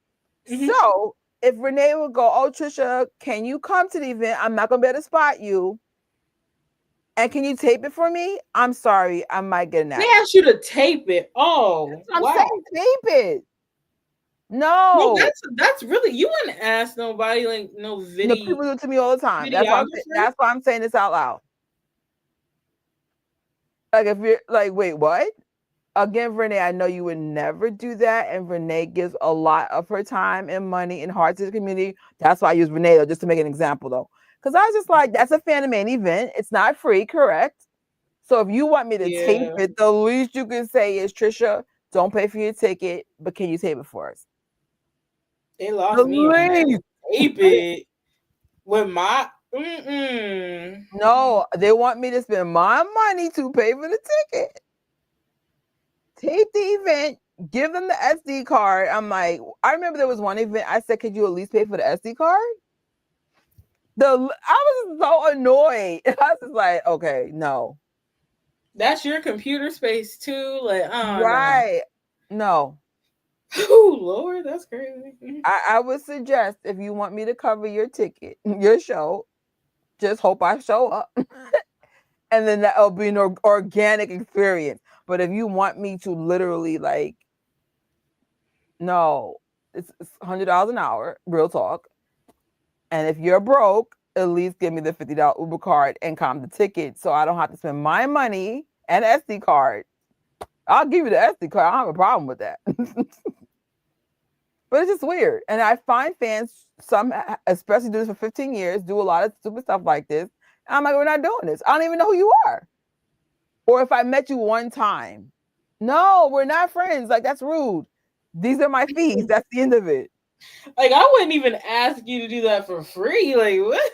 Mm-hmm. So if Renee would go, oh Trisha, can you come to the event? I'm not gonna be able to spot you. And can you tape it for me? I'm sorry, I might get an They attitude. asked you to tape it. Oh, I'm wow. saying tape it. No, No. that's really, you wouldn't ask nobody like no No, people do it to me all the time. videographer. That's why I'm saying this out loud. Like if you're like, wait, what? Again, Renee, I know you would never do that. And Renee gives a lot of her time and money and heart to the community. That's why I use Renee, though, just to make an example, though. Because I was just like, that's a fan of main event. It's not free, correct? So if you want me to tape Yeah, it, the least you can say is, Trisha, don't pay for your ticket, but can you tape it for us? they The lost me on that. least. Tape it with my mm-mm. No, they want me to spend my money to pay for the ticket. Tape the event, give them the SD card. I'm like, I remember there was one event I said, could you at least pay for the SD card? I was so annoyed. I was just like, okay, no. That's your computer space too. Like, oh no. Right. No. Oh Lord, that's crazy. I would suggest if you want me to cover your ticket, your show, just hope I show up. And then that'll be an organic experience. But if you want me to literally like, no, it's $100 an hour, real talk. And if you're broke, at least give me the $50 Uber card and comp the ticket so I don't have to spend my money and SD card. I'll give you the SD card. I don't have a problem with that. But it's just weird. And I find fans, some especially do this for 15 years, do a lot of stupid stuff like this. And I'm like, we're not doing this. I don't even know who you are. Or if I met you one time, no, we're not friends. Like, that's rude. These are my fees. That's the end of it. Like, I wouldn't even ask you to do that for free. Like, what?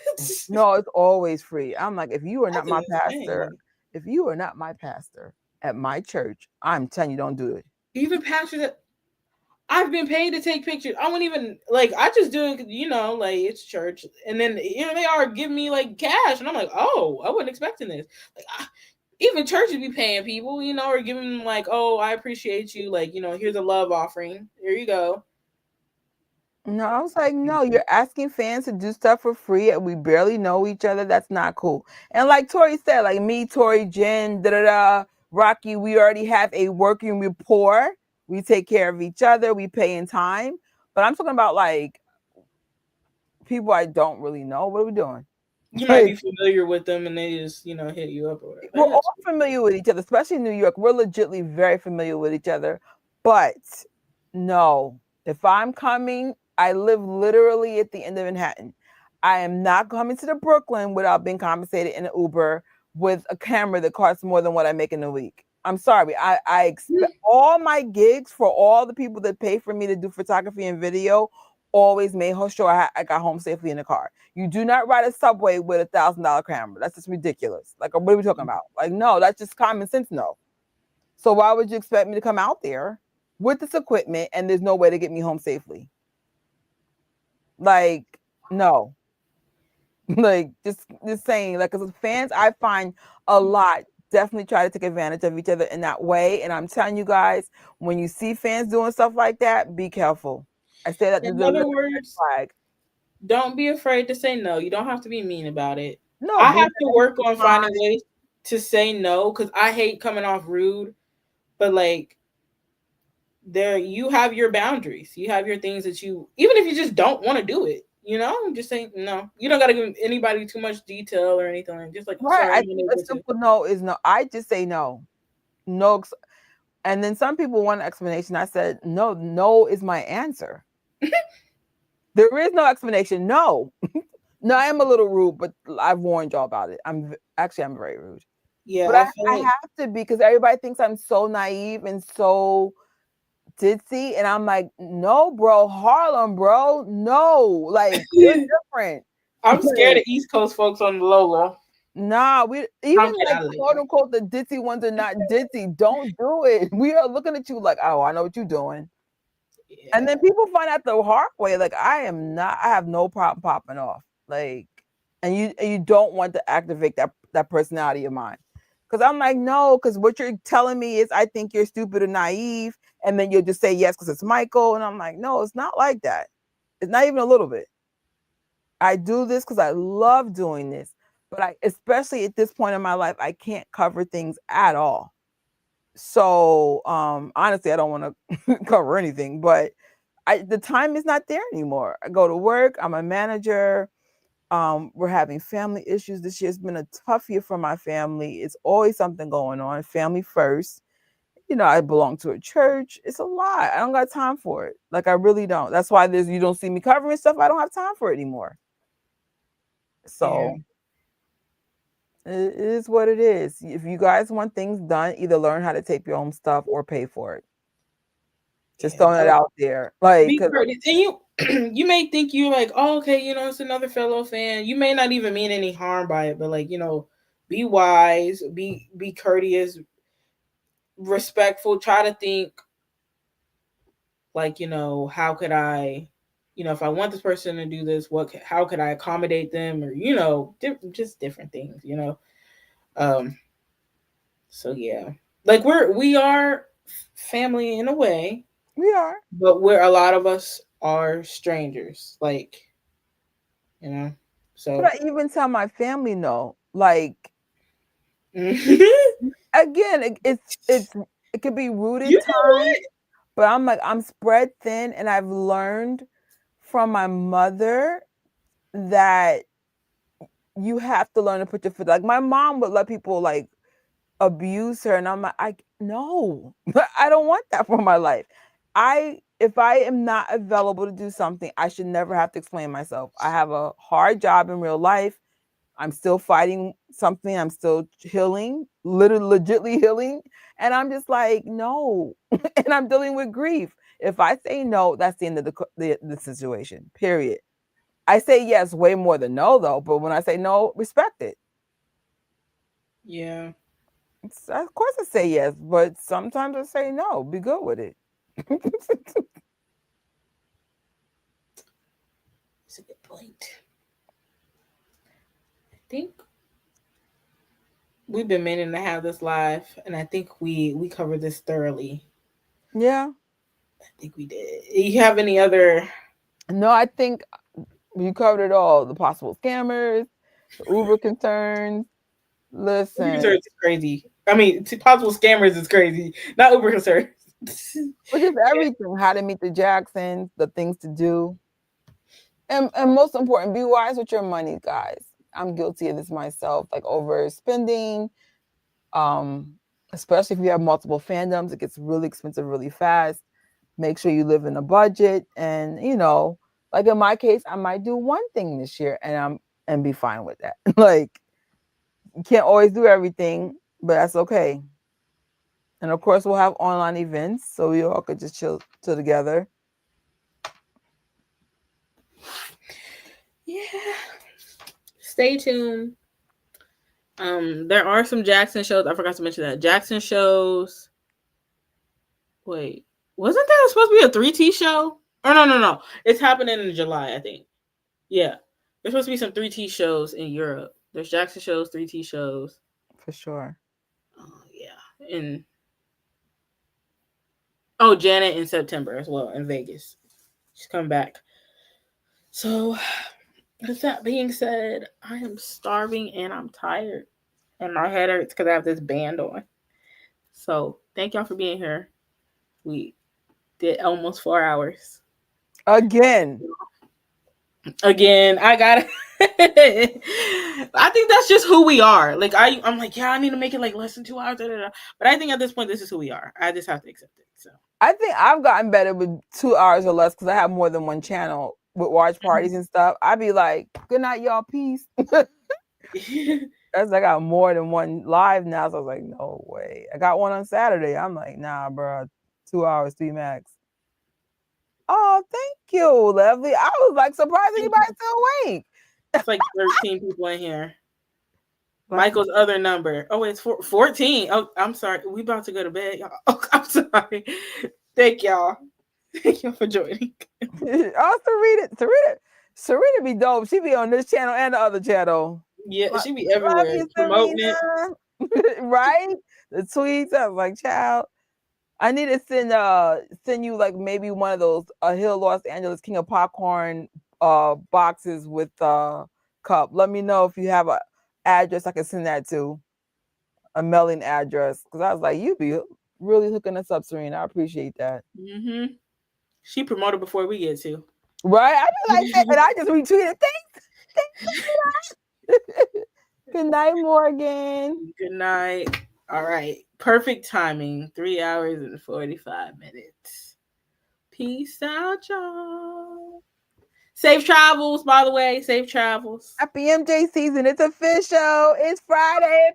No, it's always free. I'm like, if you are not That's my pastor, insane. if you are not my pastor at my church, I'm telling you, don't do it. Even pastors that I've been paid to take pictures. I wouldn't even like. I just do it, like it's church, and then they are giving me like cash, and I'm like, oh, I wasn't expecting this. Like, even churches be paying people, or giving them like, oh, I appreciate you. Like, here's a love offering. Here you go. No, I was like, no, you're asking fans to do stuff for free and we barely know each other. That's not cool. And like Tori said, like me, Tori, Jen, Rocky, we already have a working rapport. We take care of each other. We pay in time. But I'm talking about like people I don't really know. What are we doing? You might be familiar with them, and they just hit you up or whatever. We're all familiar with each other, especially in New York. We're legitimately very familiar with each other. But no, if I'm coming, I live literally at the end of Manhattan. I am not coming to the Brooklyn without being compensated in an Uber with a camera that costs more than what I make in a week. I'm sorry. I expect all my gigs for all the people that pay for me to do photography and video always made sure I got home safely in the car. You do not ride a subway with $1,000 camera. That's just ridiculous. Like, what are we talking about? Like, no, that's just common sense. No. So why would you expect me to come out there with this equipment and there's no way to get me home safely? Like, no. Like, just saying, like, as fans, I find a lot definitely try to take advantage of each other in that way. And I'm telling you guys, when you see fans doing stuff like that, be careful. I say that in other words, flag. Don't be afraid to say no. You don't have to be mean about it. No, I have to work on finding ways to say no because I hate coming off rude. But like, you have your boundaries. You have your things that even if you just don't want to do it, just say no. You don't got to give anybody too much detail or anything. Just like, right. sorry, I think a simple no is no. I just say no. No. And then some people want an explanation. I said, no is my answer. There is no explanation. No. No, I am a little rude, but I've warned y'all about it. I'm very rude. Yeah, But I feel I like have to be because everybody thinks I'm so naive and so ditzy. And I'm like, no, bro, Harlem, bro. No, like we're different. I'm scared Like, of East Coast folks on the logo. nah, we even I'll get like out of quote there. unquote the ditzy ones are not ditzy. Don't do it. We are looking at you like, oh, I know what you're doing. And Yeah, then people find out the hard way, like I am not, I have no problem popping off. Like, and you don't want to activate that personality of mine. Cause I'm like, no, because what you're telling me is I think you're stupid or naive, and then you'll just say yes because it's Michael. And I'm like, no, it's not like that. It's not even a little bit. I do this because I love doing this. But I especially at this point in my life, I can't cover things at all. So honestly, I don't want to cover anything, but the time is not there anymore. I go to work, I'm a manager. We're having family issues. This year's been a tough year for my family. It's always something going on. Family first. You know, I belong to a church. It's a lot. I don't got time for it. Like I really don't. That's why there's you don't see me covering stuff. I don't have time for it anymore. yeah, So it is what it is. If you guys want things done, either learn how to tape your own stuff or pay for it. Just yeah. throwing it But out there. Like, be 'cause courteous, and you you may think you're like, oh, okay, it's another fellow fan. You may not even mean any harm by it, but like, be wise, be courteous, respectful. Try to think like, how could I, if I want this person to do this, how could I accommodate them, or just different things. Um, so yeah, like we are family in a way, we are. but we're a lot of us are strangers, like you know. But So I even tell my family no. Like you again, it could be rude at know times, what? but I'm like I'm spread thin, and I've learned from my mother that you have to learn to put your foot. Like my mom would let people like abuse her, and I'm like, I no, I don't want that for my life. If I am not available to do something, I should never have to explain myself. I have a hard job in real life. I'm still fighting something. I'm still healing, literally, legitly healing. And I'm just like, no. And I'm dealing with grief. If I say no, that's the end of the situation, period. I say yes way more than no, though. But when I say no, respect it. Yeah, Of course, I say yes, but sometimes I say no. Be good with it. that's a good point. I think we've been meaning to have this live, and I think we covered this thoroughly. Yeah. I think we did. You have any other? No, I think you covered it all. The possible scammers, the Uber concerns. Uber Listen, concerns is crazy. I mean, possible scammers is crazy. Not Uber concerns. but just Yeah. everything. How to meet the Jacksons, the things to do. And most important, be wise with your money, guys. I'm guilty of this myself, like overspending. Um, Especially if you have multiple fandoms, it gets really expensive really fast. Make sure you live in a budget, and like in my case, I might do one thing this year, and be fine with that. Like you can't always do everything, but that's okay. And of course, we'll have online events, so we all could just chill together. Yeah. Stay tuned. There are some Jackson shows. I forgot to mention that. Jackson shows. Wait, wasn't that supposed to be a 3T show? Oh no. It's happening in July, I think. Yeah. There's supposed to be some 3T shows in Europe. There's Jackson shows, 3T shows. For sure. Oh yeah. Oh, Janet in September as well in Vegas. She's coming back. So with that being said, I am starving and I'm tired. And my head hurts because I have this band on. So thank y'all for being here. We did almost 4 hours. Again. Again, I got it. I think that's just who we are. Like I'm like, yeah, I need to make it like less than 2 hours. Da, da, da. But I think at this point, this is who we are. I just have to accept it. So I think I've gotten better with 2 hours or less because I have more than one channel. with watch parties and stuff, I'd be like, good night, y'all, peace. As I got more than one live now, so I was like, no way. I got one on Saturday. I'm like, nah, bro, 2 hours, 3 max. Oh, thank you, lovely. I was like surprised anybody's still awake. It's like 13 people in here. Michael's other number. Oh, it's 14. Oh, I'm sorry. We about to go to bed, y'all. Oh, I'm sorry. Thank y'all. Thank y'all for joining. Oh, Serena be dope. She be on this channel and the other channel. Yeah, she be everywhere promoting it. Right? The tweets. I was like, child, I need to send you like maybe one of those Hill Los Angeles King of Popcorn boxes with cup. Let me know if you have a address I can send that to, a mailing address, because I was like, you be really hooking us up, Serena. I appreciate that. Mm-hmm. She promoted before we get to. Right? I be like that, and I just retweeted. Thanks. Good night, Morgan. Good night. All right. Perfect timing. 3 hours and 45 minutes. Peace out, y'all. Safe travels, by the way. Safe travels. Happy MJ season. It's official. It's Friday.